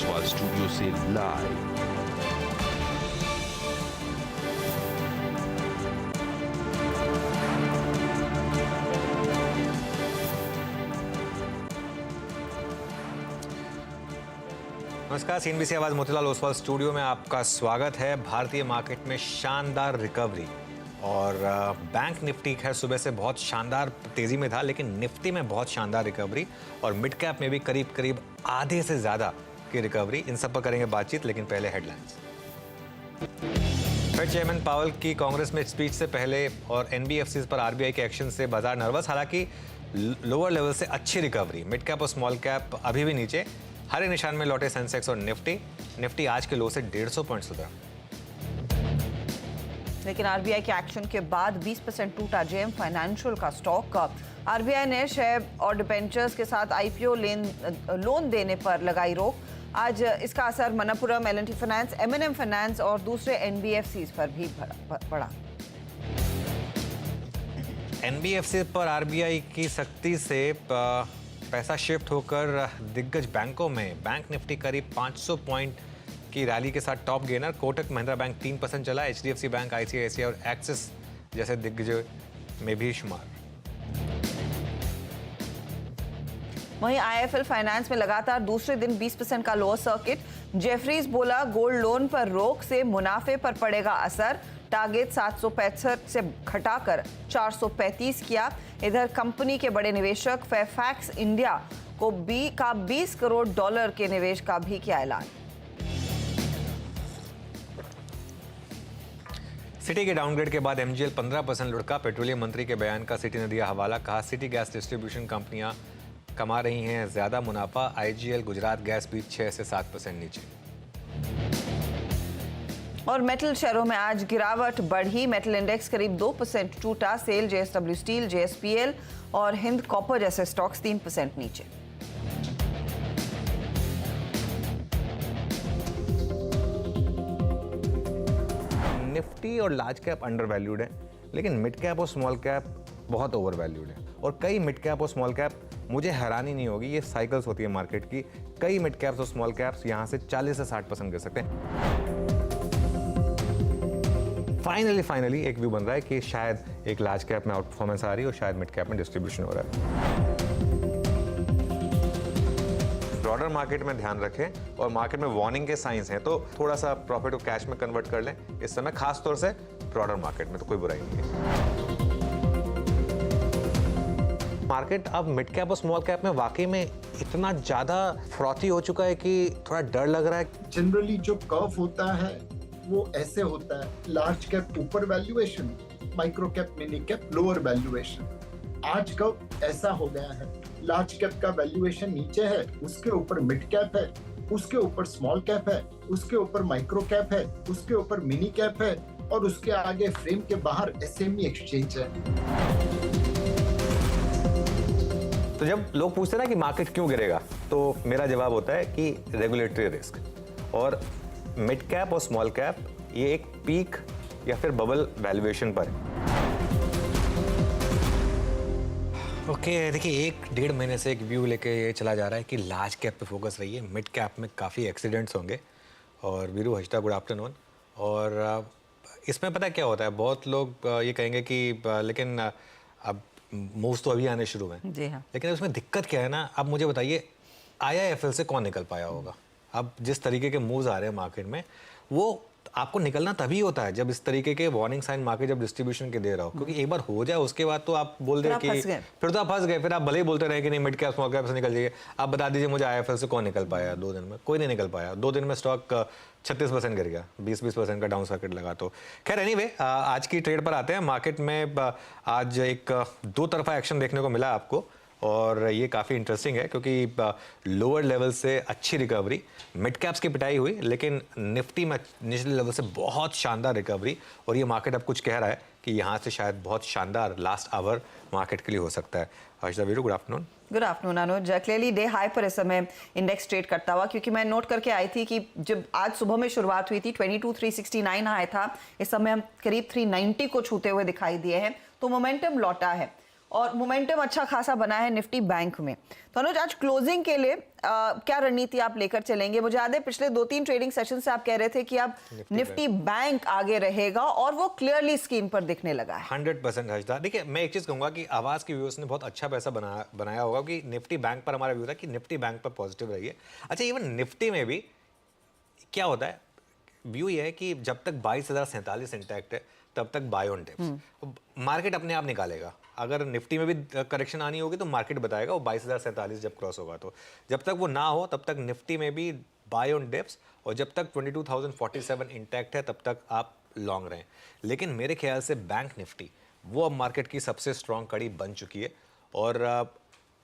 Oswal studio से live. नमस्कार, CNBC आवाज मोतीलाल ओसवाल स्टूडियो में आपका स्वागत है। भारतीय मार्केट में शानदार रिकवरी और बैंक निफ्टी खैर सुबह से बहुत शानदार तेजी में था, लेकिन निफ्टी में बहुत शानदार रिकवरी और मिड कैप में भी करीब करीब आधे से ज्यादा की रिकवरी। इन सब पर करेंगे बातचीत, लेकिन पहले हेडलाइंस। फेड चेयरमैन पावेल की कांग्रेस में स्पीच से पहले और एनबीएफसी पर आरबीआई के एक्शन से बाजार नर्वस, हालांकि लोअर लेवल से अच्छी रिकवरी। मिड कैप और स्मॉल कैप अभी भी नीचे, हरे निशान में लौटे सेंसेक्स और निफ्टी आज के लो से 150 पॉइंट सुधरा। लेकिन आरबीआई के एक्शन के बाद 20% टूटा जेएम फाइनेंशियल का स्टॉक। आरबीआई ने शेयर और डिबेंचर्स के साथ आईपीओ लोन देने पर लगाई रोक। आज इसका असर मनप्पुरम, एल&टी फाइनेंस, एम&एम फाइनेंस और दूसरे एनबीएफसीज पर भी पड़ा। एनबीएफसी पर आरबीआई की सख्ती से पैसा शिफ्ट होकर दिग्गज बैंकों में बैंक निफ्टी करीब 500 पॉइंट की रैली के साथ top gainer. Kotak Mahindra bank 3% चला, एचडीएफसी बैंक, आईसीआईसीआई और एक्सिस जैसे दिग्गजों में भी शुमार। वहीं आईएफएल फाइनेंस में लगातार दूसरे दिन 20% का लोअर सर्किट। जेफरीज बोला गोल्ड लोन पर रोक से मुनाफे पर पड़ेगा असर। टारगेट 765 से घटाकर 435 किया। इधर कंपनी के बड़े निवेशक फेयरफैक्स इंडिया को $20 करोड़ के निवेश का भी किया ऐलान। सिटी के डाउनग्रेड के बाद एमजीएल 15% लुढ़का। पेट्रोलियम मंत्री के बयान का सिटी ने दिया हवाला, कहा सिटी गैस डिस्ट्रीब्यूशन कंपनियां कमा रही हैं ज्यादा मुनाफा। आईजीएल, गुजरात गैस भी 6 से 7% नीचे। और मेटल शेयरों में आज गिरावट बढ़ी। मेटल इंडेक्स करीब 2% टूटा। सेल, जेएसडब्ल्यू स्टील, जेएसपीएल और हिंद कॉपर जैसे स्टॉक्स 3% नीचे। निफ्टी और लार्ज कैप अंडर वैल्यूड है, लेकिन मिड कैप और स्मॉल कैप बहुत ओवर वैल्यूड है। और कई मिड कैप और स्मॉल कैप, मुझे हैरानी नहीं होगी, ये साइकिल्स होती है मार्केट की, कई मिड कैप्स और स्मॉल कैप्स यहाँ से 40 से 60% गिर सकते हैं। फाइनली एक व्यू बन रहा है कि शायद एक लार्ज कैप में आउट परफॉर्मेंस आ रही है और शायद मिड कैप में डिस्ट्रीब्यूशन हो रहा है। ब्रॉडर मार्केट में ध्यान रखें और मार्केट में वार्निंग के साइंस हैं, तो थोड़ा सा प्रॉफिट को कैश में कन्वर्ट कर लें इस समय, खास तौर से ब्रॉडर मार्केट में तो कोई बुराई नहीं है। मार्केट अब मिड कैप और स्मॉल कैप में वाकई में इतना ज्यादा फ्रॉथी हो चुका है कि थोड़ा डर लग रहा है। जनरली जो कर्व होता है वो ऐसे होता है, लार्ज कैप ऊपर valuation, micro cap, mini cap lower valuation. आज कर्व ऐसा हो गया है, लार्ज कैप का वैल्यूएशन नीचे है, उसके ऊपर मिड कैप है, उसके ऊपर स्मॉल कैप है, उसके ऊपर माइक्रो कैप है, उसके ऊपर मिनी कैप है और उसके आगे फ्रेम के बाहर एसएमई एक्सचेंज है। तो जब लोग पूछते हैं ना कि मार्केट क्यों गिरेगा, तो मेरा जवाब होता है कि रेगुलेटरी रिस्क। और मिड कैप और स्मॉल कैप ये एक पीक या फिर बबल वैल्यूएशन पर है। ओके, देखिए 1-1.5 महीने से एक व्यू लेके ये चला जा रहा है कि लार्ज कैप पे फोकस रहिए, मिड कैप में काफ़ी एक्सीडेंट्स होंगे। और वीरू हजता, गुड आफ्टरनून। और इसमें पता क्या होता है, बहुत लोग ये कहेंगे कि लेकिन अब मूव्स तो अभी आने शुरू हुए हैं। जी हाँ। लेकिन उसमें दिक्कत क्या है ना, अब मुझे बताइए आईआईएफएल से कौन निकल पाया होगा? अब जिस तरीके के मूव्स आ रहे हैं मार्केट में, वो आपको निकलना तभी होता है जब इस तरीके के वार्निंग साइन मार्केट जब डिस्ट्रीब्यूशन के दे रहा हो, क्योंकि एक बार हो जाए उसके बाद तो आप बोल दे कि फिर तो आप फंस गए। फिर आप भले ही बोलते रहे कि नहीं मिड कैप स्मॉल कैप से निकल जाइए। आप बता दीजिए मुझे आईएफएल से कौन निकल पाया 2 दिन में? कोई नहीं निकल पाया। 2 दिन में स्टॉक 36% गिर गया, 20% का डाउन सर्किट लगा। तो खैर एनीवे, आज की ट्रेड पर आते हैं। मार्केट में आज एक 2 तरफा एक्शन देखने को मिला आपको और ये काफ़ी इंटरेस्टिंग है, क्योंकि लोअर लेवल से अच्छी रिकवरी, मिड कैप्स की पिटाई हुई, लेकिन निफ्टी में निचले लेवल से बहुत शानदार रिकवरी। और ये मार्केट अब कुछ कह रहा है कि यहाँ से शायद बहुत शानदार लास्ट आवर मार्केट के लिए हो सकता है। Harshada Veeru, good afternoon. Good afternoon Anuj. Clearly day high पर इस समय इंडेक्स ट्रेड करता हुआ, क्योंकि मैं नोट करके आई थी कि जब आज सुबह में शुरुआत हुई थी 22,369 हाई था, इस समय हम करीब 390 को छूते हुए दिखाई दिए हैं, तो मोमेंटम लौटा है। और मोमेंटम अच्छा खासा बना है निफ्टी बैंक में। तो अनुज, आज क्लोजिंग के लिए क्या रणनीति आप लेकर चलेंगे? मुझे याद है पिछले 2-3 ट्रेडिंग सेशन से आप कह रहे थे कि अब निफ्टी बैंक आगे रहेगा और वो क्लियरली स्क्रीन पर दिखने लगा है। 100% हर्षदा। देखिए, मैं एक चीज कहूंगा कि आवाज की व्यूअर्स ने बहुत अच्छा पैसा बनाया होगा कि निफ्टी बैंक पर हमारा व्यू था कि निफ्टी बैंक पर पॉजिटिव रही है। अच्छा, इवन निफ्टी में भी क्या होता है, व्यू ये है कि जब तक 22,047 इंटैक्ट है तब तक बाय ऑन डिप्स। मार्केट अपने आप निकालेगा। अगर निफ्टी में भी करेक्शन आनी होगी तो मार्केट बताएगा, वो 22,047 जब क्रॉस होगा। तो जब तक वो ना हो तब तक निफ्टी में भी बाय ऑन डिप्स, और जब तक 22,047 इंटैक्ट है तब तक आप लॉन्ग रहें। लेकिन मेरे ख्याल से बैंक निफ्टी वो अब मार्केट की सबसे स्ट्रॉन्ग कड़ी बन चुकी है, और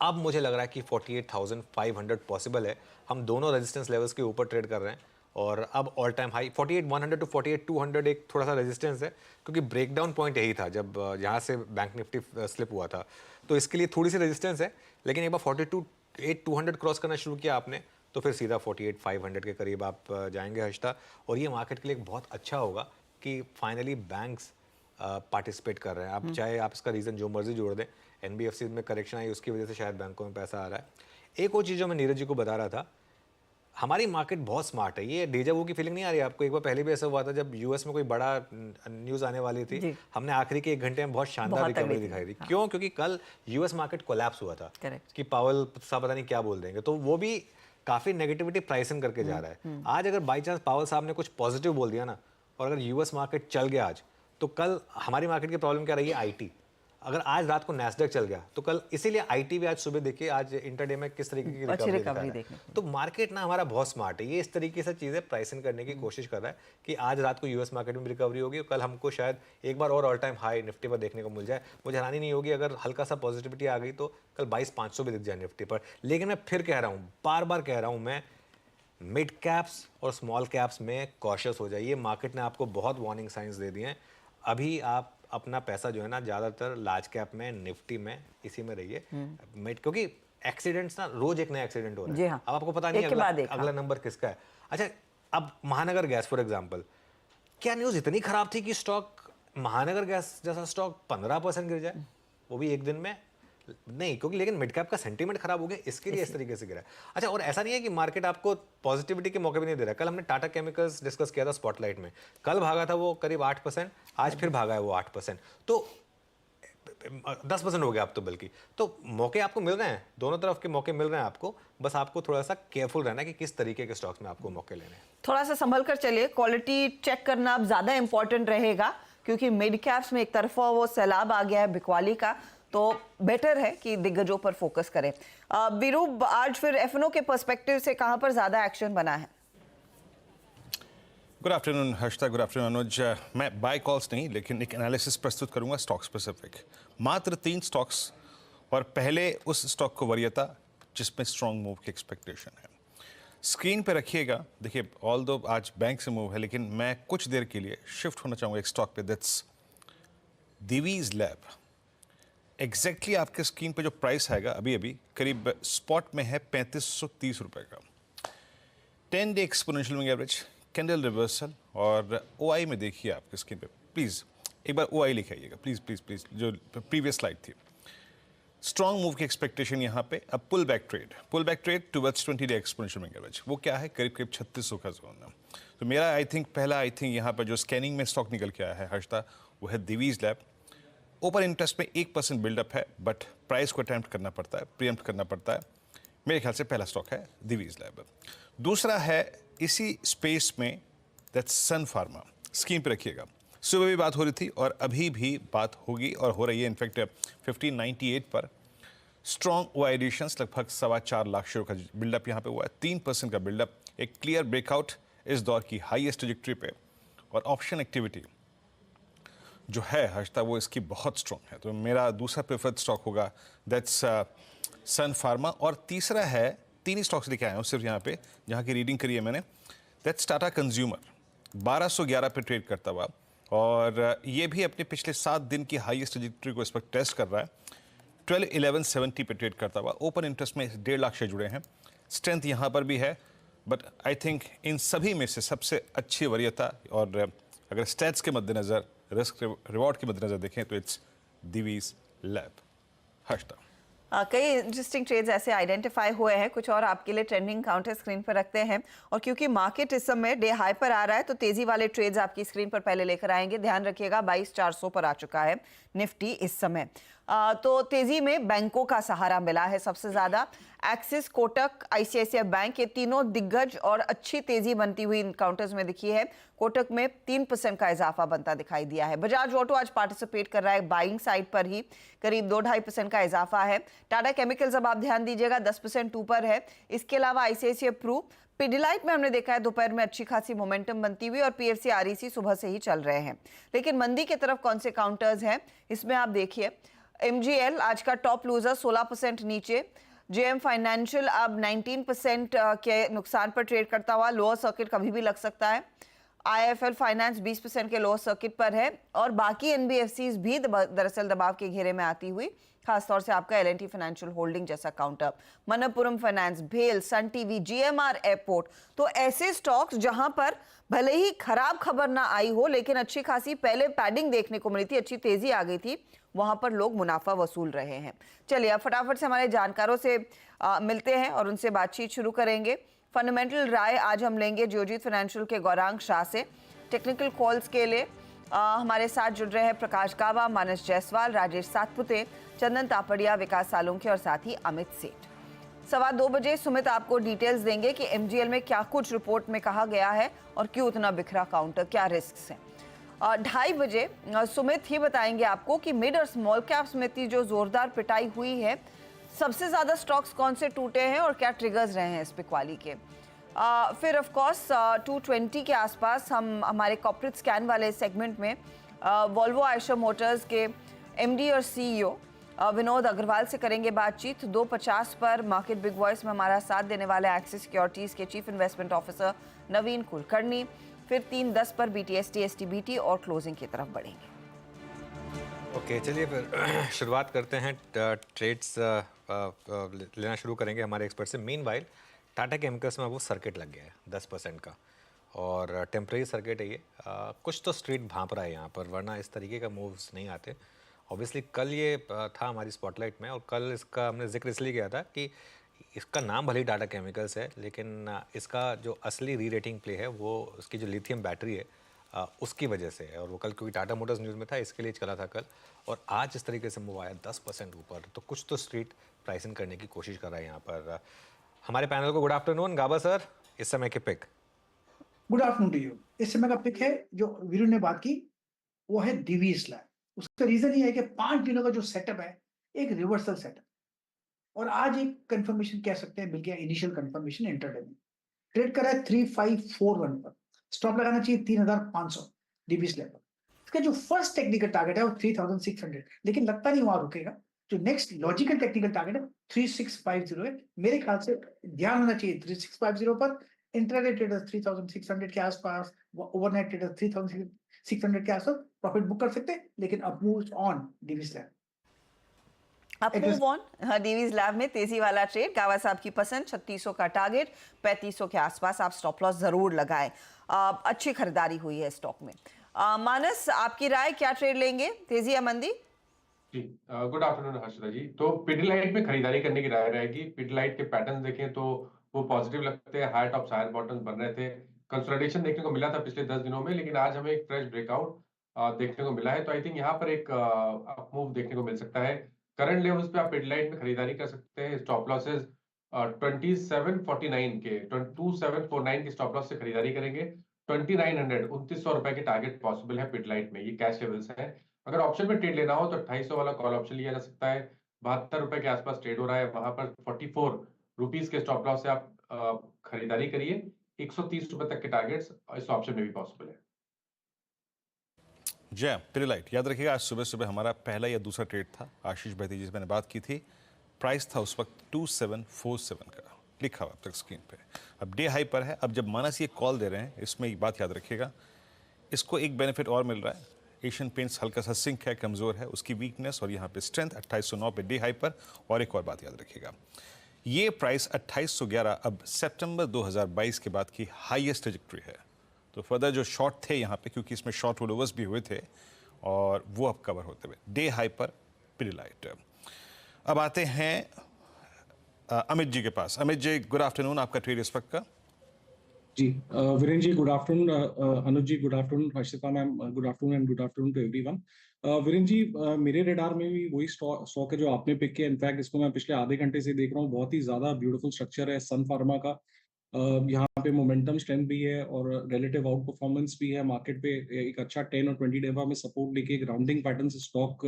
अब मुझे लग रहा है कि 48,500 पॉसिबल है। हम दोनों रेजिस्टेंस लेवल्स के ऊपर ट्रेड कर रहे हैं, और अब ऑल टाइम हाई 48,100 टू 48,200 एक थोड़ा सा रेजिस्टेंस है, क्योंकि ब्रेकडाउन पॉइंट यही था जब यहाँ से बैंक निफ्टी स्लिप हुआ था। तो इसके लिए थोड़ी सी रेजिस्टेंस है, लेकिन एक बार 42,200 क्रॉस करना शुरू किया आपने तो फिर सीधा 48,500 के करीब आप जाएंगे हर्षदा। और ये मार्केट के लिए बहुत अच्छा होगा कि फाइनली बैंक्स पार्टिसिपेट कर रहे हैं। आप चाहे आप इसका रीज़न जो मर्जी जोड़ दें, NBFC में करेक्शन आई उसकी वजह से शायद बैंकों में पैसा आ रहा है। एक और चीज़ जो मैं नीरज जी को बता रहा था, हमारी मार्केट बहुत स्मार्ट है। ये डेजा वू की फीलिंग नहीं आ रही आपको? एक बार पहले भी ऐसा हुआ था जब यूएस में कोई बड़ा न्यूज़ आने वाली थी, हमने आखिरी के 1 घंटे में बहुत शानदार रिकवरी दिखाई थी। हाँ। क्यों? क्योंकि कल यूएस मार्केट कोलैप्स हुआ था कि पावल साहब पता नहीं क्या बोल देंगे, तो वो भी काफ़ी नेगेटिविटी प्राइसिंग करके जा रहा है। आज अगर बाई चांस पावल साहब ने कुछ पॉजिटिव बोल दिया ना, और अगर यूएस मार्केट चल गया आज, तो कल हमारी मार्केट की प्रॉब्लम क्या रही है? आईटी। अगर आज रात को नैस्डैक चल गया तो कल, इसीलिए आईटी भी आज सुबह देखिए आज इंटरडे में किस तरीके की रिकवरी देखने। तो मार्केट ना हमारा बहुत स्मार्ट है, ये इस तरीके से चीजें प्राइसिंग करने की कोशिश कर रहा है कि आज रात को यूएस मार्केट में भी रिकवरी होगी, और कल हमको शायद एक बार और ऑल टाइम हाई निफ्टी पर देखने को मिल जाए। मुझे हैरानी नहीं होगी अगर हल्का सा पॉजिटिविटी आ गई तो कल 22,500 भी दिख जाए निफ्टी पर। लेकिन मैं फिर कह रहा हूँ, बार बार कह रहा हूँ मैं, मिड कैप्स और स्मॉल कैप्स में कॉशियस हो जाइए। मार्केट ने आपको बहुत वार्निंग साइंस दे दिए हैं। अभी आप अपना पैसा जो है ना ज़्यादातर लार्ज कैप में, निफ्टी में, इसी में रहिए। मिड, क्योंकि एक्सीडेंट्स ना रोज एक नया एक्सीडेंट हो रहा है। अब आपको पता नहीं अगला नंबर किसका है। अच्छा, अब महानगर गैस फॉर एग्जांपल, क्या न्यूज़ इतनी खराब थी कि स्टॉक, महानगर गैस जैसा स्टॉक 15% गिर जाए, वो भी एक दिन में? नहीं, क्योंकि लेकिन मिड कैप का सेंटीमेंट खराब हो गया, इसके लिए इस तरीके से गिरा। अच्छा, और ऐसा नहीं है कि मार्केट आपको पॉजिटिविटी के मौके भी नहीं दे रहा। कल हमने टाटा केमिकल्स डिस्कस किया था स्पॉटलाइट में, कल भागा था वो करीब 8%, आज फिर भागा है वो 8%, तो 10% हो गया अब तो बल्कि। तो मौके आपको मिल रहे हैं, दोनों तरफ के मौके मिल रहे हैं आपको, बस आपको थोड़ा सा केयरफुल रहना है कि किस तरीके के स्टॉक्स में आपको मौके लेने हैं। थोड़ा सा संभल कर चलिए, क्वालिटी चेक करना अब ज्यादा इंपॉर्टेंट रहेगा, क्योंकि मिड कैप्स में एक तरफा वो सैलाब आ गया है बिकवाली का, तो बेटर है कि दिग्गजों पर फोकस करें। वीरू, आज फिर एफएनओ के पर्सपेक्टिव से कहां पर ज्यादा एक्शन बना है? Good afternoon Harshada, good afternoon Anuj. मैं बाय कॉल्स नहीं लेकिन एक एनालिसिस प्रस्तुत करूंगा स्टॉक स्पेसिफिक। मात्र 3 स्टॉक्स, और पहले उस स्टॉक को वरीयता जिसमें स्ट्रॉन्ग मूव की एक्सपेक्टेशन है। स्क्रीन पे रखिएगा। देखिए, ऑल्दो आज बैंक से मूव है, लेकिन मैं कुछ देर के लिए शिफ्ट होना चाहूँगा एक स्टॉक पे, दैट्स दिवीज लैब। एग्जैक्टली आपके स्क्रीन पे जो प्राइस आएगा अभी अभी करीब स्पॉट में है 3530 रुपए का। 10 day exponential moving average, candle reversal, और ओआई में देखिए आपके स्क्रीन पे, प्लीज़ एक बार ओआई लिख आइएगा, प्लीज़ प्लीज़ प्लीज़, जो प्रीवियस स्लाइड थी। स्ट्रॉन्ग मूव की एक्सपेक्टेशन यहाँ पे। अब pull back trade towards 20 day exponential moving average, वो क्या है? करीब करीब 3600 का जोन है। तो मेरा आई थिंक यहाँ पर जो स्कैनिंग में स्टॉक निकल के आया है हर्षदा, वो है दिवीज लैब। ओपन इंटरेस्ट में 1% बिल्डअप है, बट प्राइस को अटेम्प्ट करना पड़ता है, प्रीएम्प्ट करना पड़ता है। मेरे ख्याल से पहला स्टॉक है दिवीज लैब। दूसरा है इसी स्पेस में, दैट्स सन फार्मा। स्क्रीन पे रखिएगा, सुबह भी बात हो रही थी और अभी भी बात होगी और हो रही है। इनफैक्ट 1598 पर स्ट्रॉन्ग ओआई एडिशंस, लगभग 4.25 लाख शेयर का बिल्डअप यहाँ पे हुआ है। 3% का बिल्डअप, एक क्लियर ब्रेकआउट इस दौर की हाईएस्ट ट्रैजेक्टरी पे, और ऑप्शन एक्टिविटी जो है हर्षदा वो इसकी बहुत स्ट्रॉन्ग है। तो मेरा दूसरा प्रेफर्ड स्टॉक होगा दैट्स सन फार्मा। और तीसरा है, 3 ही स्टॉक्स लेके आया हूँ सिर्फ यहाँ पे, जहाँ की रीडिंग करी है मैंने, दैट्स टाटा कंज्यूमर। 1211 पे ट्रेड करता हुआ, और ये भी अपने पिछले 7 दिन की हाईएस्ट ट्रैजेक्टरी को इस वक्त टेस्ट कर रहा है। 121170 पे ट्रेड करता हुआ, ओपन इंटरेस्ट में 1.5 लाख शेयर जुड़े हैं। स्ट्रेंथ यहाँ पर भी है, बट आई थिंक इन सभी में से सबसे अच्छी वरीयता, और अगर स्टैट्स के मद्देनज़र, रिस्क रिवॉर्ड के मद्देनज़र देखें, तो इट्स दिवीज लैब। हर्षदा। कई इंटरेस्टिंग ट्रेड्स ऐसे आइडेंटिफाई हुए हैं, कुछ और आपके लिए ट्रेंडिंग काउंटर स्क्रीन पर रखते हैं। और क्योंकि मार्केट इस समय डे हाई पर आ रहा है तो तेजी वाले ट्रेड्स आपकी स्क्रीन पर पहले लेकर आएंगे। ध्यान रखिएगा 22,400 पर आ चुका है निफ्टी इस समय। तो तेजी में बैंकों का सहारा मिला है सबसे ज्यादा। एक्सिस, कोटक, आईसीआईसीआई बैंक, ये तीनों दिग्गज और अच्छी तेजी बनती हुई इन काउंटर्स में दिखी है। कोटक में 3% का इजाफा बनता दिखाई दिया है। बजाज ऑटो आज पार्टिसिपेट कर रहा है बाइंग साइड पर ही, करीब 2-2.5% का इजाफा है। टाटा केमिकल्स, अब आप ध्यान दीजिएगा, 10% ऊपर है। इसके अलावा आईसीआईसीआई प्रू, पिडिलाइट में हमने देखा है दोपहर में अच्छी खासी मोमेंटम बनती हुई, और पीएफसी, आरईसी सुबह से ही चल रहे हैं। लेकिन मंदी की तरफ कौन से काउंटर्स हैं इसमें आप देखिए। एमजीएल आज का टॉप लूजर, 16% नीचे। जेएम फाइनेंशियल अब 19% के नुकसान पर ट्रेड करता हुआ, लोअर सर्किट कभी भी लग सकता है। आईएफएल फाइनेंस 20% के लोअर सर्किट पर है। और बाकी एनबीएफसीज भी दरअसल दबाव के घेरे में आती हुई, खासतौर से आपका एलएनटी फाइनेंशियल होल्डिंग जैसा काउंटर, मनप्पुरम फाइनेंस, भेल, सन टीवी, जीएमआर एयरपोर्ट। तो ऐसे स्टॉक्स जहां पर भले ही खराब खबर ना आई हो लेकिन अच्छी खासी पहले पैडिंग देखने को मिली थी, अच्छी तेजी आ गई थी, वहां पर लोग मुनाफा वसूल रहे हैं। चलिए अब फटाफट से हमारे जानकारों से मिलते हैं और उनसे बातचीत शुरू करेंगे। फंडामेंटल राय आज हम लेंगे जियोजीत फाइनेंशियल के गौरांग शाह से। टेक्निकल कॉल्स के लिए हमारे साथ जुड़ रहे हैं प्रकाश गावा, मानस जायसवाल, राजेश सातपुते, चंदन तापड़िया, विकास सालुंखे और साथ ही अमित सेठ। 2:15 बजे सुमित आपको डिटेल्स देंगे कि एमजीएल में क्या कुछ रिपोर्ट में कहा गया है और क्यों उतना बिखरा काउंटर, क्या रिस्क हैं। 2:30 बजे सुमित ही बताएंगे आपको कि मिड और स्मॉल कैप्स में इतनी जो जोरदार पिटाई हुई है, सबसे ज्यादा स्टॉक्स कौन से टूटे हैं और क्या ट्रिगर्स रहे हैं इस पिकवाली के। फिर ऑफ कोर्स 2:20 के आसपास हम हमारे कॉर्पोरेट स्कैन वाले सेगमेंट में वॉल्वो आयशर मोटर्स के एमडी और सीईओ विनोद अग्रवाल से करेंगे बातचीत। 2:50 पर मार्केट बिग वॉइस में हमारा साथ देने वाले एक्सिस सिक्योरिटीज के चीफ इन्वेस्टमेंट ऑफिसर नवीन कुलकर्णी। फिर 3:10 पर बीटीएसटी, एसटीबीटी और क्लोजिंग की तरफ बढ़ेंगे। ओके, चलिए फिर शुरुआत करते हैं। ट्रेड्स लेना शुरू करेंगे हमारे एक्सपर्ट से। मीनवाइल टाटा केमिकल्स में वो सर्किट लग गया है 10% का, और टेम्परेरी सर्किट है ये। कुछ तो स्ट्रीट भांप रहा है यहाँ पर, वरना इस तरीके का मूव्स नहीं आते। ऑब्वियसली कल ये था हमारी स्पॉटलाइट में, और कल इसका हमने जिक्र इसलिए किया था कि इसका नाम भले ही टाटा केमिकल्स है, लेकिन इसका जो असली री रेटिंग प्ले है वो उसकी जो लिथियम बैटरी है उसकी वजह से है। और वो कल क्योंकि टाटा मोटर्स न्यूज़ में था, इसके लिए चला था कल, और आज इस तरीके से मूव आया 10% ऊपर, तो कुछ तो स्ट्रीट प्राइसिंग करने की कोशिश कर रहा है यहाँ पर। हमारे पैनल को गुड आफ्टरनून। गाबा सर, इस समय के pick. Good afternoon to you. इस समय का पिक है जो वीरू ने बात की, वो है डीवीएस लैब। उसका रीजन ये है कि 5 दिनों का जो सेटअप है, एक रिवर्सल सेटअप, और आज एक कंफर्मेशन कह सकते हैं मिल गया, इनिशियल कंफर्मेशन इंटरडे में। ट्रेड कर रहा है 3541 पर, स्टॉप लगाना चाहिए 3500 डीवीएस लैब पर। इसका जो फर्स्ट टेक्निकल टारगेट है वो 3600, लेकिन लगता नहीं वहां रुकेगा। जो नेक्स्ट लॉजिकल टेक्निकल टारगेट है 3650 है। मेरे ख्याल से ध्यान होना चाहिए 3650 पर। इंट्राडे ट्रेडर्स 3600 के आसपास, ओवरनाइट ट्रेडर्स 3600 के आसपास प्रॉफिट बुक कर सकते हैं, लेकिन अब मूव ऑन डीवीएस लैब। अब मूव ऑन डीवीज लैब में तेजी वाला ट्रेड। गावा साहब की पसंद, 3600 का टारगेट, 3500 के आसपास आप स्टॉप लॉस जरूर लगाएं। अच्छी खरीदारी हुई है स्टॉक में। मानस, आपकी राय, क्या ट्रेड लेंगे, तेजी या मंदी? जी, गुड आफ्टरनून हर्षदा जी। तो पिडिलाइट में खरीदारी करने की राय रहेगी। पिडिलाइट के पैटर्न देखें तो वो पॉजिटिव लगते हैं, हाई टॉप हायर बॉटम बन रहे थे। कंसोलिडेशन देखने को मिला था पिछले 10 दिनों में, लेकिन आज हमें एक फ्रेश ब्रेकआउट देखने को मिला है। तो आई थिंक यहाँ पर एक अप मूव देखने को मिल सकता है। करंट लेवल्स पे आप पिडिलाइट में खरीदारी कर सकते हैं। स्टॉप लॉसेस 2749 के 2749 के स्टॉप लॉस से खरीदारी करेंगे। 2900 रुपए के टारगेट पॉसिबल है पिडिलाइट में, ये कैश लेवल्स है। अगर ऑप्शन में ट्रेड लेना हो तो 250 वाला कॉल ऑप्शन लिया जा सकता है। 72 रुपए के आसपास ट्रेड हो रहा है, वहां पर 44 रुपीज के स्टॉप लॉस से आप खरीदारी करिए। 130 रुपए तक के टारगेट्स इस ऑप्शन में भी पॉसिबल है। जय पिडिलाइट, याद रखिएगा आज सुबह सुबह हमारा पहला या दूसरा ट्रेड था। आशीष भैती जिस मैंने बात की थी, प्राइस था उस वक्त 2747 का, लिखा हुआ अब तक स्क्रीन पे। अब डे हाई पर है। अब जब मानस ये कॉल दे रहे हैं, इसमें एक बात याद रखिएगा, इसको एक बेनिफिट और मिल रहा है। एशियन पेंट्स हल्का सा सिंक है, कमज़ोर है, उसकी वीकनेस, और यहाँ पे स्ट्रेंथ 2809 पे डे हाई पर। और एक और बात याद रखिएगा, ये प्राइस 2811 अब सितंबर 2022 के बाद की हाईएस्ट ट्रेजेक्टरी है। तो फर्दर जो शॉर्ट थे यहाँ पे, क्योंकि इसमें शॉर्ट रोलओवर्स भी हुए थे, और वो अब कवर होते हुए डे हाई पर पिडिलाइट। अब आते हैं अमित जी के पास। Amit ji, good afternoon. आपका ट्रेड इस वक्त का? जी Virendra ji, good afternoon. Anuj ji, good afternoon. Harshita ma'am, good afternoon and good afternoon to everyone. Virendra ji, मेरे रेडार में भी वही स्टॉक है जो आपने पिक किया। इनफैक्ट इसको मैं पिछले आधे घंटे से देख रहा हूँ। बहुत ही ज्यादा ब्यूटीफुल स्ट्रक्चर है सन फार्मा का। यहाँ पे मोमेंटम स्ट्रेंथ भी है और रिलेटिव आउट परफॉर्मेंस भी है मार्केट पे। एक अच्छा 10 और 20 डेवा में सपोर्ट लेके ग्राउंडिंग पैटर्न से स्टॉक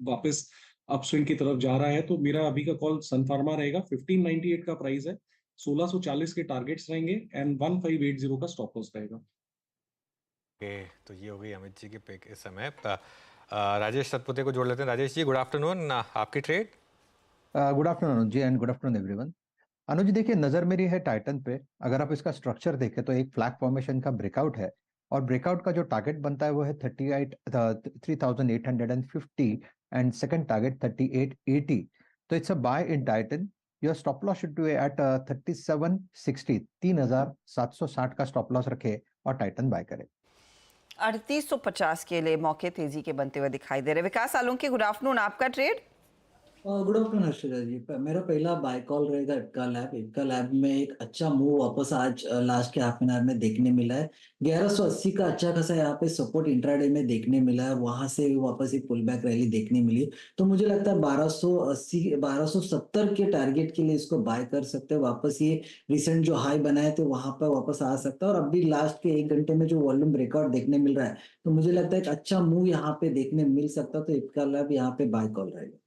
वापस अपस्विंग की तरफ जा रहा है। तो मेरा अभी का कॉल सन फार्मा रहेगा। 1598 का प्राइस है, 1640 के टारगेट्स रहेंगे एंड 1580 का स्टॉप लॉस रहेगा। ओके, तो ये हो गई अमित जी की पिक इस समय। राजेश सतपुते को जोड़ लेते हैं। Rajesh ji, good afternoon. आपकी trade? Good afternoon Anuj ji and good afternoon everyone. Anuj ji देखिए, नजर मेरी है टाइटन पे। अगर आप इसका स्ट्रक्चर देखें तो एक फ्लैग फॉर्मेशन का ब्रेकआउट है और ब्रेकआउट का जो टारगेट बनता है वो है 38,850 एंड सेकंड टारगेट 3880। तो it's a buy in Titan. Your stop loss should be at 3760, 3760 का स्टॉप लॉस रखे और टाइटन बाय करे। 3850 के लिए मौके तेजी के बनते हुए दिखाई दे रहे। विकास सालुंकी, गुड आफ्टरनून। आपका ट्रेड? गुड आफ्टरनून हर्षिता जी। मेरा पहला बाय कॉल रहेगा इटका लैब। इटका लैब में एक अच्छा मूव वापस आज लास्ट के हाफ एन आवर में देखने मिला है। 1180 का अच्छा खासा यहाँ पे सपोर्ट इंट्राडे में देखने मिला है। वहां से वापस एक पुल बैक रैली देखने मिली। तो मुझे लगता है 1280 1270 के टारगेट के लिए इसको बाय कर सकते हैं। वापस ये रिसेंट जो हाई बनाए थे वहां पर वापस आ सकता है। और अभी लास्ट के 1 घंटे में जो वॉल्यूम ब्रेकआउट देखने मिल रहा है तो मुझे लगता है एक अच्छा मूव यहाँ पे देखने मिल सकता है। तो इटका लैब यहाँ पे बाय कॉल रहेगा।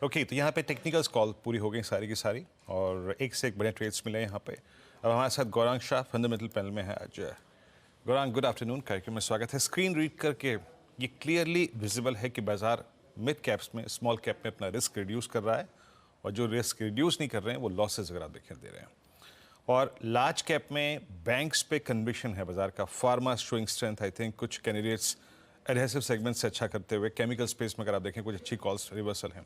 ओके, तो यहाँ पे टेक्निकल्स कॉल पूरी हो गई सारी की सारी और एक से एक बड़े ट्रेड्स मिले यहाँ पे। अब हमारे साथ गौरांग शाह फंडामेंटल पैनल में है आज। Gaurang, good afternoon. कार्यक्रम में स्वागत है। स्क्रीन रीड करके ये क्लियरली विजिबल है कि बाजार मिड कैप्स में, स्मॉल कैप में अपना रिस्क रिड्यूस कर रहा है और जो रिस्क रिड्यूस नहीं कर रहे हैं वो लॉसेज वगैरह दिखाई दे रहे हैं। और लार्ज कैप में बैंक्स पे कन्विक्शन है बाजार का। फार्मा शोइंग स्ट्रेंथ, आई थिंक कुछ कैंडिडेट्स एडहेसिव सेगमेंट से अच्छा करते हुए। केमिकल स्पेस में अगर आप देखें कुछ अच्छी कॉल्स रिवर्सल हैं।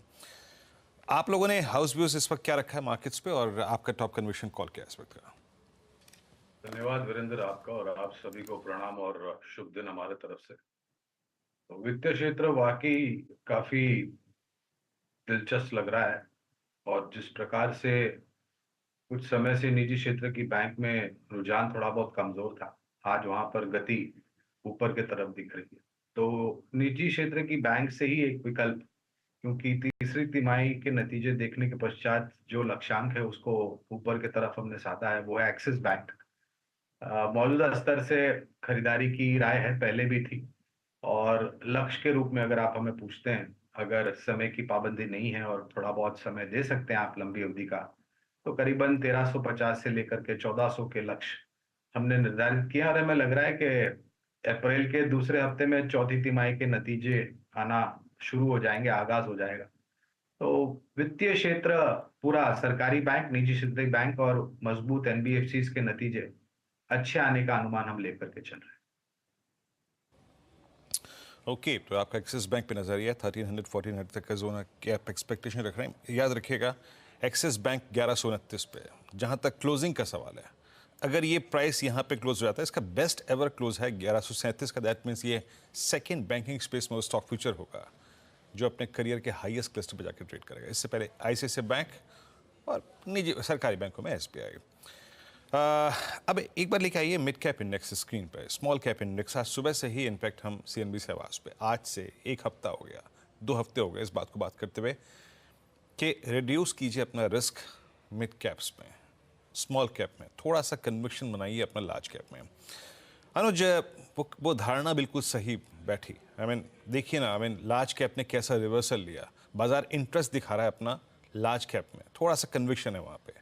आप लोगों ने हाउस व्यूज इस वक्त क्या रखा है मार्केट्स पे और आपका टॉप कन्विक्शन कॉल क्या है इस वक्त का? धन्यवाद वीरेंद्र आपका, और आप सभी को प्रणाम और शुभ दिन हमारे तरफ से। तो वित्तीय क्षेत्र वाकई काफी दिलचस्प लग रहा है और जिस प्रकार से कुछ समय से निजी क्षेत्र की बैंक में रुझान थोड़ा बहुत कमजोर था, आज वहां पर गति ऊपर की तरफ दिख रही है। तो निजी क्षेत्र की बैंक से ही एक विकल्प, क्योंकि तीसरी तिमाही के नतीजे देखने के पश्चात जो लक्ष्यांक है उसको ऊपर की तरफ हमने साधा है, वो है एक्सिस बैंक। मौजूदा स्तर से खरीदारी की राय है, पहले भी थी। और लक्ष्य के रूप में अगर आप हमें पूछते हैं, अगर समय की पाबंदी नहीं है और थोड़ा बहुत समय दे सकते हैं आप लंबी अवधि का, तो करीबन 1350 से लेकर के 1400 के लक्ष्य हमने निर्धारित किया। और हमें लग रहा है कि अप्रैल के दूसरे हफ्ते में चौथी तिमाही के नतीजे आना शुरू हो जाएंगे, आगाज हो जाएगा। तो वित्तीय क्षेत्र पूरा, सरकारी बैंक, निजी क्षेत्रीय बैंक और मजबूत एनबीएफसीज के नतीजे अच्छे आने का अनुमान हम लेकर के चल रहे हैं। ओके, तो आपका एक्सिस बैंक पे नजरिया 1300-1400 तक का जोन की आप एक्सपेक्टेशन रख रहे हैं। याद रखिएगा एक्सिस बैंक 1129 पे, जहां तक क्लोजिंग का सवाल है, अगर ये प्राइस यहाँ पे क्लोज हो जाता है, इसका बेस्ट एवर क्लोज है 1137 का। दैट मीन्स ये सेकंड बैंकिंग स्पेस में वो स्टॉक फ्यूचर होगा जो अपने करियर के हाईएस्ट क्लस्टर पे जाकर ट्रेड करेगा। इससे पहले आईसीआईसीआई बैंक और निजी सरकारी बैंकों में एसबीआई। अब एक बार लेके आइए मिड कैप इंडेक्स स्क्रीन पे। स्मॉल कैप इंडेक्स आज सुबह से ही इनफैक्ट हम CNBC आवाज़ पे, आज से 1 हफ्ता हो गया, 2 हफ्ते हो गए इस बात को बात करते हुए कि रिड्यूस कीजिए अपना रिस्क मिड कैप्स में, स्मॉल कैप में, थोड़ा सा कन्विक्शन बनाइए अपना लार्ज कैप में। अनुज, वो धारणा बिल्कुल सही बैठी। देखिए ना, लार्ज कैप ने कैसा रिवर्सल लिया, बाजार इंटरेस्ट दिखा रहा है अपना लार्ज कैप में, थोड़ा सा कन्विक्शन है वहाँ पे।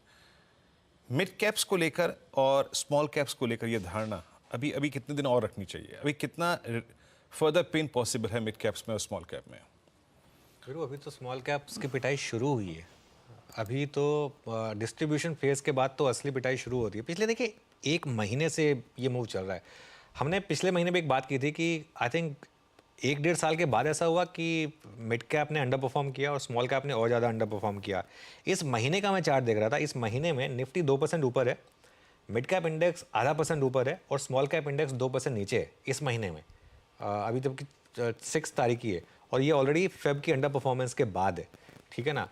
मिड कैप्स को लेकर और स्मॉल कैप्स को लेकर ये धारणा अभी कितने दिन और रखनी चाहिए? अभी कितना फर्दर पेन पॉसिबल है मिड कैप्स में और स्मॉल कैप में? अभी तो स्मॉल कैप्स की पिटाई शुरू हुई है। अभी तो डिस्ट्रीब्यूशन फेज के बाद तो असली पिटाई शुरू होती है। पिछले देखिए 1 महीने से ये मूव चल रहा है। हमने पिछले महीने भी एक बात की थी कि आई थिंक 1-1.5 साल के बाद ऐसा हुआ कि मिड कैप ने अंडर परफॉर्म किया और स्मॉल कैप ने और ज़्यादा अंडर परफॉर्म किया। इस महीने का मैं चार्ट देख रहा था, इस महीने में निफ्टी 2% ऊपर है, मिड कैप इंडेक्स 0.5% ऊपर है और स्मॉल कैप इंडेक्स 2% नीचे है इस महीने में। अभी जबकि 6 तारीख की है और ये ऑलरेडी फेब की अंडर परफॉर्मेंस के बाद है, ठीक है ना।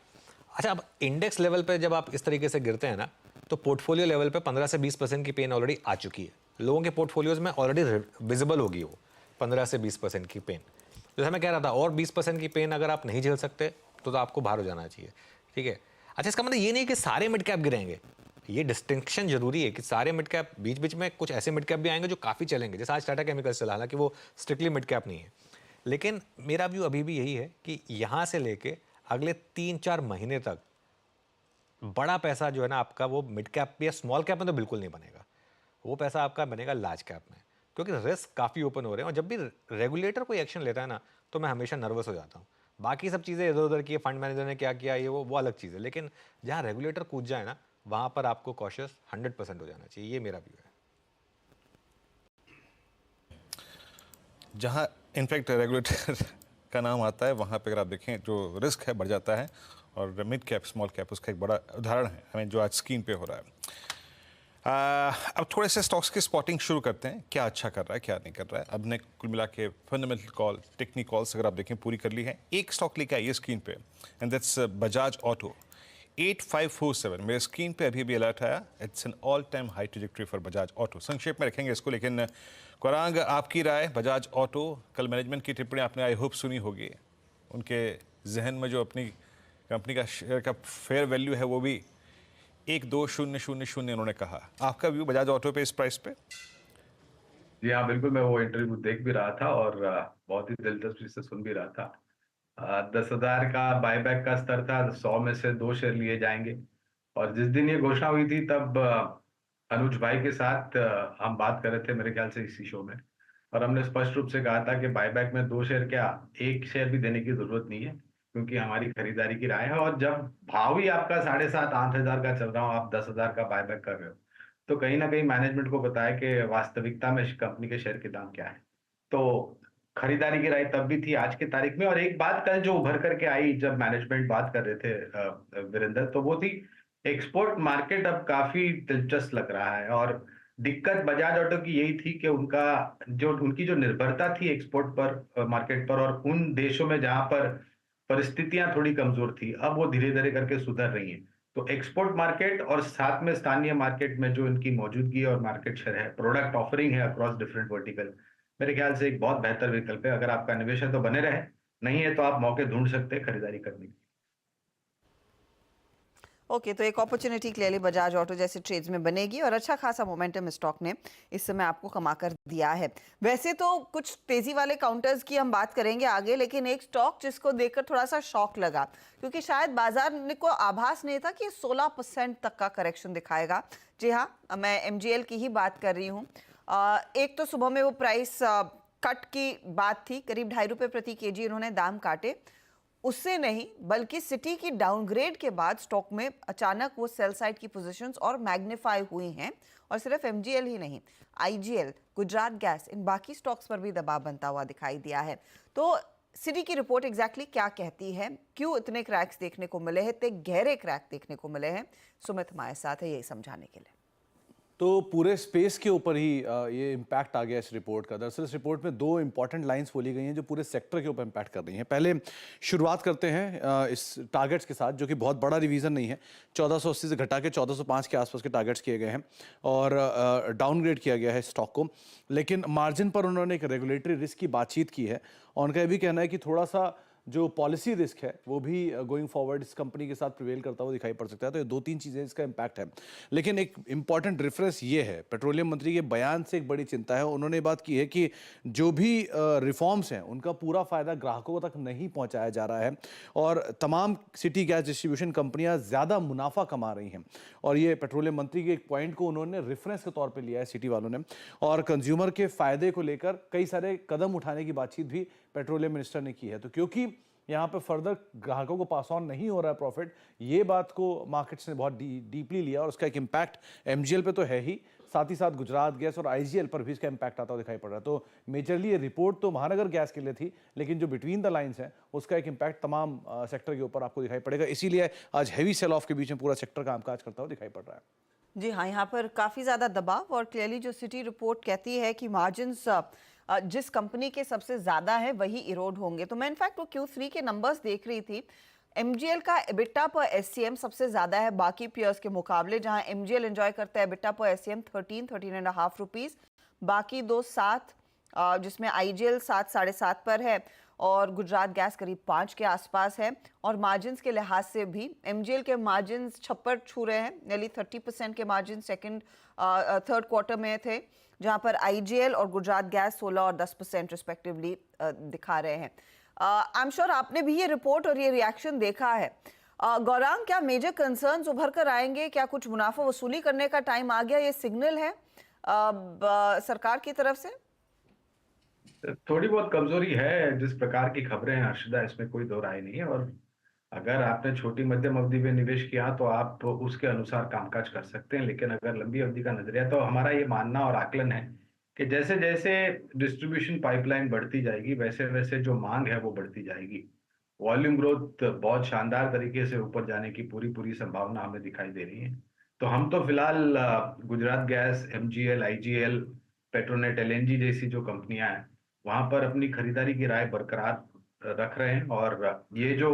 अच्छा, अब इंडेक्स लेवल पे जब आप इस तरीके से गिरते हैं ना, तो पोर्टफोलियो लेवल पे 15 से 20% की पेन ऑलरेडी आ चुकी है। लोगों के पोर्टफोलियोज में ऑलरेडी विजिबल होगी वो 15 से 20% की पेन। जैसे मैं कह रहा था, और 20% की पेन अगर आप नहीं झेल सकते तो आपको बाहर हो जाना चाहिए, ठीक है। अच्छा, इसका मतलब ये नहीं कि सारे मिड कैप गिरेंगे, ये डिस्टिंक्शन जरूरी है कि सारे मिड कैप, बीच बीच में कुछ ऐसे मिड कैप भी आएंगे जो काफ़ी चलेंगे, जैसे आज टाटा केमिकल्स चला, हालांकि वो स्ट्रिक्टली मिड कैप नहीं है। लेकिन मेरा व्यू अभी भी यही है कि यहाँ से लेके अगले 3-4 महीने तक बड़ा पैसा जो है ना आपका, वो मिड कैप या स्मॉल कैप में तो बिल्कुल नहीं बनेगा, वो पैसा आपका बनेगा लार्ज कैप में, क्योंकि रिस्क काफ़ी ओपन हो रहे हैं। और जब भी रेगुलेटर कोई एक्शन लेता है ना, तो मैं हमेशा नर्वस हो जाता हूँ। बाकी सब चीज़ें इधर उधर की, फंड मैनेजर ने क्या किया, ये वो अलग चीज़ है, लेकिन जहाँ रेगुलेटर कूद जाए ना, वहाँ पर आपको कॉशियस 100% हो जाना चाहिए, ये मेरा व्यू है। जहाँ इनफैक्ट रेगुलेटर का नाम आता है, वहाँ पे अगर आप देखें जो रिस्क है बढ़ जाता है, और मिड कैप स्मॉल कैप उसका एक बड़ा उदाहरण है हमें जो आज स्क्रीन पे हो रहा है। अब थोड़े से स्टॉक्स की स्पॉटिंग शुरू करते हैं, क्या अच्छा कर रहा है क्या नहीं कर रहा है। अब ने कुल मिला के फंडामेंटल कॉल, टेक्निक कॉल्स अगर आप देखें पूरी कर ली है। एक स्टॉक लेके आइए स्क्रीन पे, एंड दैट्स बजाज ऑटो 8547। मेरे स्क्रीन पे अभी भी अलर्ट आया, it's an all time high trajectory for Bajaj auto. संक्षेप में रखेंगे इसको, लेकिन कुरांग आपकी राय बजाज ऑटो, कल मैनेजमेंट की टिप्पणी आपने आई होप सुनी होगी, उनके जहन में जो अपनी कंपनी का शेयर का फेयर वैल्यू है वो भी 12000 उन्होंने कहा। आपका व्यू बजाज ऑटो पे इस प्राइस पे? जी हाँ, बिल्कुल, मैं वो इंटरव्यू देख भी रहा था और बहुत ही दिलचस्पी से सुन भी रहा था। 10,000 का बायबैक का स्तर था, 100 में से 2 शेयर लिए जाएंगे। और जिस दिन ये घोषणा हुई थी तब अनुज भाई के साथ हम बात कर रहे थे, मेरे ख्याल से इसी शो में, और हमने स्पष्ट रूप से कहा था कि बायबैक में 2 शेयर क्या, 1 शेयर भी देने की जरूरत नहीं है, क्योंकि हमारी खरीदारी की राय है। और जब भाव ही आपका 7,500-8,000 का चल रहा हो, आप 10,000 का बायबैक कर रहे हो, तो कहीं ना कहीं मैनेजमेंट को बताया कि वास्तविकता में कंपनी के शेयर के दाम क्या है। तो खरीदारी की राय तब भी थी, आज की तारीख में। और एक बात कल जो उभर करके आई जब मैनेजमेंट बात कर रहे थे वीरेंद्र, तो वो थी एक्सपोर्ट मार्केट अब काफी दिलचस्प लग रहा है। और दिक्कत बजाज ऑटो की यही थी कि उनकी जो निर्भरता थी एक्सपोर्ट पर, मार्केट पर, और उन देशों में जहां पर परिस्थितियां थोड़ी कमजोर थी, अब वो धीरे धीरे करके सुधर रही हैं। तो एक्सपोर्ट मार्केट और साथ में स्थानीय मार्केट में जो इनकी मौजूदगी और मार्केट शेयर है, प्रोडक्ट ऑफरिंग है अक्रॉस डिफरेंट वर्टिकल, मेरे ख्याल से एक बहुत बेहतर विकल्प है। अगर आपका निवेश है तो बने रहे, नहीं है तो आप मौके ढूंढ सकते हैं खरीदारी करने की। ओके, तो एक अपॉर्चुनिटी क्लियरली बजाज ऑटो जैसे ट्रेड्स में बनेगी और अच्छा खासा मोमेंटम स्टॉक ने इस समय आपको कमा कर दिया है। वैसे तो कुछ तेजी वाले काउंटर्स की हम बात करेंगे आगे, लेकिन एक स्टॉक जिसको देखकर थोड़ा सा शॉक लगा, क्योंकि शायद बाजार को आभास नहीं था कि 16% तक का करेक्शन दिखाएगा। जी हाँ, मैं MGL की ही बात कर रही हूँ। एक तो सुबह में वो प्राइस कट की बात थी, करीब ₹2.5 प्रति केजी इन्होंने दाम काटे। उससे नहीं, बल्कि सिटी की डाउनग्रेड के बाद स्टॉक में अचानक वो सेल साइड की पोजीशंस और मैग्नीफाई हुई हैं। और सिर्फ MGL ही नहीं, IGL, गुजरात गैस, इन बाकी स्टॉक्स पर भी दबाव बनता हुआ दिखाई दिया है। तो सिटी की रिपोर्ट एग्जैक्टली क्या कहती है, क्यों इतने क्रैक्स देखने को मिले हैं, इतने गहरे क्रैक देखने को मिले हैं, सुमित हमारे साथ है यही समझाने के लिए। तो पूरे स्पेस के ऊपर ही ये इम्पैक्ट आ गया इस रिपोर्ट का। दरअसल इस रिपोर्ट में 2 इंपॉर्टेंट लाइंस बोली गई हैं जो पूरे सेक्टर के ऊपर इम्पैक्ट कर रही हैं। पहले शुरुआत करते हैं इस टारगेट्स के साथ, जो कि बहुत बड़ा रिवीजन नहीं है। 1480 से घटा के 1405 के आसपास के टारगेट्स किए गए हैं और डाउनग्रेड किया गया है स्टॉक को। लेकिन मार्जिन पर उन्होंने एक रेगुलेटरी रिस्क की बातचीत की है और उनका ये भी कहना है कि थोड़ा सा जो पॉलिसी रिस्क है वो भी गोइंग फॉरवर्ड इस कंपनी के साथ प्रिवेल करता हुआ दिखाई पड़ सकता है। तो ये 2-3 चीज़ें इसका इम्पैक्ट है। लेकिन एक इंपॉर्टेंट रेफरेंस ये है, पेट्रोलियम मंत्री के बयान से एक बड़ी चिंता है। उन्होंने बात की है कि जो भी रिफॉर्म्स हैं उनका पूरा फ़ायदा ग्राहकों तक नहीं पहुँचाया जा रहा है और तमाम सिटी गैस डिस्ट्रीब्यूशन कंपनियाँ ज़्यादा मुनाफा कमा रही हैं। और ये पेट्रोलियम मंत्री के एक पॉइंट को उन्होंने रेफरेंस के तौर पर लिया है सिटी वालों ने। और कंज्यूमर के फ़ायदे को लेकर कई सारे कदम उठाने की बातचीत भी पेट्रोलियम मिनिस्टर ने की है। तो क्योंकि यहाँ पे फर्दर ग्राहकों को पास ऑन नहीं हो रहा है प्रॉफिट, ये बात को मार्केट्स ने बहुत डीपली लिया और उसका एक इम्पैक्ट MGL पे तो है ही, साथ ही साथ गुजरात गैस और IGL पर भी इसका इम्पैक्ट आता हुआ दिखाई पड़ रहा है। तो मेजरली ये रिपोर्ट तो महानगर गैस के लिए थी, लेकिन जो बिटवीन द लाइंस है उसका एक इम्पैक्ट तमाम सेक्टर के ऊपर आपको दिखाई पड़ेगा। इसीलिए आज हैवी सेल ऑफ के बीच में पूरा सेक्टर कामकाज करता हुआ दिखाई पड़ रहा है। जी हाँ, यहाँ पर काफ़ी ज़्यादा दबाव और क्लियरली जो सिटी रिपोर्ट कहती है कि मार्जिन्स जिस कंपनी के सबसे ज़्यादा है वही इरोड होंगे। तो मैं इनफैक्ट वो Q3 के नंबर्स देख रही थी। MGL का EBITDA पर SCM सबसे ज़्यादा है बाकी पियर्स के मुकाबले, जहां MGL एंजॉय करता है EBITDA पर SCM 13.5 रुपीज़, बाकी दो 7, जिसमें IGL 7 साढ़े 7 पर है और गुजरात गैस करीब 5 के आसपास है। और मार्जिन्स के लिहाज से भी MGL के मार्जिन्स छप्पर छू रहे हैं, नेली 30% के मार्जिन थर्ड क्वार्टर में थे, जहां पर IGL और गुजरात गैस 16 और 10% रिस्पेक्टिवली दिखा रहे हैं। आई एम श्योर आपने भी ये रिपोर्ट और ये रिएक्शन देखा है। गौरांग, क्या मेजर कंसर्न्स उभर कर आएंगे? क्या कुछ मुनाफा वसूली करने का टाइम आ गया, ये सिग्नल है सरकार की तरफ से? थोड़ी बहुत कमजोरी है जिस प्रकार की खबरें हैं हर्षदा, इसमें कोई दो राय नहीं है। और अगर आपने छोटी मध्यम अवधि में निवेश किया तो आप उसके अनुसार कामकाज कर सकते हैं, लेकिन अगर लंबी अवधि का नजरिया, तो हमारा ये मानना और आकलन है कि जैसे जैसे डिस्ट्रीब्यूशन पाइपलाइन बढ़ती जाएगी वैसे वैसे जो मांग है वो बढ़ती जाएगी। वॉल्यूम ग्रोथ बहुत शानदार तरीके से ऊपर जाने की पूरी संभावना हमें दिखाई दे रही है। तो हम तो फिलहाल Gujarat gas, MGL, IGL, Petronet, LNG जैसी जो कंपनियां हैं वहां पर अपनी खरीदारी की राय बरकरार रख रहे हैं। और ये जो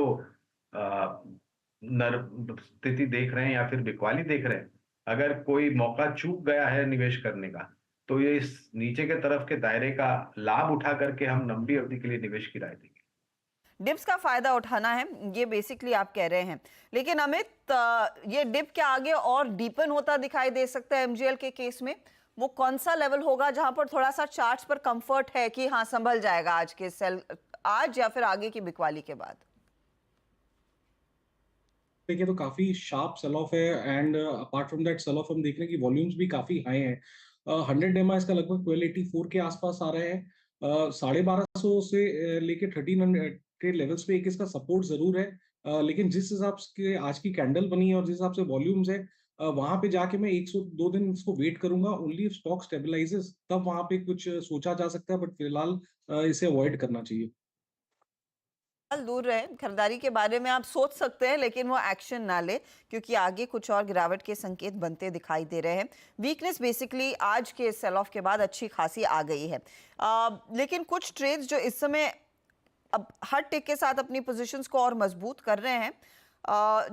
स्थिति देख रहे हैं या फिर बिकवाली देख रहे हैं, अगर कोई मौका चूक गया है निवेश करने का, तो ये इस नीचे के तरफ के दायरे का लाभ उठा करके हम लंबी अवधि के लिए निवेश की राय देंगे। डिप्स का फायदा उठाना है, ये बेसिकली आप कह रहे हैं। लेकिन अमित, ये डिप के आगे और डीपन होता दिखाई दे सकता है MGL के केस में? वो कौन सा लेवल होगा जहां पर थोड़ा सा चार्ट्स पर कंफर्ट है कि हाँ संभल जाएगा आज या फिर आगे की बिकवाली के बाद? देखिए, तो काफी शार्प सेल ऑफ है and apart from that sell off हम देख रहे हैं कि वॉल्यूम्स भी काफी हाई हैं। 100 EMA इसका लगभग 1284 के आसपास आ रहे हैं। 1250 से लेके 1300 के लेवल्स पे एक इसका सपोर्ट जरूर है। लेकिन जिस हिसाब से आज की कैंडल बनी है और जिस हिसाब से वॉल्यूम्स है, वहां पे जाके मैं 102 दिन इसको वेट करूंगा। ओनली स्टॉक स्टेबलाइजेस तब वहां पे कुछ सोचा जा सकता है, बट फिलहाल इसे अवॉइड करना चाहिए। दूर रहे, खरीदारी के बारे में आप सोच सकते हैं लेकिन वो एक्शन ना ले, क्योंकि आगे कुछ और गिरावट के संकेत बनते दिखाई दे रहे हैं। वीकनेस बेसिकली आज के सेल ऑफ के बाद अच्छी खासी आ गई है। लेकिन कुछ ट्रेड्स जो इस समय अब हर टिक के साथ अपनी पोजीशंस को और मजबूत कर रहे हैं,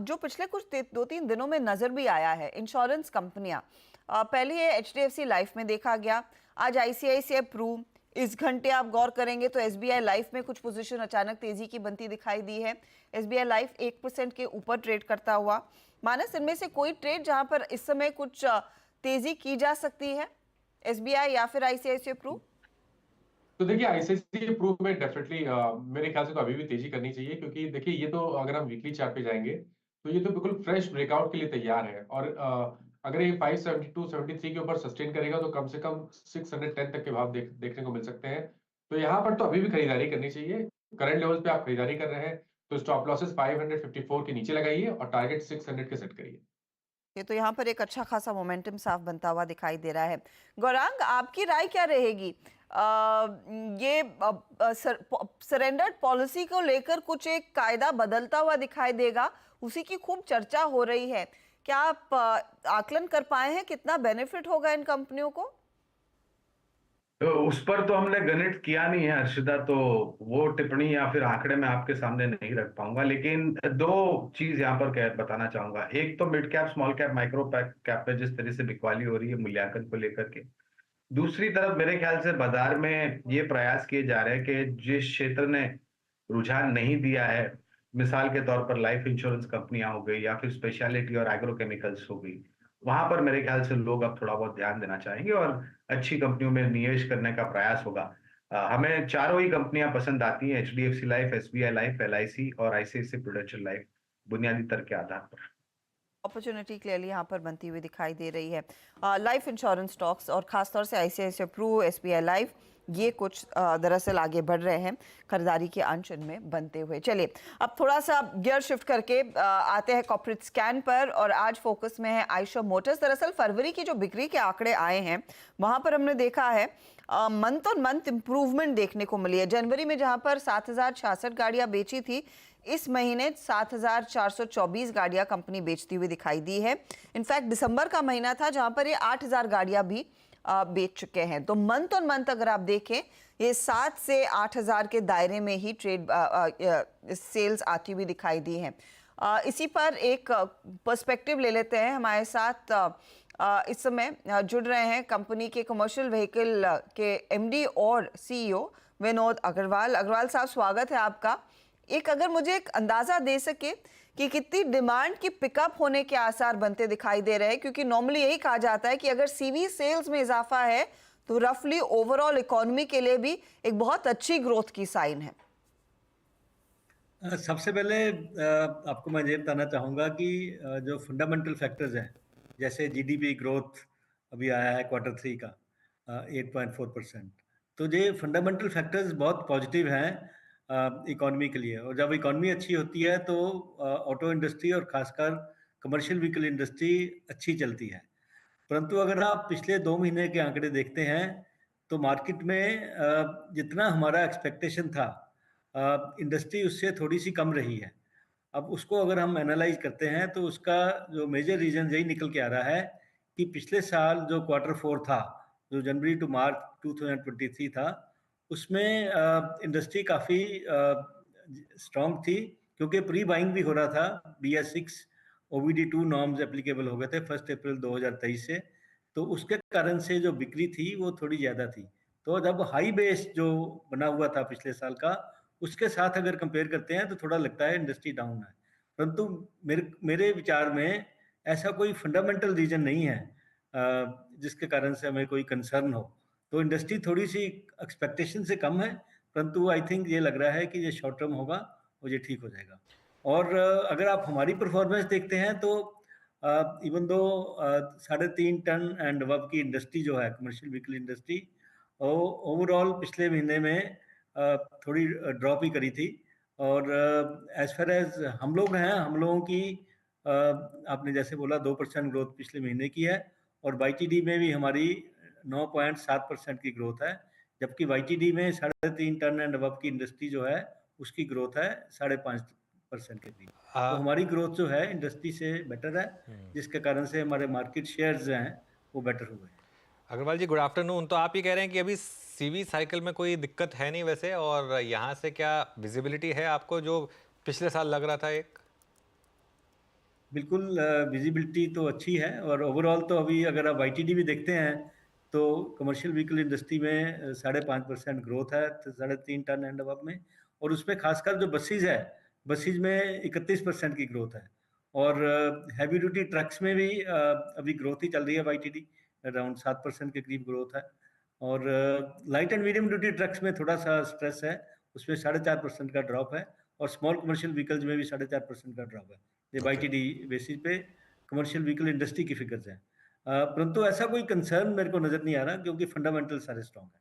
जो पिछले कुछ 2-3 दिनों में नजर भी आया है। इंश्योरेंस कंपनियां, पहले ये HDFC लाइफ में देखा गया, आज ICICI प्रू, इस घंटे आप गौर करेंगे तो SBI लाइफ में कुछ पोजीशन अचानक तेजी की बनती दिखाई दी है। SBI लाइफ 1% के ऊपर ट्रेड करता हुआ। मानस, इनमें से कोई ट्रेड जहां पर इस समय कुछ तेजी की जा सकती है, SBI या फिर ICICI प्रू? तो देखिए, ICICI प्रू में डेफिनेटली मेरे ख्याल से तो अभी भी तेजी करनी चाहिए, क्योंकि देखिए ये तो अगर हम वीकली चार्ट पे जाएंगे तो ये तो बिल्कुल फ्रेश ब्रेकआउट के लिए तैयार है। और अगर ये 572-73 के ऊपर सस्टेन करेगा तो कम से कम 610 तक के भाव देखने को मिल सकते हैं। तो यहाँ पर तो अभी भी खरीदारी करनी चाहिए। करंट लेवल पे आप खरीदारी कर रहे हैं तो स्टॉप लॉसेस 554 के नीचे लगाइए और टारगेट 600 के सेट करिए। ये तो यहाँ पर एक अच्छा खासा मोमेंटम साफ बनता हुआ दिखाई दे रहा है। गौरांग, आपकी राय क्या रहेगी? ये सरेंडर्ड पॉलिसी को लेकर कुछ एक कायदा बदलता हुआ दिखाई देगा, उसी की खूब चर्चा हो रही है। क्या आप आकलन कर पाए हैं कितना बेनिफिट होगा इन कंपनियों को? तो उस पर तो हमने गणित किया नहीं है हर्षिता, तो वो टिप्पणी या फिर आंकड़े मैं आपके सामने नहीं रख पाऊंगा। लेकिन दो चीज यहाँ पर बताना चाहूंगा। एक तो mid cap, small cap, micro cap में जिस तरह से बिकवाली हो रही है मूल्यांकन को लेकर के, दूसरी तरफ मेरे ख्याल से बाजार में ये प्रयास किए जा रहे हैं कि जिस क्षेत्र ने रुझान नहीं दिया है, मिसाल के तौर पर लाइफ इंश्योरेंस कंपनियां हो गई या फिर स्पेशलिटी और एग्रोकेमिकल्स हो गई, वहां पर मेरे ख्याल से लोग अब थोड़ा बहुत ध्यान देना चाहेंगे और अच्छी कंपनियों में निवेश करने का प्रयास होगा। हमें चारों ही कंपनियां पसंद आती हैं, HDFC life, SBI life, LIC और ICICI प्रूडेंशियल लाइफ, बुनियादी तर्क के आधार पर। अपॉर्चुनिटी क्लियरली यहाँ पर बनती हुई दिखाई दे रही है। लाइफ इंश्योरेंस स्टॉक्स और खासतौर से ICICI प्रू, SBI लाइफ, ये कुछ दरअसल आगे बढ़ रहे हैं खरीदारी के अनशन में बनते हुए। चलिए अब थोड़ा सा गियर शिफ्ट करके आते हैं कॉर्पोरेट स्कैन पर, और आज फोकस में है आयशर मोटर्स। दरअसल फरवरी की जो बिक्री के आंकड़े आए हैं वहां पर हमने देखा है मंथ ऑन मंथ इंप्रूवमेंट देखने को मिली है। जनवरी में जहां पर 7066 गाड़ियां बेची थी, इस महीने 7424 गाड़ियां कंपनी बेचती हुई दिखाई दी है। इनफैक्ट दिसंबर का महीना था जहां पर ये 8000 गाड़ियां भी बेच चुके हैं। तो मंथ ऑन मंथ अगर आप देखें, ये 7 से 8,000 के दायरे में ही ट्रेड सेल्स आती हुई दिखाई दी है। इसी पर एक पर्सपेक्टिव ले लेते हैं। हमारे साथ इस समय जुड़ रहे हैं कंपनी के कमर्शियल व्हीकल के एमडी और सीईओ विनोद अग्रवाल। अग्रवाल साहब, स्वागत है आपका। एक अगर मुझे एक अंदाजा दे सके कि कितनी डिमांड की पिकअप होने के आसार बनते दिखाई दे रहे हैं, क्योंकि नॉर्मली यही कहा जाता है कि अगर सीवी सेल्स में इजाफा है तो रफली ओवरऑल इकोनॉमी के लिए भी एक बहुत अच्छी ग्रोथ की साइन है। सबसे पहले आपको मैं ये बताना चाहूँगा कि जो फंडामेंटल फैक्टर्स हैं, जैसे जीडीपी ग्रोथ अभी आया है क्वार्टर 3 का 8.4%, तो ये फंडामेंटल फैक्टर्स बहुत पॉजिटिव हैं इकोनॉमी के लिए। और जब इकोनॉमी अच्छी होती है तो ऑटो इंडस्ट्री और खासकर कमर्शियल व्हीकल इंडस्ट्री अच्छी चलती है। परंतु अगर आप पिछले 2 महीने के आंकड़े देखते हैं तो मार्केट में जितना हमारा एक्सपेक्टेशन था, इंडस्ट्री उससे थोड़ी सी कम रही है। अब उसको अगर हम एनालाइज करते हैं तो उसका जो मेजर रीजन यही निकल के आ रहा है कि पिछले साल जो क्वार्टर 4 था, जो जनवरी टू मार्च 2023 था, उसमें इंडस्ट्री काफ़ी स्ट्रॉन्ग थी, क्योंकि प्री बाइंग भी हो रहा था। BS6 OBD2 नॉर्म्स एप्लीकेबल हो गए थे 1 अप्रैल 2023 से, तो उसके कारण से जो बिक्री थी वो थोड़ी ज़्यादा थी। तो जब हाई बेस जो बना हुआ था पिछले साल का, उसके साथ अगर कंपेयर करते हैं तो थोड़ा लगता है इंडस्ट्री डाउन है। परंतु मेरे विचार में ऐसा कोई फंडामेंटल रीजन नहीं है जिसके कारण से हमें कोई कंसर्न हो। तो इंडस्ट्री थोड़ी सी एक्सपेक्टेशन से कम है, परंतु आई थिंक ये लग रहा है कि ये शॉर्ट टर्म होगा और ये ठीक हो जाएगा। और अगर आप हमारी परफॉर्मेंस देखते हैं तो even though 3.5 ton and above की इंडस्ट्री जो है कमर्शियल व्हीकल इंडस्ट्री, ओवरऑल पिछले महीने में थोड़ी ड्रॉप ही करी थी। और एज फार एज हम लोग हैं, हम लोगों की आपने जैसे बोला 2% ग्रोथ पिछले महीने की है, और YTD में भी हमारी 9.7% की ग्रोथ है, जबकि YTD में 3.5 टन एंड अबव की इंडस्ट्री जो है उसकी ग्रोथ है 5.5% के करीब। तो हमारी ग्रोथ जो है इंडस्ट्री से बेटर है, जिसके कारण से हमारे मार्केट शेयर्स हैं वो बेटर हुए। अग्रवाल जी, गुड आफ्टरनून। तो आप ये कह रहे हैं कि अभी सीवी साइकिल में कोई दिक्कत है नहीं वैसे, और यहाँ से क्या विजिबिलिटी है आपको जो पिछले साल लग रहा था एक? बिल्कुल, विजिबिलिटी तो अच्छी है, और ओवरऑल तो अभी अगर आप YTD भी देखते हैं तो कमर्शियल व्हीकल इंडस्ट्री में 5.5% ग्रोथ है 3.5 टन एंड अबव में, और उसमें खासकर जो बसेज है, बसेज में 31% की ग्रोथ है। और हैवी ड्यूटी ट्रक्स में भी अभी ग्रोथ ही चल रही है YTD, अराउंड 7% के करीब ग्रोथ है। और light and medium duty trucks में थोड़ा सा स्ट्रेस है, उसमें 4.5% का ड्रॉप है, और स्मॉल कमर्शियल व्हीकल्स में भी 4.5% का ड्रॉप है। ये YTD बेसिस पे कमर्शियल व्हीकल इंडस्ट्री की फिगर्स हैं। परंतु ऐसा कोई कंसर्न मेरे को नजर नहीं आ रहा, क्योंकि फंडामेंटल सारे स्ट्रॉन्ग हैं।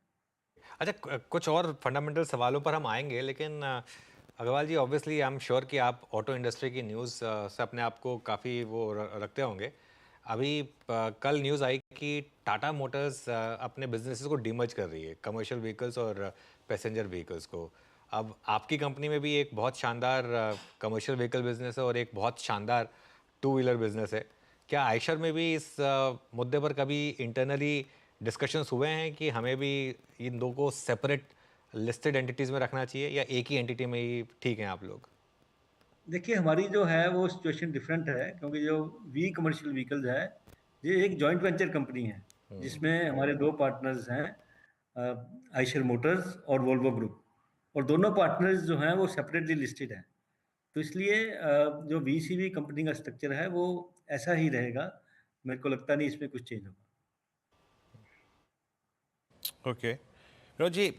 अच्छा, कुछ और फंडामेंटल सवालों पर हम आएंगे, लेकिन अग्रवाल जी, ऑब्वियसली आई एम श्योर कि आप ऑटो इंडस्ट्री की न्यूज़ से अपने आप को काफ़ी वो रखते होंगे। अभी कल न्यूज़ आई कि टाटा मोटर्स अपने बिजनेसेस को डीमर्ज कर रही है, कमर्शियल व्हीकल्स और पैसेंजर व्हीकल्स को। अब आपकी कंपनी में भी एक बहुत शानदार कमर्शियल व्हीकल बिजनेस है और एक बहुत शानदार 2 व्हीलर बिजनेस है। क्या आयशर में भी इस मुद्दे पर कभी इंटरनली डिस्कशंस हुए हैं कि हमें भी इन दो को सेपरेट लिस्टेड एंटिटीज़ में रखना चाहिए, या एक ही एंटिटी में ही ठीक हैं आप लोग? देखिए, हमारी जो है वो सिचुएशन डिफरेंट है, क्योंकि जो वी कमर्शियल व्हीकल्स है ये एक जॉइंट वेंचर कंपनी है, जिसमें हमारे 2 पार्टनर्स हैं, आयशर मोटर्स और वोल्वो ग्रुप, और दोनों पार्टनर्स जो हैं वो सेपरेटली लिस्टेड हैं। तो इसलिए जो VCV कंपनी का स्ट्रक्चर है वो ऐसा ही रहेगा। मेरे को लगता नहीं इसमें कुछ चेंज होगा। ओके विनोद जी,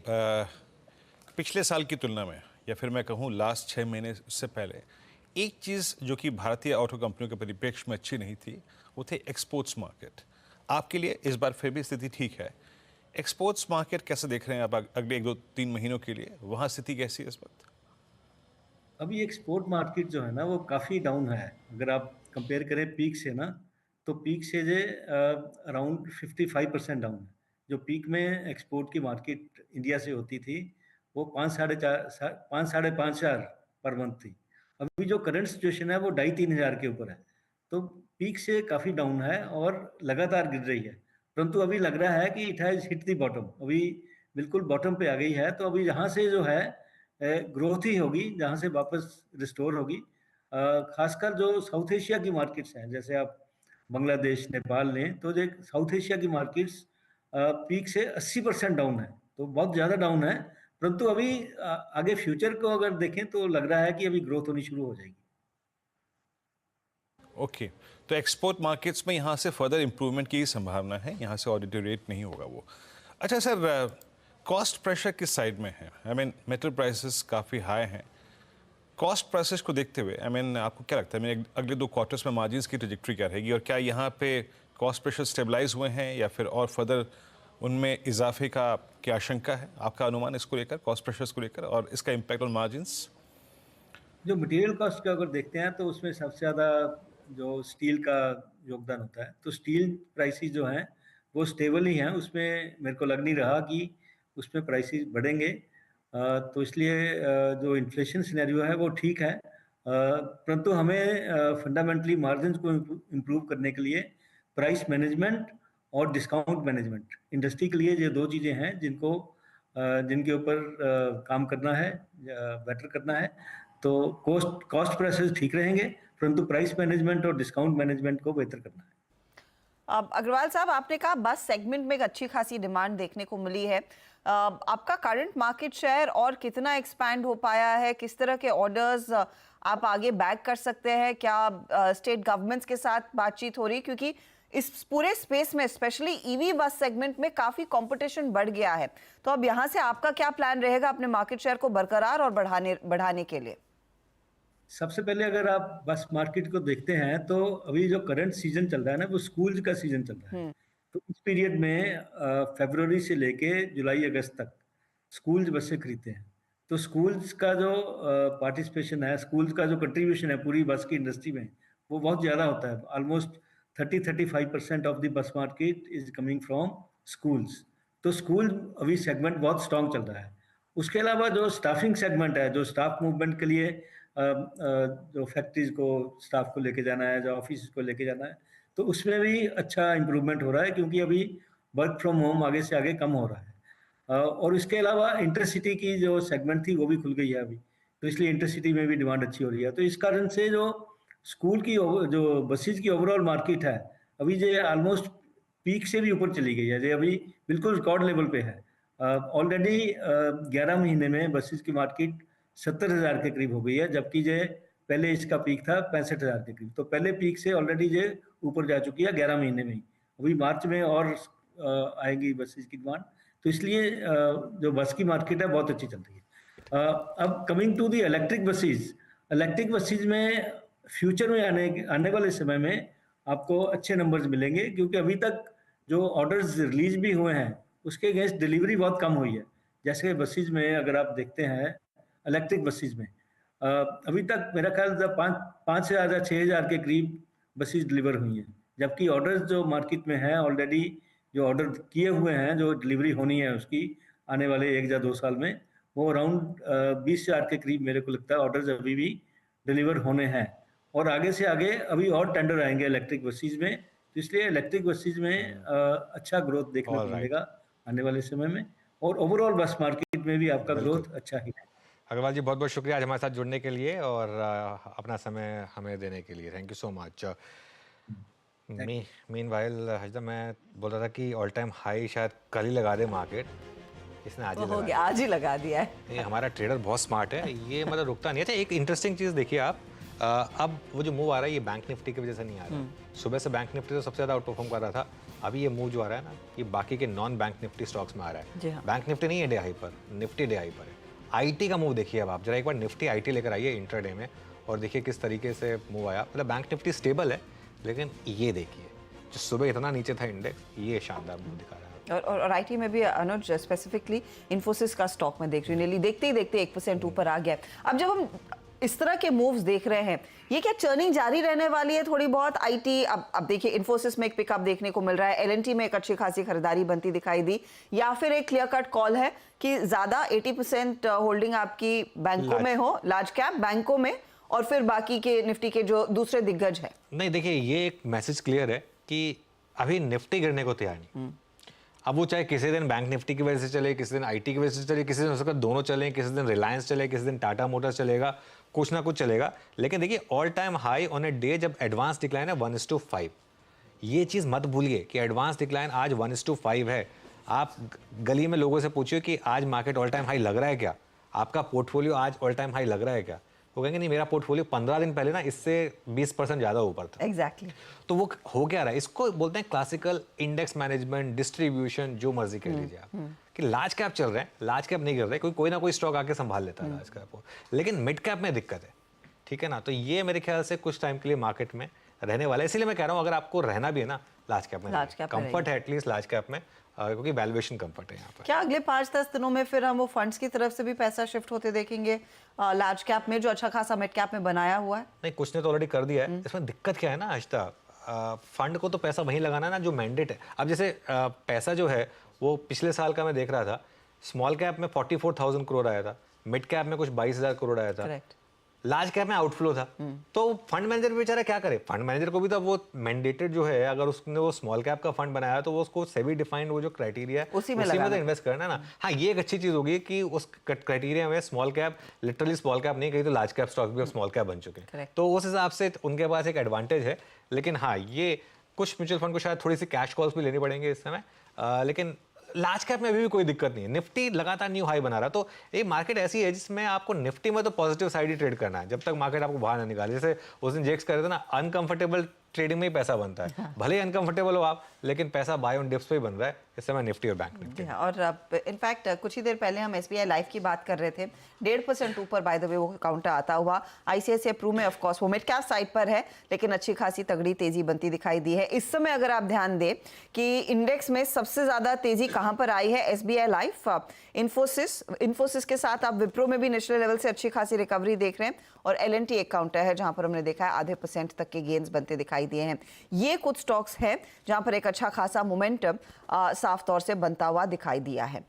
पिछले साल की तुलना में, या फिर मैं कहूँ लास्ट 6 महीने से पहले, एक चीज़ जो कि भारतीय ऑटो कंपनियों के परिप्रेक्ष्य में अच्छी नहीं थी, वो थे एक्सपोर्ट्स मार्केट। आपके लिए इस बार फिर भी स्थिति ठीक है। एक्सपोर्ट्स मार्केट कैसे देख रहे हैं आप अगले 1-2-3 महीनों के लिए? वहाँ स्थिति कैसी है इस वक्त? अभी एक्सपोर्ट मार्केट जो है ना वो काफ़ी डाउन है। अगर आप कंपेयर करें पीक से ना, तो पीक से जे अराउंड 55% डाउन है। जो पीक में एक्सपोर्ट की मार्केट इंडिया से होती थी वो 5,500 पर मंथ थी। अभी जो करंट सिचुएशन है वो 2,500-3,000 के ऊपर है। तो पीक से काफ़ी डाउन है और लगातार गिर रही है। परंतु अभी लग रहा है कि it has hit the bottom, अभी बिल्कुल बॉटम पे आ गई है। तो अभी यहाँ से जो है ग्रोथ ही होगी, जहाँ से वापस रिस्टोर होगी। खासकर जो साउथ एशिया की मार्केट्स हैं, जैसे आप बांग्लादेश, नेपाल लें, तो जो साउथ एशिया की मार्केट्स पीक से 80% डाउन है, तो बहुत ज़्यादा डाउन है। परंतु अभी आगे फ्यूचर को अगर देखें तो लग रहा है कि अभी ग्रोथ होनी शुरू हो जाएगी। ओके, तो एक्सपोर्ट मार्केट्स में यहाँ से फर्दर इंप्रूवमेंट की संभावना है, यहाँ से और डिटेरियोरेट नहीं होगा वो। अच्छा सर, कॉस्ट प्रेशर किस साइड में है? आई मीन मेटल प्राइसेस काफ़ी हाई हैं, कॉस्ट प्राइसेस को देखते हुए आई मीन आपको क्या लगता है, मैं अगले 2 क्वार्टर्स में मार्जिन्स की ट्रजेक्टरी क्या रहेगी, और क्या यहाँ पे कॉस्ट प्रेशर स्टेबलाइज हुए हैं या फिर और फर्दर उनमें इजाफे का क्या आशंका है? आपका अनुमान इसको लेकर, कॉस्ट प्रेशर्स को लेकर और इसका इम्पैक्ट ऑन मार्जिन्स? जो मटेरियल कॉस्ट का अगर देखते हैं तो उसमें सबसे ज़्यादा जो स्टील का योगदान होता है, तो स्टील प्राइसेस जो हैं वो स्टेबल ही हैं, उसमें मेरे को लग नहीं रहा कि उसमें प्राइसेस बढ़ेंगे। तो इसलिए जो इन्फ्लेशन सिनेरियो है वो ठीक है, परंतु हमें फंडामेंटली मार्जिन्स को इम्प्रूव करने के लिए प्राइस मैनेजमेंट और डिस्काउंट मैनेजमेंट, इंडस्ट्री के लिए ये 2 चीज़ें हैं जिनके ऊपर काम करना है, बेटर करना है। तो कॉस्ट प्रेशर्स ठीक रहेंगे, परंतु प्राइस मैनेजमेंट और डिस्काउंट मैनेजमेंट को बेहतर करना है। अब अग्रवाल साहब, आपने कहा बस सेगमेंट में एक अच्छी खासी डिमांड देखने को मिली है। आपका करंट मार्केट शेयर और कितना एक्सपैंड हो पाया है? किस तरह के ऑर्डर्स आप आगे बैक कर सकते हैं? क्या स्टेट गवर्नमेंट्स के साथ बातचीत हो रही? क्योंकि इस पूरे स्पेस में स्पेशली ईवी बस सेगमेंट में काफी कंपटीशन बढ़ गया है, तो अब यहाँ से आपका क्या प्लान रहेगा अपने मार्केट शेयर को बरकरार और बढ़ाने के लिए? सबसे पहले अगर आप बस मार्केट को देखते हैं तो अभी जो करंट सीजन चल रहा है ना, वो स्कूल्स का सीजन चल रहा है। तो इस पीरियड में फरवरी से लेके जुलाई अगस्त तक स्कूल्स बसें खरीदते हैं। तो स्कूल्स का जो पार्टिसिपेशन है, स्कूल्स का जो कंट्रीब्यूशन है पूरी बस की इंडस्ट्री में, वो बहुत ज़्यादा होता है। Almost 30-35% of the bus market is coming from schools. तो स्कूल अभी सेगमेंट बहुत स्ट्रॉन्ग चल रहा है। उसके अलावा जो स्टाफिंग सेगमेंट है, जो स्टाफ मूवमेंट के लिए जो फैक्ट्रीज को स्टाफ को लेके जाना है, जो ऑफिस को लेके जाना है, तो उसमें भी अच्छा इम्प्रूवमेंट हो रहा है, क्योंकि अभी वर्क फ्रॉम होम आगे से आगे कम हो रहा है। और इसके अलावा इंटरसिटी की जो सेगमेंट थी वो भी खुल गई है अभी, तो इसलिए इंटरसिटी में भी डिमांड अच्छी हो रही है। तो इस कारण से जो स्कूल की जो बसेज की ओवरऑल मार्केट है, अभी जो ऑलमोस्ट पीक से भी ऊपर चली गई है, जो अभी बिल्कुल रिकॉर्ड लेवल पे है। ऑलरेडी 11 महीने में बसेज की मार्केट 70,000 के करीब हो गई है, जबकि जो पहले इसका पीक था 65,000 के करीब। तो पहले पीक से ऑलरेडी जो ऊपर जा चुकी है 11 महीने में ही। अभी मार्च में और आएगी बसेज की डिमांड, तो इसलिए जो बस की मार्केट है बहुत अच्छी चल रही है। अब coming to the electric buses में फ्यूचर में आने वाले समय में आपको अच्छे नंबर्स मिलेंगे, क्योंकि अभी तक जो ऑर्डर्स रिलीज भी हुए हैं उसके अगेंस्ट डिलीवरी बहुत कम हुई है। जैसे बसेज में अगर आप देखते हैं इलेक्ट्रिक बसेज में अभी तक मेरा ख्याल 5,000 या 6,000 के करीब बसेज डिलीवर हुई हैं, जबकि ऑर्डर्स जो मार्केट में हैं ऑलरेडी, जो ऑर्डर किए हुए हैं, जो डिलीवरी होनी है उसकी आने वाले 1 या 2 साल में, वो अराउंड 20,000 के करीब मेरे को लगता है ऑर्डर्स अभी भी डिलीवर होने हैं। और आगे से आगे अभी और टेंडर आएंगे इलेक्ट्रिक बसेज में, तो इसलिए इलेक्ट्रिक बसेज में अच्छा ग्रोथ देखने को मिलेगा आने वाले समय में, और ओवरऑल बस मार्केट में भी आपका ग्रोथ अच्छा ही है। अग्रवाल जी, बहुत बहुत शुक्रिया आज हमारे साथ जुड़ने के लिए और अपना समय हमें देने के लिए। Thank you so much. Meanwhile Harshada, मैं बोल रहा था कि ऑल टाइम हाई शायद कल ही लगा दे मार्केट, इसने आज ही लगा दिया है। ये हमारा ट्रेडर बहुत स्मार्ट है, ये मतलब रुकता नहीं है। अच्छा, एक इंटरेस्टिंग चीज़ देखिए आप, अब वो जो मूव आ रहा है ये बैंक निफ्टी की वजह से नहीं आ रहा है। सुबह से बैंक निफ्टी तो सबसे ज़्यादा आउट परफॉर्म कर रहा था, अभी ये मूव जो आ रहा है ना, ये बाकी के नॉन बैंक निफ्टी स्टॉक्स में आ रहा है। बैंक निफ्टी नहीं है डे हाई पर, निफ्टी डे हाई पर है। आईटी का मूव देखिए अब आप जरा एक बार निफ्टी आईटी लेकर आइए इंट्राडे में और देखिए किस तरीके से मूव आया। मतलब बैंक निफ्टी स्टेबल है, लेकिन ये देखिए जो सुबह इतना नीचे था इंडेक्स, ये शानदार मूव दिखा रहा है। और आईटी में भी अनुज स्पेसिफिकली इन्फोसिस का स्टॉक में देख रही हूँ, देखते ही देखते 1% ऊपर आ गया। अब जब हम इस तरह के मूव्स देख रहे हैं, ये क्या चर्निंग जारी रहने वाली है थोड़ी बहुत? आईटी अब देखिए इन्फोसिस में एक पिकअप देखने को मिल रहा है, एलएनटी में एक अच्छी खासी खरीदारी बनती दिखाई दी, या फिर एक क्लियर कट कॉल है कि ज्यादा 80% होल्डिंग आपकी बैंकों में हो, लार्ज कैप बैंकों में, और फिर बाकी के निफ्टी के जो दूसरे दिग्गज है? नहीं, देखिए ये एक मैसेज क्लियर है कि अभी निफ्टी गिरने को तैयार नहीं। अब वो चाहे किसी दिन बैंक निफ्टी की वजह से चले, किसी दिन आईटी की वजह से चले, किसी दिन हो सकता है दोनों चलें, किसी दिन रिलायंस चले, किसी दिन टाटा मोटर्स चलेगा, कुछ ना कुछ चलेगा। लेकिन देखिए all time high on a day जब एडवांस डिक्लाइन है 1:5, ये चीज़ मत भूलिए कि एडवांस डिक्लाइन आज 1:5 है। आप गली में लोगों से पूछिए कि आज मार्केट ऑल टाइम हाई लग रहा है क्या, आपका पोर्टफोलियो आज ऑल टाइम हाई लग रहा है क्या, वो कहेंगे नहीं मेरा पोर्टफोलियो 15 दिन पहले ना इससे 20% ज़्यादा ऊपर था। एग्जैक्टली तो वो हो क्या रहा है, इसको बोलते हैं क्लासिकल इंडेक्स मैनेजमेंट, डिस्ट्रीब्यूशन, जो मर्जी कह लीजिए आप, कि लार्ज कैप चल रहे हैं, लार्ज कैप नहीं कर रहे, कोई ना कोई स्टॉक आके संभाल लेता है लार्ज कैप को, लेकिन मिड कैप में दिक्कत है, ठीक है ना। तो ये मेरे ख्याल से कुछ टाइम के लिए मार्केट में रहने वाला है। इसीलिए मैं कह रहा हूँ अगर आपको रहना भी है ना लार्ज कैप में, कंफर्ट है एटलीस्ट लार्ज कैप में, क्योंकि वैल्यूएशन कंफर्ट है यहाँ पर। क्या अगले 5-10 दिनों में फिर हम वो फंड्स की तरफ से भी पैसा शिफ्ट होते देखेंगे लार्ज कैप में, जो अच्छा खासा मिड कैप में बनाया हुआ है? नहीं, कुछ ने तो ऑलरेडी कर दिया है। इसमें दिक्कत क्या है ना आशिता, फंड को तो पैसा वहीं लगाना है ना जो मैंडेट है। अब जैसे पैसा जो है वो पिछले साल का मैं देख रहा था, स्मॉल कैप में 44,000 करोड़ आया था, मिड कैप में कुछ 22,000 करोड़ आया था, लार्ज कैप में आउटफ्लो था। तो फंड मैनेजर बेचारा क्या करे, फंड मैनेजर को भी तो वो मैंडेटेड जो है, अगर उसने वो स्मॉल कैप का फंड बनाया तो वो उसको सेबी डिफाइंड वो जो क्राइटेरिया है उसी में तो इन्वेस्ट करना है ना। हाँ, ये एक अच्छी चीज होगी कि उस क्राइटेरिया में small cap, literally small cap नहीं कही तो लार्ज कैप स्टॉक भी स्मॉल कैप बन चुके हैं, तो उस हिसाब से उनके पास एक एडवांटेज है। लेकिन हाँ, ये कुछ म्यूचुअल फंड को शायद थोड़ी सी कैश कॉल्स भी लेनी पड़ेंगे इस समय, लेकिन लार्ज कैप में अभी भी कोई दिक्कत नहीं है। निफ्टी लगातार न्यू हाई बना रहा, तो ये मार्केट ऐसी है जिसमें आपको निफ्टी में तो पॉजिटिव साइड ही ट्रेड करना है जब तक मार्केट आपको बाहर ना निकाले। जैसे उस दिन जेक्स कर रहे थे ना, अनकंफर्टेबल ट्रेडिंग में ही पैसा बनता है। भले ही अनकंफर्टेबल हो आप, लेकिन पैसा बाय ऑन डिप्स पे ही बन रहा है इस समय निफ्टी और बैंक निफ्टी। और इनफैक्ट कुछ ही देर पहले हम SBI लाइफ की बात कर रहे थे, 1.5% ऊपर बाय द वे वो काउंटर आता हुआ। ICICI प्रू में ऑफ कोर्स वो मिड कैप साइड पर है, लेकिन अच्छी खासी तगड़ी तेजी बनती दिखाई दी है। इस समय अगर आप ध्यान दें कि इंडेक्स में सबसे ज्यादा तेजी कहां पर आई है, SBI लाइफ, इन्फोसिस के साथ आप विप्रो में भी नेशनल लेवल से अच्छी खासी रिकवरी देख रहे हैं, और LNT एक काउंटर है जहां पर हमने देखा है 0.5% तक के गेन्स बनते दिखाई दिए हैं। ये कुछ स्टॉक्स हैं जहां पर एक अच्छा खासा मोमेंटम साफ तौर से बनता हुआ दिखाई दिया है।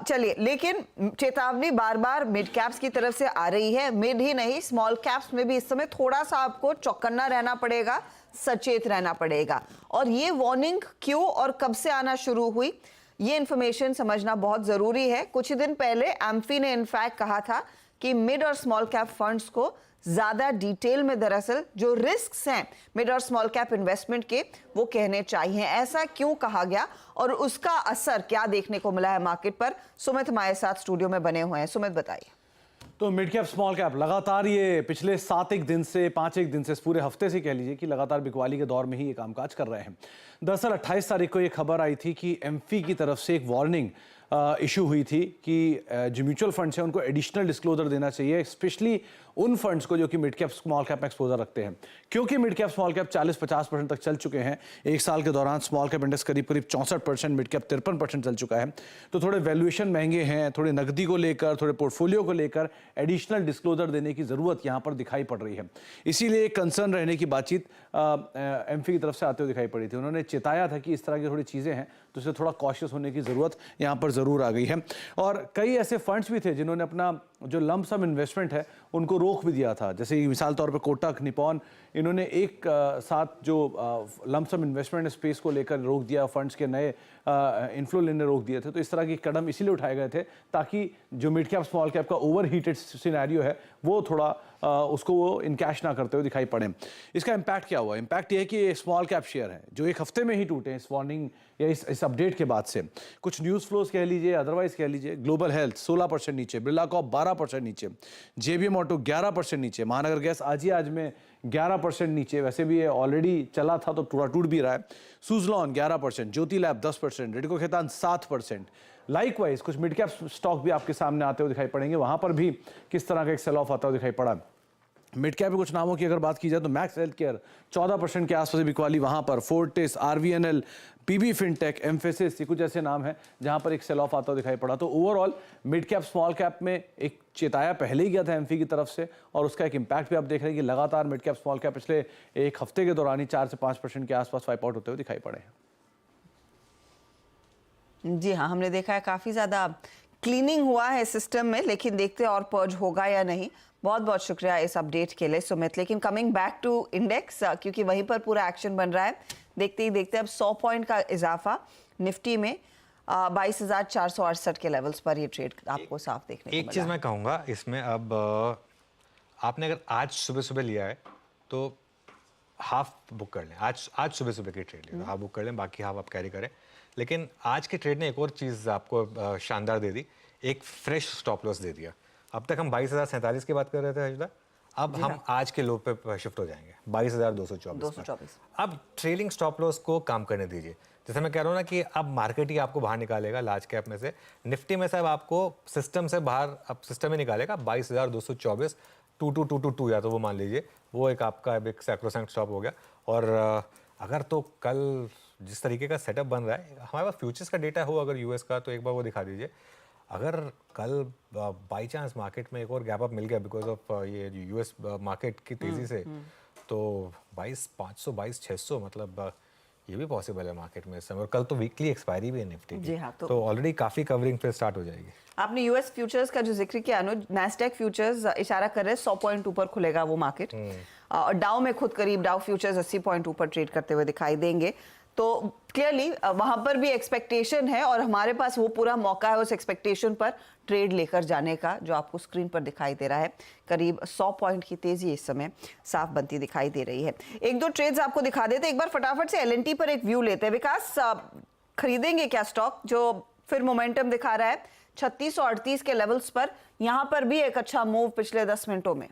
चलिए, लेकिन चेतावनी बार बार मिड कैप्स की तरफ से आ रही है, मिड ही नहीं स्मॉल कैप्स में भी इस समय थोड़ा सा आपको चौकन्ना रहना पड़ेगा, सचेत रहना पड़ेगा। और ये वार्निंग क्यों और कब से आना शुरू हुई, ये इंफॉर्मेशन समझना बहुत जरूरी है। कुछ ही दिन पहले एम्फी ने इनफैक्ट कहा था कि मिड और स्मॉल कैप फंड्स को ज्यादा डिटेल में दरअसल जो रिस्क्स हैं मिड और स्मॉल कैप इन्वेस्टमेंट के वो कहने चाहिए। ऐसा क्यों कहा गया और उसका असर क्या देखने को मिला है मार्केट पर? सुमित हमारे साथ स्टूडियो में बने हुए हैं। सुमित, बताइए। तो मिड कैप स्मॉल कैप लगातार ये पिछले 7 दिन से 5 दिन से इस पूरे हफ्ते से कह लीजिए कि लगातार बिकवाली के दौर में ही ये कामकाज कर रहे हैं। दरअसल 28 तारीख को ये खबर आई थी कि एम्फी की तरफ से एक वार्निंग इशू हुई थी कि जो म्यूचुअल फंड्स हैं उनको एडिशनल डिस्क्लोजर देना चाहिए, स्पेशली उन फंड्स को जो कि मिड कैप स्मॉल कैप में एक्सपोजर रखते हैं, क्योंकि मिड कैप स्मॉल कैप 40-50% तक चल चुके हैं। एक साल के दौरान स्मॉल कैप इंडेक्स करीब 64%, मिड कैप 53% चल चुका है। तो थोड़े वैल्यूएशन महंगे हैं, थोड़े नकदी को लेकर, थोड़े पोर्टफोलियो को लेकर एडिशनल डिस्क्लोजर देने की जरूरत यहाँ पर दिखाई पड़ रही है। इसीलिए कंसर्न रहने की बातचीत एम्फी की तरफ से आते हुए दिखाई पड़ी थी। उन्होंने चेताया था कि इस तरह की थोड़ी चीज़ें हैं तो इससे थोड़ा कॉशियस होने की ज़रूरत यहाँ पर ज़रूर आ गई है। और कई ऐसे फंड्स भी थे जिन्होंने अपना जो लंप सम इन्वेस्टमेंट है उनको रोक भी दिया था, जैसे मिसाल तौर पर कोटक, निपॉन, इन्होंने एक साथ जो लंप सम इन्वेस्टमेंट स्पेस को लेकर रोक दिया, फंड्स के नए इन्फ्लो लेने रोक दिए थे। तो इस तरह की कदम इसीलिए उठाए गए थे ताकि जो मिड कैप स्मॉल कैप का ओवर हीटेड सिनेरियो है वो थोड़ा उसको वो इनकैश ना करते हुए दिखाई पड़े। इसका इम्पैक्ट क्या हुआ? इम्पैक्ट ये है कि स्मॉल कैप शेयर है जो एक हफ्ते में ही टूटे इस वार्निंग या इस अपडेट के बाद से। कुछ न्यूज़ फ्लोज कह लीजिए, अदरवाइज कह लीजिए, ग्लोबल हेल्थ 16% नीचे, बिरला कॉर्प 12% नीचे, JBM ऑटो 11% नीचे, महानगर गैस आज में 11% नीचे, वैसे भी ये ऑलरेडी चला था तो थोड़ा टूट भी रहा है। सुजलॉन 11%, ज्योति लैब 10%, रेडको खेतान 7%। लाइकवाइज कुछ मिड कैप स्टॉक भी आपके सामने आते हुए दिखाई पड़ेंगे, वहां पर भी किस तरह का एक सेल ऑफ आता हुआ दिखाई पड़ा। मिड कैप में कुछ नामों की अगर बात की जाए तो मैक्स हेल्थ केयर 14% के आसपास बिकवाली वहां पर, Fortis, RVNL, PB fintech, emphasis, ये कुछ ऐसे नाम हैं जहां पर एक सेल ऑफ आता हुआ दिखाई पड़ा। तो overall mid cap small cap में एक चेताया पहले ही गया था एम्फी की तरफ से, और उसका एक इम्पैक्ट भी आप देख रहे हैं कि लगातार मिड कैप स्मॉल कैप पिछले एक हफ्ते के दौरान ही 4 से 5% के आसपास वाइप आउट होते हुए दिखाई पड़े हैं। जी हाँ, हमने देखा है काफी ज्यादा क्लीनिंग हुआ है सिस्टम में, लेकिन देखते और पर्ज होगा या नहीं। बहुत बहुत शुक्रिया इस अपडेट के लिए सुमित। लेकिन कमिंग बैक टू इंडेक्स, क्योंकि वहीं पर पूरा एक्शन बन रहा है, देखते ही देखते अब 100 पॉइंट का इजाफा निफ्टी में 22,468 के लेवल्स पर ये ट्रेड आपको साफ देखने को एक चीज़ मैं कहूँगा इसमें, अब आपने अगर आज सुबह सुबह लिया है तो हाफ बुक कर लें, आज सुबह सुबह की ट्रेड लिया हाफ बुक कर लें, बाकी हाफ आप कैरी करें। लेकिन आज की ट्रेड ने एक और चीज़ आपको शानदार दे दी, एक फ्रेश स्टॉप लॉस दे दिया। अब तक हम 22,047 की बात कर रहे थे हर्षदा, अब हम आज के लो पे शिफ्ट हो जाएंगे 22,224। अब ट्रेलिंग स्टॉप लॉस को काम करने दीजिए। जैसे मैं कह रहा हूँ ना कि अब मार्केट ही आपको बाहर निकालेगा लार्ज कैप में से, निफ्टी में से अब आपको सिस्टम से बाहर, अब सिस्टम ही निकालेगा 22,224 2222 या तो वो मान लीजिए वो एक आपका एक सैक्रोसैंक्ट स्टॉप हो गया। और अगर तो कल जिस तरीके का सेटअप बन रहा है, हमारे पास फ्यूचर्स का डेटा हो अगर यूएस का, तो एक बार वो दिखा दीजिए। अगर कल बाई चांस मार्केट में एक और गैप अप मिल गया बिकॉज ऑफ ये यूएस मार्केट की तेज़ी से, तो 22,500 22,600 मतलब ये भी पॉसिबल है मार्केट में इस समय। और कल तो वीकली एक्सपायरी भी है निफ्टी की, तो ऑलरेडी काफ़ी कवरिंग फिर स्टार्ट हो जाएगी। आपने यूएस फ्यूचर्स का जो जिक्र किया अनुज, नैस्डैक फ्यूचर्स इशारा कर रहे हैं 100 पॉइंट ऊपर खुलेगा वो मार्केट, और डाउ में खुद करीब डाउ फ्यूचर्स 80 पॉइंट ऊपर ट्रेड करते हुए दिखाई देंगे। तो क्लियरली वहां पर भी एक्सपेक्टेशन है और हमारे पास वो पूरा मौका है उस एक्सपेक्टेशन पर ट्रेड लेकर जाने का, जो आपको स्क्रीन पर दिखाई दे रहा है। करीब 100 पॉइंट की तेजी इस समय साफ बनती दिखाई दे रही है। एक दो ट्रेड्स आपको दिखा देते, एक बार फटाफट से एलएनटी पर एक व्यू लेते हैं। विकास, खरीदेंगे क्या स्टॉक जो फिर मोमेंटम दिखा रहा है 3638 के लेवल्स पर? यहाँ पर भी एक अच्छा मूव पिछले 10 मिनटों में।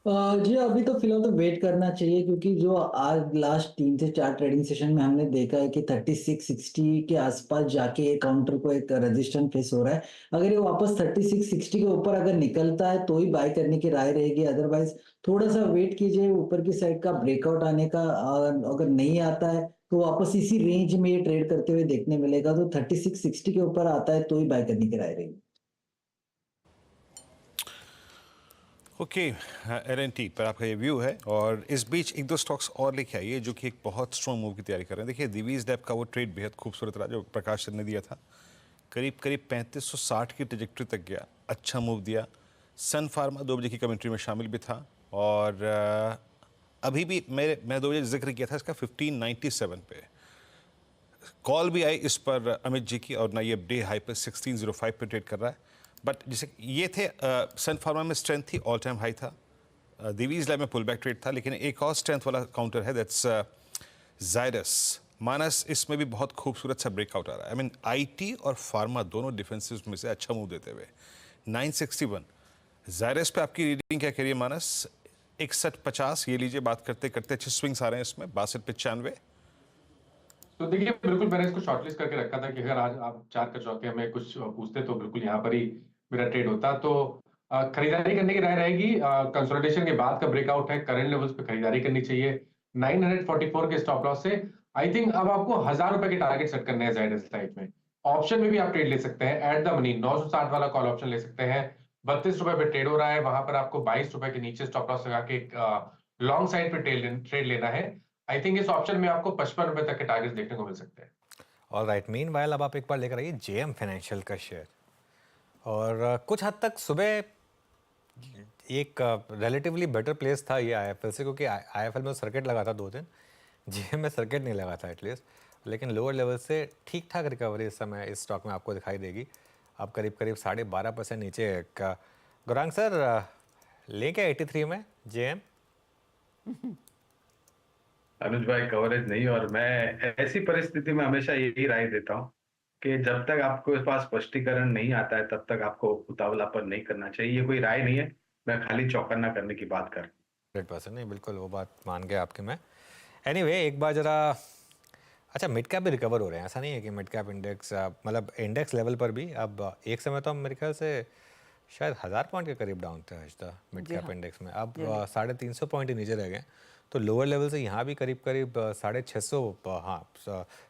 जी अभी तो फिलहाल तो वेट करना चाहिए, क्योंकि जो आज लास्ट 3 से 4 ट्रेडिंग सेशन में हमने देखा है कि 3660 के आसपास जाके काउंटर को एक रेजिस्टेंस फेस हो रहा है। अगर ये वापस 3660 के ऊपर अगर निकलता है तो ही बाय करने की राय रहेगी, अदरवाइज थोड़ा सा वेट कीजिए ऊपर की साइड का ब्रेकआउट आने का। अगर नहीं आता है तो वापस इसी रेंज में ये ट्रेड करते हुए देखने मिलेगा, तो 3660 के ऊपर आता है तो ही बाय करने की राय रहेगी। ओके, एलएनटी पर आपका ये व्यू है। और इस बीच एक दो स्टॉक्स और लेके आइए जो कि एक बहुत स्ट्रॉन्ग मूव की तैयारी कर रहे हैं। देखिए दिवीज लैब का वो ट्रेड बेहद खूबसूरत रहा जो प्रकाश सर ने दिया था, करीब 3560 की ट्रैजेक्टरी तक गया, अच्छा मूव दिया। सन फार्मा 2 बजे की कमेंट्री में शामिल भी था, और अभी भी मैं 2 बजे जिक्र किया था इसका 1597 पे कॉल भी आई इस पर अमित जी की, और ना ये डे हाई पर 1605 पे ट्रेड कर रहा है। बट जैसे ये थे सन फार्मा में स्ट्रेंथ थी, ऑल टाइम हाई था। दिवीज लैब में पुल बैक ट्रेड था, लेकिन एक और स्ट्रेंथ वाला काउंटर है, दैट्स जायडस। मानस इसमें भी बहुत खूबसूरत सा ब्रेकआउट आ रहा है। आई मीन आईटी और फार्मा दोनों डिफेंसिव में से अच्छा मूव देते हुए 961 जायडस पे आपकी रीडिंग क्या कह रही है मानस? 6150 ये लीजिए, बात करते करते अच्छे स्विंग्स आ रहे हैं इसमें। 6295 तो देखिए बिल्कुल मैंने इसको शॉर्टलिस्ट करके रखा था कि अगर आज आप 4 का चौके हमें कुछ पूछते तो बिल्कुल यहाँ पर ही मेरा ट्रेड होता। तो खरीदारी करने की राय रहेगी। कंसोलिडेशन के बाद का ब्रेकआउट है, करंट लेवल्स पे खरीदारी करनी चाहिए 944 के स्टॉप लॉस से। आई थिंक अब आपको 1000 रुपए के टारगेट सेट करने हैं जायडस लाइफ में। ऑप्शन में भी आप ट्रेड ले सकते हैं, एट द मनी 960 वाला कॉल ऑप्शन ले सकते हैं। 32 रुपए पे ट्रेड हो रहा है, वहां पर आपको 22 रुपए के नीचे स्टॉप लॉस लगा के लॉन्ग साइड पे ट्रेड लेना है। आई थिंक इस ऑप्शन में आपको 55 रुपए तक के टारगेट देखने को मिल सकते हैं। ऑलराइट, मीनवाइल अब आप एक बार लेकर आइए जेएम फाइनेंशियल का शेयर। और कुछ हद तक सुबह एक रिलेटिवली बेटर प्लेस था ये आईएफएल से, क्योंकि आईएफएल में सर्किट लगा था 2 दिन, जेएम में सर्किट नहीं लगा था एटलीस्ट। लेकिन लोअर लेवल से ठीक ठाक रिकवरी इस समय इस स्टॉक में आपको दिखाई देगी। अब करीब 12.5% नीचे का। गौरांग सर ले क्या 83 में जेएम? अनुज भाई कवरेज नहीं, और मैं ऐसी परिस्थिति में हमेशा यही राय देता हूँ कि जब तक आपको पास स्पष्टीकरण नहीं आता है तब तक आपको उतावलापन नहीं करना चाहिए। ये कोई राय नहीं है, मैं खाली चौकन्ना करने की बात कर। 100% नहीं, बिल्कुल वो बात मान गया आपके मैं। एनीवे एक बार जरा, अच्छा मिड कैप भी रिकवर हो रहे हैं, ऐसा नहीं है कि मिड कैप इंडेक्स, मतलब इंडेक्स लेवल पर भी अब एक समय तो हम मेरे ख्याल से शायद 1000 पॉइंट के करीब डाउन थे मिड कैप इंडेक्स में, अब 350 पॉइंट ही नीचे रह गए। तो लोअर लेवल से यहाँ भी करीब 650, हाँ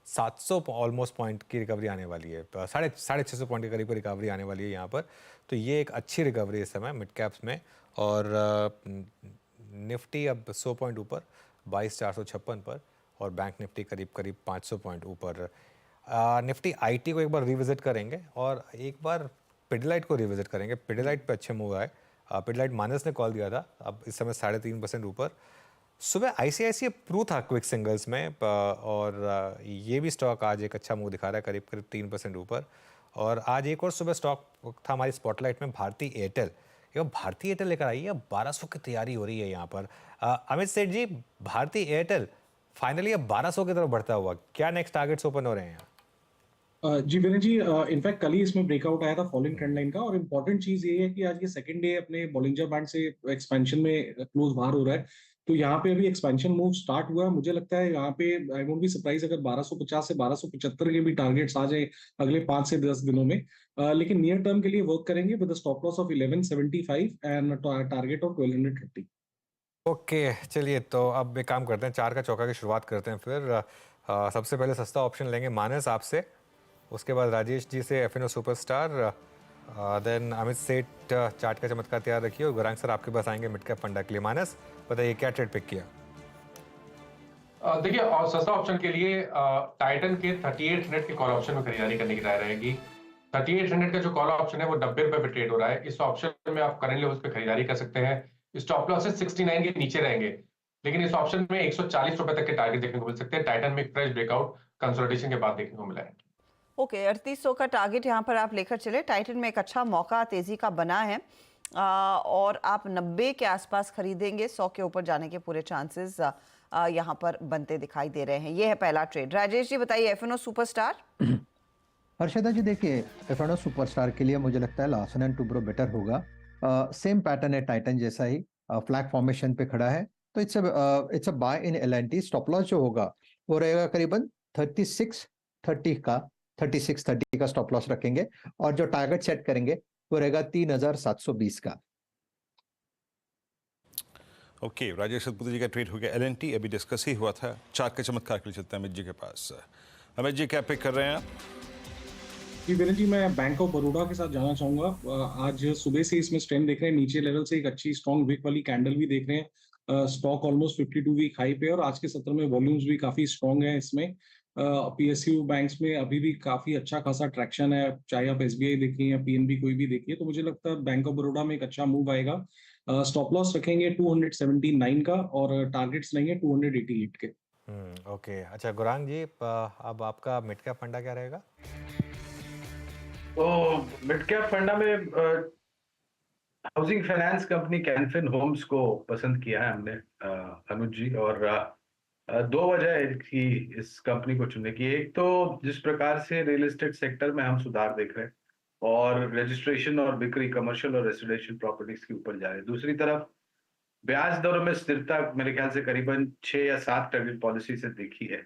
700 ऑलमोस्ट पॉइंट की रिकवरी आने वाली है, 650 पॉइंट के करीब रिकवरी आने वाली है यहाँ पर। तो ये एक अच्छी रिकवरी इस समय मिड कैप्स में। और निफ्टी अब 100 पॉइंट ऊपर 22,456 पर, और बैंक निफ्टी करीब 500 पॉइंट ऊपर। निफ्टी आईटी को एक बार रिविजिट करेंगे, और एक बार पिडिलाइट को रिविजिट करेंगे। पिडिलाइट पे अच्छे मूव आए, पिडिलाइट माइनस ने कॉल दिया था, अब इस समय 3.5% ऊपर। सुबह आईसीआईसीआई प्रू था क्विक सिंगल्स में और ये भी स्टॉक आज एक अच्छा मूव दिखा रहा है, करीब करीब 3% ऊपर। और आज एक और सुबह स्टॉक था हमारी स्पॉटलाइट में, भारती एयरटेल। ये भारती एयरटेल लेकर आई है, 1200 की तैयारी हो रही है यहाँ पर। अमित सेठ जी, भारती एयरटेल फाइनली अब 1200 की तरफ बढ़ता हुआ, क्या नेक्स्ट टारगेट्स ओपन हो रहे हैं यहाँ? जी वीरेंद्र जी, इनफैक्ट कल ही इसमें ब्रेकआउट आया था फॉलोइंग ट्रेंड लाइन का, और इम्पोर्टेंट चीज ये है कि आज ये सेकंड डे अपने बॉलिंजर बैंड से एक्सपेंशन में क्लोज बाहर हो रहा है। तो यहाँ पे अभी एक्सपेंशन मूव स्टार्ट हुआ है। मुझे लगता है यहाँ पे आई वोंट बी सरप्राइज अगर 1250 से 1275 के भी टारगेट्स आ जाए अगले 5 से 10 दिनों में। लेकिन नियर टर्म के लिए वर्क करेंगे with stop loss of 1175 and target of 1230। Okay, चलिए तो अब एक काम करते हैं, 4 का चौका की शुरुआत करते हैं फिर। सबसे पहले सस्ता ऑप्शन लेंगे मानस आपसे, उसके बाद राजेश जी से एफएनओ सुपरस्टार, देन अमित सेठ चार्ट का चमत्कार तैयार रखिए, और गुरांग सर आपके पास आएंगे मिड कैप फंडा के लिए। मानस बताइए क्या ट्रेड पिक किया? देखिए, और सस्ता ऑप्शन के लिए टाइटन के 3800 के कॉल ऑप्शन में खरीदारी करने की राय रहेगी। 3800 का जो कॉल ऑप्शन है वो 90 रुपए पे ट्रेड हो रहा है। इस ऑप्शन में आप करंट लेवल्स पे खरीदारी कर सकते हैं। स्टॉप लॉस 69 के नीचे रहेंगे, लेकिन इस ऑप्शन में 140 रुपए तक के टारगेट देखने को मिल सकते हैं। टाइटन में एक फ्रेश ब्रेकआउट कंसोलिडेशन के बाद देखने को मिला है। ओके, 3800 का टारगेट यहाँ पर आप लेकर चले। टाइटन में एक अच्छा मौका तेजी का बना है और आप 90 के आसपास खरीदेंगे। 100 के ऊपर जाने के पूरे चांसेस यहाँ पर बनते दिखाई दे रहे हैं। ये है पहला ट्रेड। राजेश जी बताइए एफएनओ सुपरस्टार। हर्षदा जी देखिए, एफएनओ सुपरस्टार के लिए मुझे लगता है लार्सन एंड टुब्रो बेटर होगा। सेम पैटर्न है टाइटन जैसा ही, फ्लैग फॉर्मेशन पे खड़ा है, तो it's a buy in LNT. Stop loss जो होगा वो रहेगा करीबन 3630 का स्टॉप लॉस रखेंगे, और जो टारगेट सेट करेंगे वो रहेगा 3720 का। ओके, राजेश सतपुत्र जी का ट्रेड हो गया एलएनटी, अभी डिस्कस ही हुआ था। चार्ट के चमत्कार के लिए चलते हैं अमित जी के पास। अमित जी क्या पिक कर रहे हैं आप? जी वीरेंद्र जी, मैं बैंक ऑफ बड़ौदा के साथ जाना चाहूंगा। आज सुबह से इसमें स्ट्रेंथ देख रहे हैं, नीचे लेवल से एक अच्छी स्ट्रॉन्ग विक वाली कैंडल भी देख रहे हैं। स्टॉक ऑलमोस्ट 52 वीक हाई पे, और आज के सत्र में वॉल्यूम्स भी काफी स्ट्रॉन्ग है इसमें। पीएसयू बैंक्स में अभी भी काफी अच्छा खासा ट्रैक्शन है, चाहे आप एसबीआई देखिए या पीएनबी कोई भी देखिए। तो मुझे लगता है बैंक ऑफ बड़ौदा में एक अच्छा मूव आएगा। स्टॉप लॉस रखेंगे 279 का, और टारगेट्स लेंगे 288 के। ओके, अच्छा गुरांग जी, अब आपका मिड कैप फंडा क्या रहेगा? तो मिड कैप फंडा में housing finance company Canfin Homes को पसंद किया है हमने अनुज जी, और 2 वजह है कि इस कंपनी को चुनने की। एक तो जिस प्रकार से रियल एस्टेट सेक्टर में हम सुधार देख रहे हैं और रजिस्ट्रेशन और बिक्री कमर्शियल और रेसिडेंशियल प्रॉपर्टीज के ऊपर जा रहे हैं, दूसरी तरफ ब्याज दरों में स्थिरता मेरे ख्याल से करीबन 6 या 7 क्रेडिट पॉलिसी से देखी है।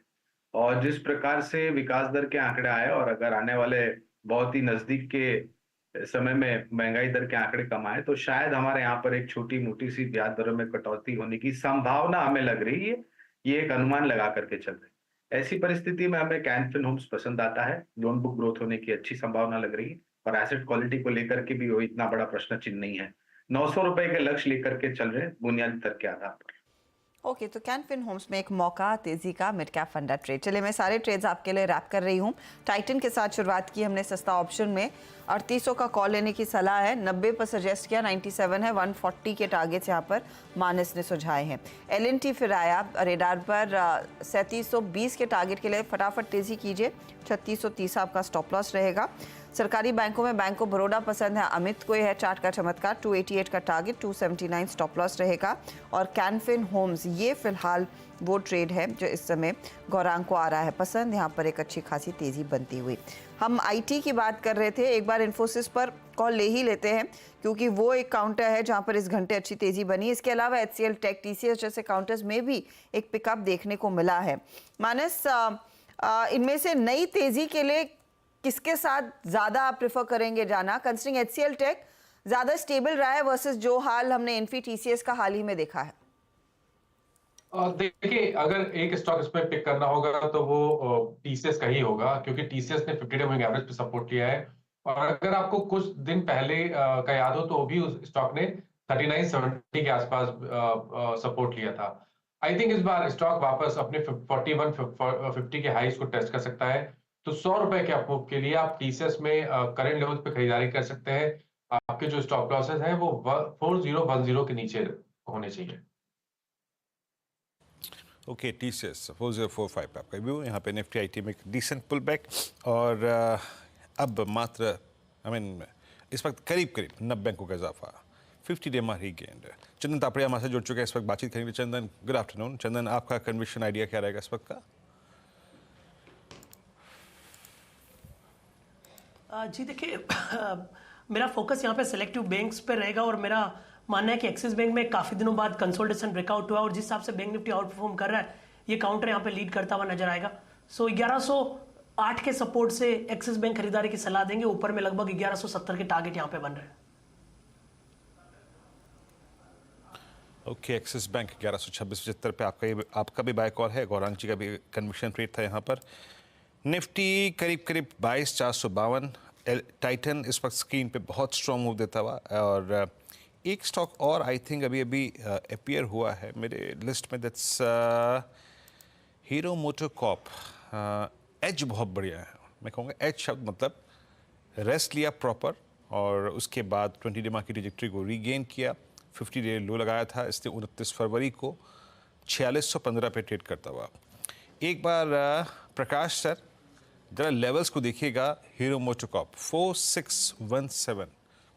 और जिस प्रकार से विकास दर के आंकड़े आए, और अगर आने वाले बहुत ही नजदीक के समय में महंगाई दर के आंकड़े कम आए, तो शायद हमारे यहाँ पर एक छोटी मोटी सी ब्याज दरों में कटौती होने की संभावना हमें लग रही है। ये एक अनुमान लगा करके चल रहे। ऐसी परिस्थिति में हमें कैनफिन होम्स पसंद आता है। लोन बुक ग्रोथ होने की अच्छी संभावना लग रही है, और एसेट क्वालिटी को लेकर के भी वो इतना बड़ा प्रश्न चिन्ह नहीं है। 900 रुपए के लक्ष्य लेकर के चल रहे बुनियादी तर्क के आधार पर। ओके, तो कैनफिन होम्स में एक मौका तेजी का मिड कैप फंडा ट्रेड। चलिए मैं सारे ट्रेड्स आपके लिए रैप कर रही हूँ। टाइटन के साथ शुरुआत की हमने सस्ता ऑप्शन में, 3800 का कॉल लेने की सलाह है, 90 पर सजेस्ट किया, 97 है, 140 के टारगेट्स यहाँ पर मानस ने सुझाए हैं। एलएनटी फिर आया रेडार पर 3720 के टारगेट के लिए फटाफट तेजी कीजिए, 3630 आपका स्टॉप लॉस रहेगा। सरकारी बैंकों में बैंक ऑफ बड़ौदा पसंद है, अमित को है चार्ट का चमत्कार, 288 का टारगेट, 279 स्टॉप लॉस रहेगा। और कैनफिन होम्स ये फिलहाल वो ट्रेड है जो इस समय गौरांग को आ रहा है पसंद, यहाँ पर एक अच्छी खासी तेजी बनती हुई। हम आईटी की बात कर रहे थे, एक बार इन्फोसिस पर कॉल ले ही लेते हैं क्योंकि वो एक काउंटर है जहाँ पर इस घंटे अच्छी तेजी बनी। इसके अलावा एचसीएल टेक, टीसीएस जैसे काउंटर्स में भी एक पिकअप देखने को मिला है। मानस, इनमें से नई तेजी के लिए किसके साथ ज्यादा आप प्रेफर करेंगे जाना, कंसिडरिंग एचसीएल टेक ज्यादा स्टेबल रहा है वर्सेस जो हाल हमने इन्फी टीसीएस का हाल ही में देखा है? देखिए, अगर एक स्टॉक इसमें पिक करना होगा तो वो टीसीएस का ही होगा, क्योंकि टीसीएस ने 50 डे मूविंग एवरेज पे सपोर्ट किया है। और अगर आपको कुछ दिन पहले का याद हो तो भी उस स्टॉक ने 3970 के आसपास सपोर्ट लिया था। आई थिंक इस बार स्टॉक वापस अपने 4150 के हाईज को टेस्ट कर सकता है। तो 100 रुपए के अपमूव के लिए आप टीसीएस में करंट लेवल पे खरीदारी कर सकते हैं। आपके जो स्टॉप लॉसेस हैं वो 4010 के नीचे होने चाहिए। ओके, TCS 4045 पे आपका व्यू। यहाँ पे निफ्टी आईटी में एक डिसेंट पुल बैक और अब मात्र इस वक्त करीब 90 अंकों का इजाफा, 50 डे मार ही गेंद। चंदन तापड़िया हमारे साथ जुड़ चुके हैं, इस वक्त बातचीत करेंगे। चंदन, गुड आफ्टरनून। चंदन, आपका कन्विक्शन आइडिया क्या रहेगा इस वक्त का? जी देखिए, मेरा फोकस यहाँ पे सेलेक्टिव बैंक्स पे रहेगा और मेरा मानना है कि एक्सिस बैंक में काफ़ी दिनों बाद कंसोलिडेशन ब्रेकआउट हुआ और जिस हिसाब से बैंक निफ्टी आउट परफॉर्म कर रहा है, ये काउंटर यहाँ पे लीड करता हुआ नजर आएगा। सो 1108 के सपोर्ट से एक्सिस बैंक खरीदारी की सलाह देंगे। ऊपर में लगभग 1170 के टारगेट यहाँ पे बन रहे हैं। ओके, एक्सिस बैंक 1126-75 पे आपका भी बाय कॉल है। गौरांग जी का भी कन्विक्शन रेट था यहाँ पर। निफ्टी करीब 22,452। टाइटन इस वक्त स्क्रीन पे बहुत स्ट्रॉन्ग मूव देता हुआ, और एक स्टॉक और आई थिंक अभी अपीयर हुआ है मेरे लिस्ट में, दैट्स हीरो मोटोकॉर्प। एज बहुत बढ़िया है, मैं कहूँगा एज शब्द मतलब रेस्ट लिया प्रॉपर और उसके बाद 20 डे मार्केट ट्रैजेक्टरी को रीगेन किया। 50 डे लो लगाया था इसने 29 फरवरी को, 4615 पे ट्रेड करता हुआ। एक बार प्रकाश सर जरा लेवल्स को देखिएगा। Hero MotoCorp 4617,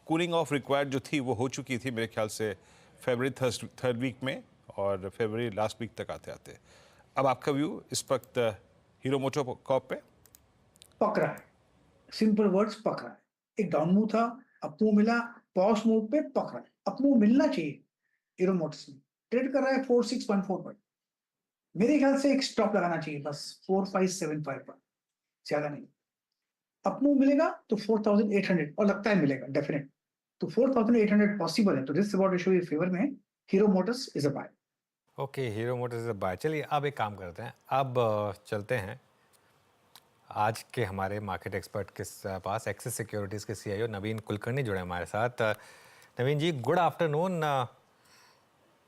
cooling of required जो थी वो हो चुकी थी मेरे ख्याल से फरवरी थर्ड वीक में और फरवरी लास्ट वीक तक आते आते। अब आपका व्यू इस वक्त हीरो मोटोकॉर्प पे? पकड़ा है, सिंपल वर्ड्स, पकड़ा है। एक डाउन मूव था, अप मूव मिला, पॉज मूव पे पकड़ा है। अप मूव मिलना चाहिए हीरो मोटर्स में। ट्रेड कर रहा है 4614 पर, मेरे ख्याल से एक स्टॉप लगाना चाहिए बस 4575 पर, ज्यादा नहीं। अप मूव मिलेगा तो 4800 और लगता है मिलेगा डेफिनेट, तो 4800 पॉसिबल है, तो रिस्क रिवॉर्ड रेशियो ये फेवर में है। Hero Motors is a buy. Okay, Hero Motors is a buy. चलिए अब एक काम करते हैं, अब चलते हैं आज के हमारे मार्केट एक्सपर्ट के पास। एक्सिस सिक्योरिटीज़ के CIO नवीन कुलकर्णी जुड़े हमारे साथ। नवीन जी, गुड आफ्टरनून।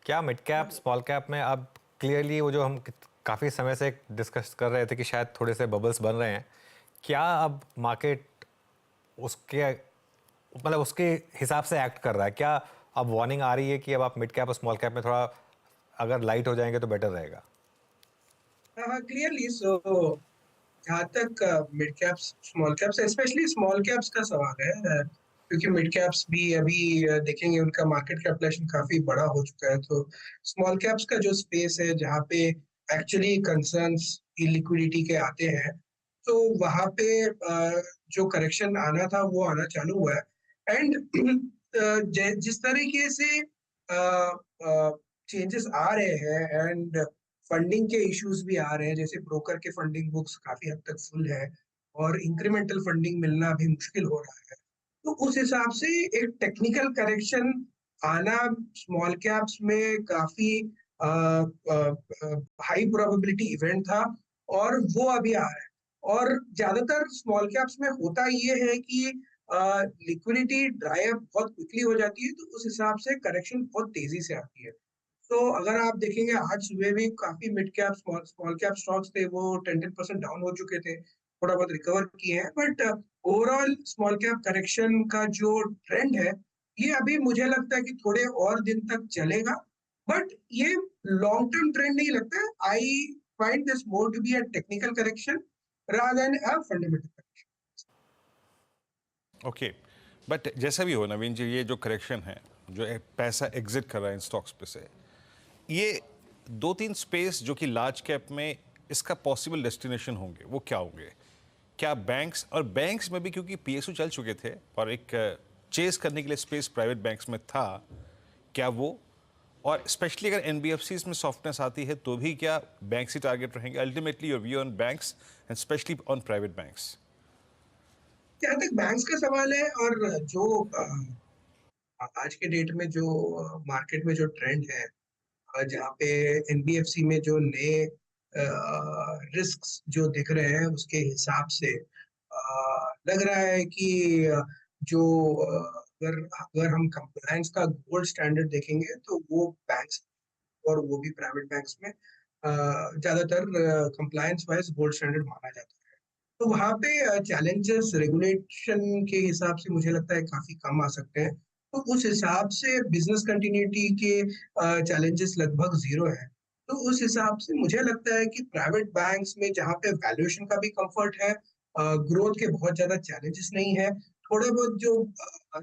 क्या मिड कैप स्मॉल कैप में अब क्लियरली वो जो हम काफ़ी समय से डिस्कस कर रहे थे कि शायद थोड़े से बबल्स बन रहे हैं, क्या अब मार्केट उसके मतलब उसके हिसाब से एक्ट कर रहा है? क्या अब वार्निंग आ रही है कि अब आप मिड कैप और स्मॉल कैप में थोड़ा अगर लाइट हो जाएंगे तो बेटर रहेगा? हाँ, क्लियरली। सो जहाँ तक mid caps small caps, specially small caps का सवाल है, क्योंकि मिड कैप्स भी अभी देखेंगे उनका मार्केट कैपिटलाइजेशन काफी बड़ा हो चुका है, तो स्मॉल कैप्स का जो स्पेस है जहाँ पे एक्चुअली कंसर्न्स इलिक्विडिटी के आते हैं, तो वहाँ पे जो करेक्शन आना था वो आना चालू हुआ है। एंड जिस तरीके से चेंजेस आ रहे हैं एंड फंडिंग के इश्यूज भी आ रहे हैं, जैसे ब्रोकर के फंडिंग बुक्स काफी हद तक फुल है और इंक्रीमेंटल फंडिंग मिलना भी मुश्किल हो रहा है, तो उस हिसाब से एक टेक्निकल करेक्शन आना स्मॉल कैप्स में काफी हाई प्रोबेबिलिटी इवेंट था और वो अभी आ रहा है। और ज्यादातर स्मॉल कैप्स में होता ये है कि लिक्विडिटी ड्राई अप बहुत क्विकली हो जाती है, तो उस हिसाब से करेक्शन बहुत तेजी से आती है। तो अगर आप देखेंगे आज सुबह भी काफी mid cap small cap stocks थे वो 10% डाउन हो चुके थे, थोड़ा बहुत रिकवर किए हैं, but overall small cap correction का जो ट्रेंड है ये अभी मुझे लगता है कि थोड़े और दिन तक चलेगा, बट ये लॉन्ग टर्म ट्रेंड नहीं लगता है। I find this more to be a technical correction rather than a fundamental correction. Okay, but जैसा भी हो नवीन जी, ये जो करेक्शन है, जो पैसा एग्जिट कर रहा है इन स्टॉक्स पे से, ये 2-3 स्पेस जो कि लार्ज कैप में इसका पॉसिबल डेस्टिनेशन होंगे, वो क्या होंगे? क्या बैंक्स, और बैंक्स में भी क्योंकि PSU चल चुके थे और एक चेस करने के लिए स्पेस प्राइवेट बैंक्स में था, क्या वो, और स्पेशली अगर NBFCs में सॉफ्टनेस आती है तो भी क्या बैंक्स ही टारगेट रहेंगे? Ultimately your view on banks and specially on private banks. जहाँ तक बैंक्स का सवाल है और जो आज के डेट में जो मार्केट में जो ट्रेंड है, जहाँ पे NBFC में जो नए रिस्क्स जो दिख रहे हैं उसके हिसाब से लग रहा है कि जो अगर हम कंप्लायंस का गोल्ड स्टैंडर्ड देखेंगे तो वो बैंक्स और वो भी प्राइवेट बैंक्स में ज़्यादातर कंप्लायंस वाइज गोल्ड स्टैंडर्ड माना जाता है, तो वहाँ पे चैलेंजेस रेगुलेशन के हिसाब से मुझे लगता है काफ़ी कम आ सकते हैं, तो उस हिसाब से बिजनेस कंटिन्यूटी के चैलेंजेस लगभग जीरो है। तो उस हिसाब से मुझे लगता है कि प्राइवेट बैंक्स में जहाँ पे वैल्यूएशन का भी कंफर्ट है, ग्रोथ के बहुत ज्यादा चैलेंजेस नहीं है, थोड़े बहुत जो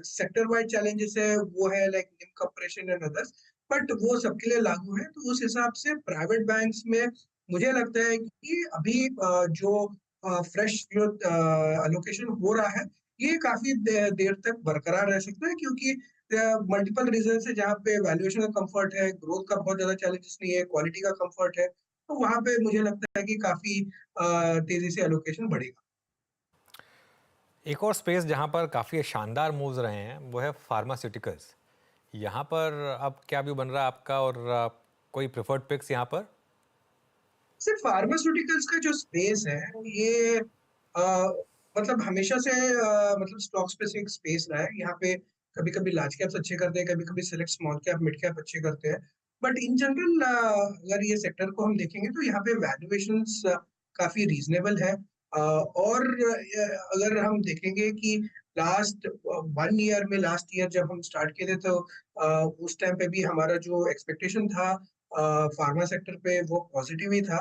सेक्टर वाइड चैलेंजेस है वो है लाइक निम कंप्रेशन एंड अदर्स, बट वो सबके लिए लागू है। तो उस हिसाब से प्राइवेट बैंक्स में मुझे लगता है कि अभी जो फ्रेश जो अलोकेशन हो रहा है ये काफी देर तक बरकरार रह सकता है, क्योंकि मल्टीपल रीजन है जहाँ पे वैल्यूएशन का कंफर्ट है, ग्रोथ का बहुत ज्यादा चैलेंजेस नहीं है, क्वालिटी का कंफर्ट है, तो वहां पे मुझे लगता है कि काफी तेजी से एलोकेशन बढ़ेगा। एक और स्पेस जहां पर काफ़ी शानदार मूव्स रहे हैं वो है फार्मास्यूटिकल्स। यहाँ पर अब क्या व्यू बन रहा है आपका, और कोई प्रेफर्ड पिक्स यहाँ पर? सिर्फ फार्मास्यूटिकल्स का जो स्पेस है ये मतलब हमेशा से मतलब स्टॉक स्पेसिफिक स्पेस रहा है। यहाँ पे कभी कभी लार्ज कैप्स अच्छे करते हैं, कभी कभी select small cap mid cap अच्छे करते हैं, बट इन जनरल अगर ये सेक्टर को हम देखेंगे तो यहाँ पे वैल्यूएशंस काफी रीजनेबल है। और अगर हम देखेंगे कि लास्ट 1 ईयर में, लास्ट ईयर जब हम स्टार्ट किए थे तो उस टाइम पे भी हमारा जो एक्सपेक्टेशन था फार्मा सेक्टर पे वो पॉजिटिव ही था।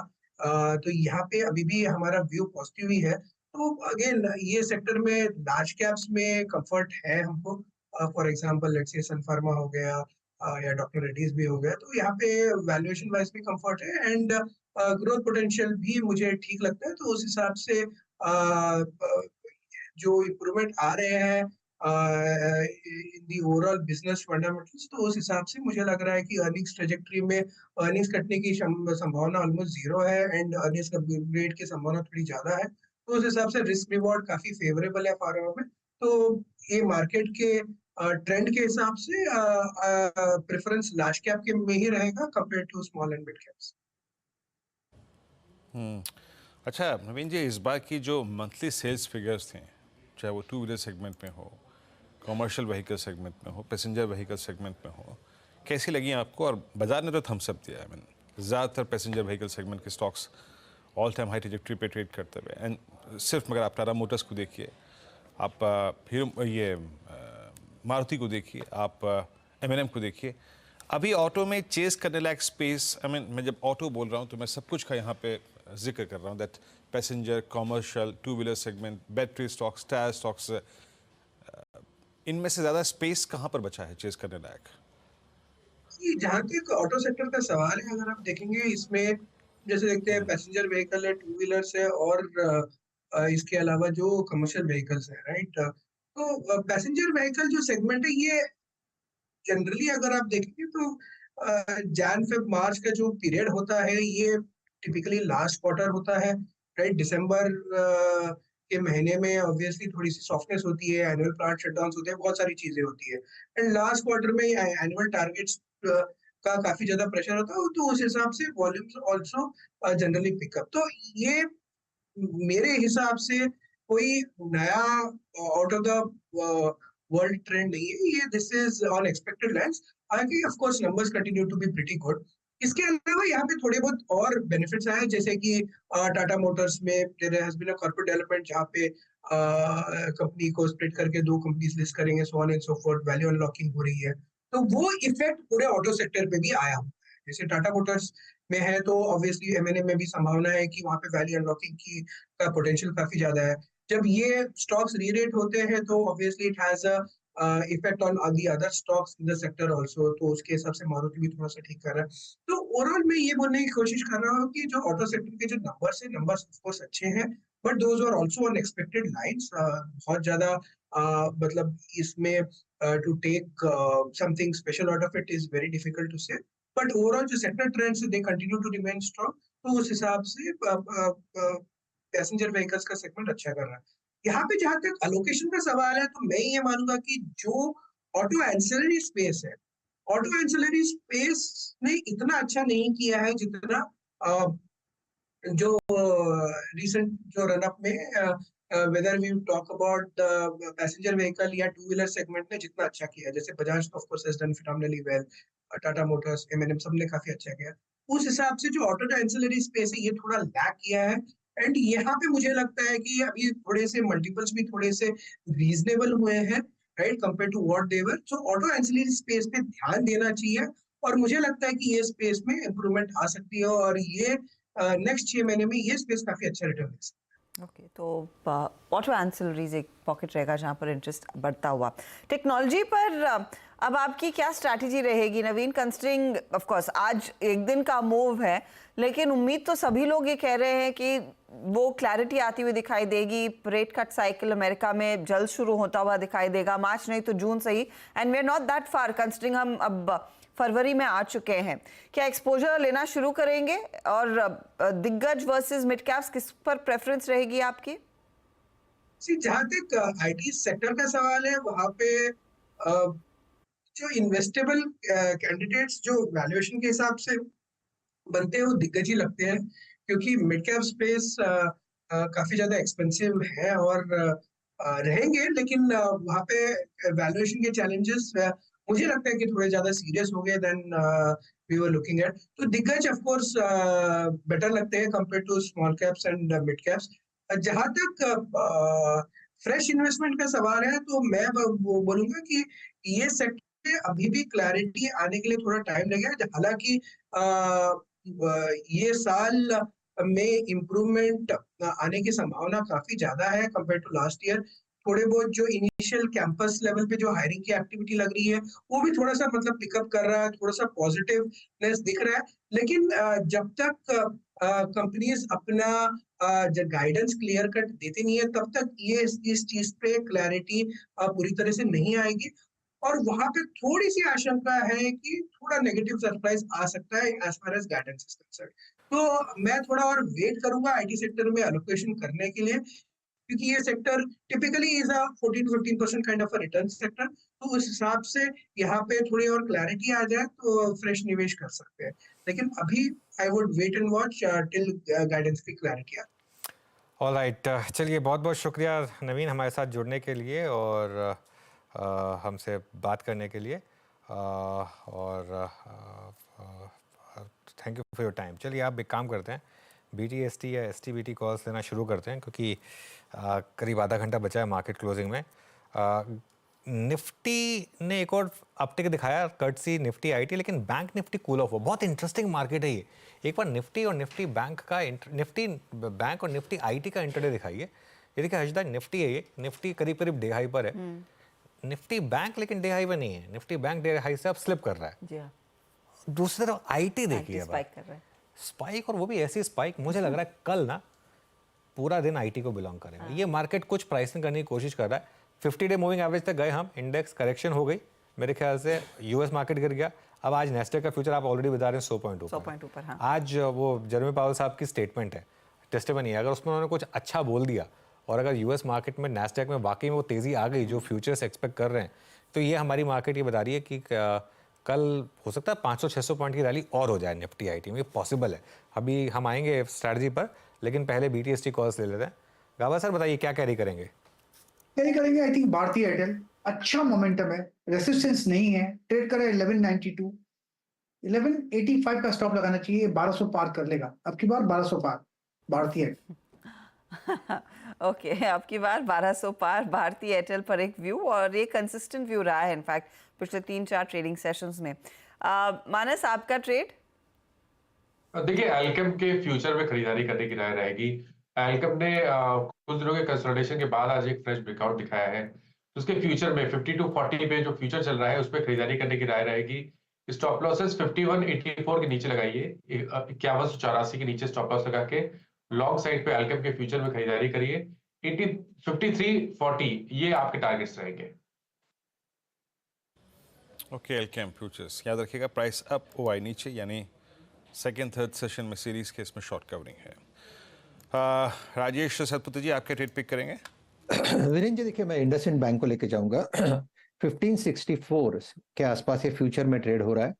तो यहाँ पे अभी भी हमारा व्यू पॉजिटिव ही है। तो अगेन ये सेक्टर में लार्ज कैप्स में कंफर्ट है हमको। For example let's say sun pharma हो गया या डॉक्टर रेड्डीज भी हो गया, तो यहाँ पे वैल्यूएशन वाइज भी कंफर्ट है एंड ग्रोथ पोटेंशियल भी मुझे ठीक लगता है। तो उस हिसाब से जो इम्प्रूवमेंट आ रहे हैं इन दी ओवरऑल बिजनेस फंडामेंटल्स, तो उस हिसाब से मुझे लग रहा है कि अर्निंग्स ट्रेजेक्टरी में अर्निंग्स कटने की संभावना ऑलमोस्ट जीरो है एंड अर्निंग्स अपग्रेड की संभावना थोड़ी ज्यादा है। तो उस हिसाब से रिस्क रिवॉर्ड काफी फेवरेबल है फार्मा में। तो ये मार्केट के ट्रेंड के हिसाब से प्रेफरेंस लार्ज कैप के में ही रहेगा compare to small and mid caps. अच्छा नवीन जी, इस बार की जो मंथली सेल्स फिगर्स थे, चाहे वो टू व्हीलर सेगमेंट में हो, कमर्शियल व्हीकल सेगमेंट में हो, पैसेंजर व्हीकल सेगमेंट में हो, कैसी लगी आपको? और बाजार ने तो थम्स अप दिया है। मैंने ज़्यादातर पैसेंजर व्हीकल सेगमेंट के stocks all time high trajectory पे ट्रेड करते हुए, एंड सिर्फ मगर आप टाटा मोटर्स को देखिए, आप हीरो ये मारुति को देखिए, आप M&M को देखिए, अभी ऑटो में चेस करने लायक स्पेस। आई मीन मैं जब ऑटो बोल रहा हूँ तो मैं सब कुछ का यहाँ पे जिक्र कर रहा हूँ, that passenger, commercial, to wheeler segment, battery stocks, tyre stocks, इनमें से ज़्यादा स्पेस कहाँ पर बचा है चेस करने लायक? जहाँ तक ऑटो सेक्टर का सवाल है, अगर आप देखेंगे इसमें जैसे देखते हैं पैसेंजर व्हीकल है, टू व्हीलर्स है और इसके अलावा जो कमर्शियल व्हीकल्स है, राइट। तो पैसेंजर व्हीकल जो सेगमेंट है ये जनरली अगर आप देखेंगे तो जैन फेब मार्च का जो पीरियड होता है ये टिपिकली लास्ट क्वार्टर होता है, राइट। दिसंबर के महीने में ऑब्वियसली थोड़ी सी सॉफ्टनेस होती है, एनुअल प्लांट शटडाउन्स होते हैं, बहुत सारी चीजें होती है एंड लास्ट क्वार्टर में एनुअल टारगेट्स का काफी ज्यादा प्रेशर होता है, तो उस हिसाब से वॉल्यूम्स आल्सो जनरली पिकअप। तो ये मेरे हिसाब से कोई नया out of the world trend नहीं है, ये this is on expected lines. हालांकि of course numbers continue to be pretty good. इसके अलावा यहाँ पे थोड़े बहुत और बेनिफिट्स आए, जैसे कि टाटा मोटर्स में there has been a corporate development जहाँ पे कंपनी को स्प्लिट करके 2 कंपनीज लिस्ट करेंगे, so on and so fourth, value unlocking हो रही है। तो वो इफेक्ट पूरे ऑटो सेक्टर पे भी आया हुआ है। जैसे टाटा मोटर्स में है तो ऑब्वियसली M&M में भी संभावना है कि वहाँ पे वैल्यू अनलॉकिंग की का पोटेंशियल काफी ज्यादा है। जब ये स्टॉक्स री-रेट होते हैं तो obviously it has a effect on the other stocks in the sector also, तो उसके हिसाब से मारुति भी थोड़ा सा ठीक कर रहा है। तो ओवरऑल मैं ये बोलने की कोशिश कर रहा हूँ कि जो ऑटो सेक्टर के जो नंबर्स है, नंबर्स ऑफ कोर्स अच्छे हैं, but those are also on expected lines. बहुत ज्यादा मतलब इसमें to take something special out of it is very difficult to say, but overall जो sector trends they continue to remain strong. तो उस हिसाब से पैसेंजर व्हीकल्स का सेगमेंट अच्छा कर रहा है। यहाँ पे जहां तक अलोकेशन का सवाल है तो मैं ये मानूंगा कि जो ऑटो एंसिलरी स्पेस है, ऑटो एंसिलरी स्पेस ने इतना अच्छा नहीं किया है जितना जो रिसेंट जो रन अप में whether we talk about passenger vehicle या टू व्हीलर सेगमेंट ने जितना अच्छा किया है। जैसे Bajaj of course has done phenomenally well, Tata Motors, M&M सब ने काफी अच्छा किया। उस हिसाब से जो ऑटो एंसिलरी स्पेस है ये थोड़ा लैक किया है एंड यहाँ पे मुझे लगता है कि अभी थोड़े से मल्टीपल्स भी थोड़े से रीजनेबल हुए हैं, right, compare to what they were. So auto ancillary space पे ध्यान देना चाहिए और मुझे लगता है कि ये स्पेस में इम्प्रूवमेंट आ सकती है और ये नेक्स्ट 6 महीने में ये स्पेस काफी अच्छा रिटर्न दे सकती है। ओके, तो ऑटो एंसिलरीज एक पॉकेट रहेगा जहां पर इंटरेस्ट बढ़ता हुआ। टेक्नोलॉजी पर अब आपकी क्या स्ट्रैटेजी रहेगी नवीन, कंसिडरिंग ऑफ कोर्स आज एक दिन का मूव है, लेकिन उम्मीद तो सभी लोग ये कह रहे हैं कि वो क्लैरिटी आती हुई दिखाई देगी, रेट कट साइकिल अमेरिका में जल्द शुरू होता हुआ दिखाई देगा, मार्च नहीं तो जून सही, and we are not that far considering हम अब फरवरी में आ चुके हैं। क्या एक्सपोजर लेना शुरू करेंगे और दिग्गज वर्सेस मिड कैप्स किस पर प्रेफरेंस रहेगी आपकी? जहां तक आईटी सेक्टर का सवाल है, वहां पे जो इन्वेस्टेबल कैंडिडेट्स जो वैल्यूएशन के हिसाब से बनते हैं वो दिग्गज ही लगते हैं, क्योंकि मिड कैप स्पेस काफी ज्यादा एक्सपेंसिव है और रहेंगे, लेकिन वहां पे वैल्यूएशन के चैलेंजेस मुझे लगता है कि थोड़े ज्यादा सीरियस हो गए than we were looking at. तो दिग्गज ऑफ कोर्स बेटर लगते हैं compare to small caps and mid caps. जहां तक फ्रेश इन्वेस्टमेंट का सवाल है, तो मैं बोलूंगा कि ये सेक्टर अभी भी क्लैरिटी आने के लिए थोड़ा टाइम लगेगा। हालांकि ये साल में इम्प्रूवमेंट आने की संभावना काफी ज्यादा है कंपेयर टू लास्ट ईयर। थोड़े बहुत जो इनिशियल कैंपस लेवल पे जो हायरिंग की एक्टिविटी लग रही है वो भी थोड़ा सा मतलब पिकअप कर रहा है, थोड़ा सा पॉजिटिवनेस दिख रहा है। लेकिन जब तक कंपनीज अपना जो गाइडेंस क्लियर कट देती नहीं है, तब तक ये इस चीज पे क्लैरिटी पूरी तरह से नहीं आएगी और वहां पे थोड़ी सी आशंका है कि थोड़ा नेगेटिव सरप्राइज आ सकता है as far as guidance is concerned. तो मैं थोड़ा और वेट करूंगा आईटी सेक्टर में एलोकेशन करने के लिए, क्योंकि ये sector typically is a 14 to 15% kind of a return sector. तो उस हिसाब से यहाँ पे थोड़ी और क्लैरिटी आ जाए तो फ्रेश निवेश कर सकते हैं, लेकिन अभी I would wait and watch till guidance की क्लैरिटी आ। ऑलराइट, चलिए बहुत बहुत शुक्रिया नवीन हमारे साथ जुड़ने के लिए और हमसे बात करने के लिए और thank you for your time. चलिए आप एक काम करते हैं, BTST या STBT कॉल्स लेना शुरू करते हैं, क्योंकि करीब आधा घंटा बचा है मार्केट क्लोजिंग में। निफ्टी ने एक और अपटिक दिखाया, कर्टसी निफ्टी आईटी, लेकिन बैंक निफ्टी कूल ऑफ हुआ। बहुत इंटरेस्टिंग मार्केट है ये। एक बार निफ्टी और निफ्टी बैंक का निफ्टी बैंक और निफ्टी आईटी का इंटरडे दिखाइए। ये देखिए हर्षदा, निफ्टी है ये, निफ्टी करीब करीब डे हाई पर है, निफ्टी बैंक लेकिन डे हाई पर नहीं है, निफ्टी बैंक डे हाई से अब स्लिप कर रहा है। दूसरी तरफ आईटी देखिए स्पाइक कर रहा है, स्पाइक, और वो भी ऐसी स्पाइक मुझे लग रहा है कल ना पूरा दिन आईटी को बिलोंग करेगा। ये मार्केट कुछ प्राइसिंग करने की कोशिश कर रहा है। 50 डे मूविंग एवरेज तक गए हम, इंडेक्स करेक्शन हो गई मेरे ख्याल से, यूएस मार्केट गिर गया। अब आज नेस्डैक का फ्यूचर आप ऑलरेडी बता रहे हैं 100 पॉइंट ऊपर। हाँ। आज वो जेरेमी पावेल साहब की स्टेटमेंट है, टेस्टिमनी है, अगर उसमें उन्होंने कुछ अच्छा बोल दिया और अगर यूएस मार्केट में नेस्डैक में वाकई में वो तेज़ी आ गई जो फ्यूचर्स एक्सपेक्ट कर रहे हैं, तो ये हमारी मार्केट ये बता रही है कि कल हो सकता है 500-600 पॉइंट की रैली और हो जाए निफ्टी आईटी में, ये पॉसिबल है। अभी हम आएंगे स्ट्रैटेजी पर, लेकिन पहले BTST कॉल्स ले लेते हैं। गावा सर बताइए क्या कैरी करेंगे? कैरी करेंगे आई थिंक भारतीय एयरटेल, अच्छा मोमेंटम है, रेसिस्टेंस नहीं है, ट्रेड कर रहा है 1192, 1185 का स्टॉप लगाना चाहिए, 1200 पार कर लेगा अब की बार, 1200 पार भारतीय एयरटेल। ओके, अब की बार 1200 पार भारतीय एयरटेल पर एक व्यू, और ये कंसिस्टेंट व्यू रहा है इनफैक्ट पिछले 3-4 ट्रेडिंग सेशंस में। मानस आपका ट्रेड? देखिए एल्केम के फ्यूचर में खरीदारी करने की राय रहेगी। एल्केम ने कुछ दिनों के कंसोलिडेशन के बाद आज एक फ्रेश ब्रेकआउट दिखाया है, तो उसके फ्यूचर में 5240 पे जो फ्यूचर चल रहा है उस पर खरीदारी करने की राय रहेगी। स्टॉप लॉसेस 5184 के नीचे लगाइए, 5184 के नीचे स्टॉप लॉस लगा के लॉन्ग साइड पे एल्केम के फ्यूचर में खरीदारी करिए। 5340 ये आपके टारगेट्स रहेंगे। ओके, एल्केम फ्यूचर्स याद रखिएगा, प्राइस अप OI नीचे, यानी सेकेंड थर्ड सेशन में सीरीज के इसमें शॉर्ट कवरिंग है। राजेश सतपुती जी आपके ट्रेड पिक करेंगे? वीरेंद्र जी देखिए, मैं इंडसइंड बैंक को लेके जाऊंगा। 1564 के आसपास ये फ्यूचर में ट्रेड हो रहा है,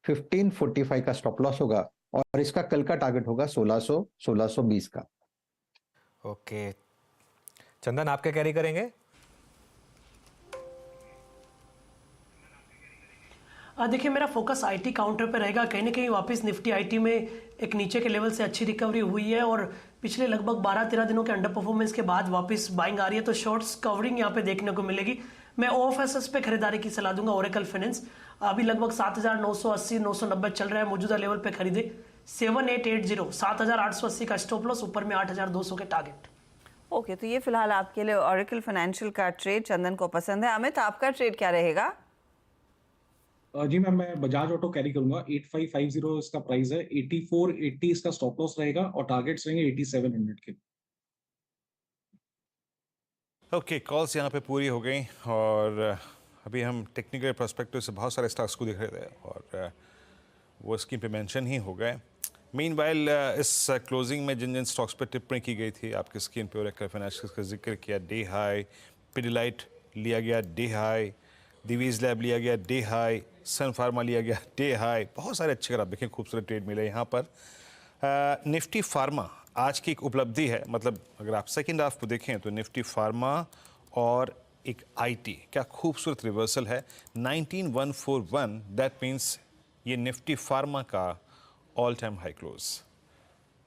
1545 का स्टॉप लॉस होगा और इसका कल का टारगेट होगा 1600-1620 का। ओके, चंदन आप क्या कैरी करेंगे? देखिए मेरा फोकस आईटी काउंटर पे रहेगा। कहीं ना कहीं वापस निफ्टी आईटी में एक नीचे के लेवल से अच्छी रिकवरी हुई है और पिछले लगभग 12-13 दिनों के अंडर परफॉर्मेंस के बाद वापस बाइंग आ रही है, तो शॉर्ट्स कवरिंग यहाँ पे देखने को मिलेगी। मैं OFSS पे खरीदारी की सलाह दूंगा, ओरेकल फाइनेंस। अभी लगभग 7,980 990 चल रहा है, मौजूदा लेवल पे खरीदे। 7880 7,880 का स्टॉप लॉस, ऊपर में 8,200 के टारगेट। ओके, तो ये फिलहाल आपके लिए ऑरेकल फाइनेंशियल का ट्रेड चंदन को पसंद है। अमित, आपका ट्रेड क्या रहेगा? जी मैम, मैं बजाज ऑटो कैरी करूंगा। 8550 इसका प्राइस है, 8480 इसका स्टॉप लॉस रहेगा और टारगेट्स रहेंगे 8700 के। ओके, कॉल्स यहाँ पे पूरी हो गई और अभी हम टेक्निकल पर्सपेक्टिव से बहुत सारे स्टॉक्स को देख रहे थे और वो स्क्रीन पे मेंशन ही हो गए। मीनवाइल इस क्लोजिंग में जिन जिन स्टॉक्स पर टिप्पणी की गई थी आपकी स्क्रीन पे, ओरेकल फाइनेंशियल का जिक्र किया, डे हाई, पिडिलाइट लिया गया डे हाई, दिवीज लैब लिया गया डे हाई, सन फार्मा लिया गया डे हाई। बहुत सारे अच्छे, अगर आप देखें, खूबसूरत ट्रेड मिले यहाँ पर। निफ्टी फार्मा आज की एक उपलब्धि है, मतलब अगर आप सेकेंड हाफ को देखें तो निफ्टी फार्मा और एक आईटी, क्या खूबसूरत रिवर्सल है। 19141, दैट मीन्स ये निफ्टी फार्मा का all time high close.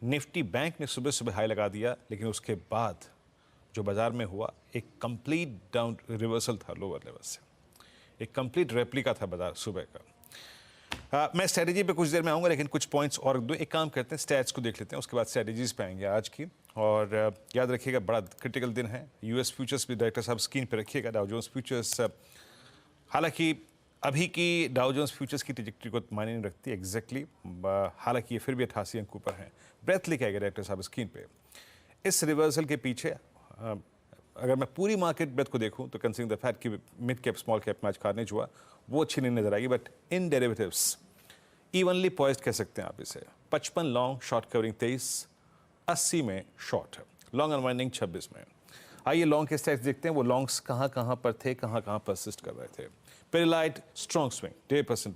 Nifty bank ने सुबह सुबह हाई लगा दिया, लेकिन उसके बाद जो बाजार में हुआ एक कंप्लीट डाउन रिवर्सल था लोअर लेवल से, एक कंप्लीट रेप्लिका था बाजार सुबह का। मैं स्ट्रेटजी पे कुछ देर में आऊँगा, लेकिन कुछ पॉइंट्स और दो। एक काम करते हैं, स्टैट्स को देख लेते हैं, उसके बाद स्ट्रेटजीज पे आएंगे आज की। और याद रखिएगा, बड़ा क्रिटिकल दिन है। यूएस फ्यूचर्स भी डायरेक्टर साहब स्क्रीन पे रखिएगा। डाउ जोन्स फ्यूचर्स, हालांकि अभी की डाउ जोन्स फ्यूचर्स की ट्रैजेक्टरी को मायने नहीं रखती एग्जैक्टली, हालांकि ये फिर भी 88 अंक ऊपर है। ब्रेथ लेके आएगा डायरेक्टर साहब स्क्रीन पे। इस रिवर्सल के पीछे अगर मैं पूरी मार्केट ब्रेथ को देखूं तो कंसिडरिंग द फैक्ट कि मिड कैप स्मॉल कैप में आज खारिज हुआ, वो अच्छी नहीं नजर आएगी। But in derivatives evenly poised कह सकते हैं आप इसे। 55 लॉन्ग, शॉर्ट कवरिंग 23, 80 में शॉर्ट, लॉन्ग अनवाइंडिंग 26 में। आइए लॉन्ग के स्टैट्स देखते हैं, वो लॉन्ग्स कहाँ कहाँ पर थे, कहाँ कहाँ परसिस्ट कर रहे थे। पिडिलाइट स्ट्रॉन्ग स्विंग 1.5%,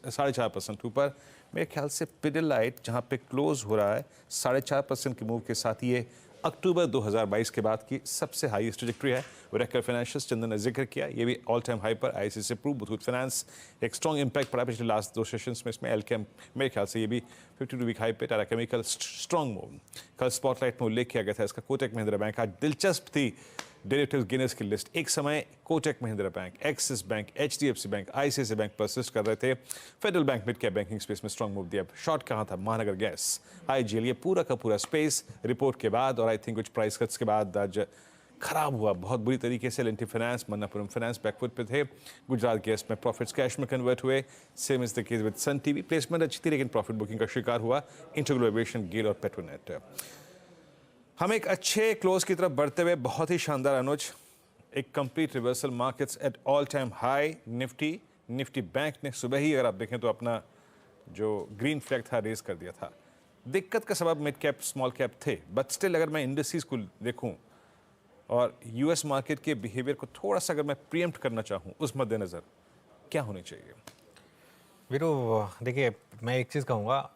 4.5% ऊपर। मेरे ख्याल से पिडिलाइट जहाँ पे क्लोज हो रहा है 4.5% के मूव के साथ, ये अक्टूबर 2022 के बाद की सबसे हाईएस्ट ट्रैजेक्टरी है। ओरेकल फाइनेंशियल्स चंदन ने जिक्र किया, ये भी ऑल टाइम हाई पर। आईसीआईसीआई प्रू, मुथूट फाइनेंस, एक स्ट्रॉन्ग इंपैक्ट पड़ा पिछले लास्ट 2 सेशंस में इसमें। एलकेम मेरे ख्याल से ये भी 52 वीक हाई पे। टाटा केमिकल स्ट्रॉन्ग मूव, कल स्पॉटलाइट में उल्लेख किया गया था इसका। कोटक महिंद्रा बैंक आज दिलचस्प थी डेरिवेटिव्स गिनर्स की लिस्ट। एक समय Kotak Mahindra bank, axis bank, HDFC bank, ICICI bank persist कर रहे थे। Federal bank mid cap banking space में स्ट्रॉन्ग मूव दिया। शॉर्ट कहाँ था? महानगर गैस, आईजीएल, ये पूरा का पूरा स्पेस रिपोर्ट के बाद और आई थिंक कुछ प्राइस कट्स के बाद आज खराब हुआ बहुत बुरी तरीके से। L&T finance, Manappuram finance backfoot पे थे। गुजरात गैस में प्रॉफिट्स कैश में कन्वर्ट हुए। Same is the case with Sun TV, placement अच्छी थी लेकिन प्रॉफिट बुकिंग का शिकार हुआ इंटीग्रल एविएशन, गेल और पेट्रोनेट। हम एक अच्छे क्लोज की तरफ बढ़ते हुए, बहुत ही शानदार अनुज, एक complete reversal, markets at all time high. Nifty bank ने सुबह ही, अगर आप देखें तो, अपना जो ग्रीन फ्लैग था रेज कर दिया था। दिक्कत का सबब मिड कैप स्मॉल कैप थे, बट स्टिल अगर मैं इंडस्ट्रीज को देखूं और यूएस मार्केट के बिहेवियर को थोड़ा सा अगर मैं प्रीएम्प्ट करना चाहूं, उस मद्देनजर क्या होनी चाहिए? वीरू, देखिए मैं एक चीज़ कहूँगा,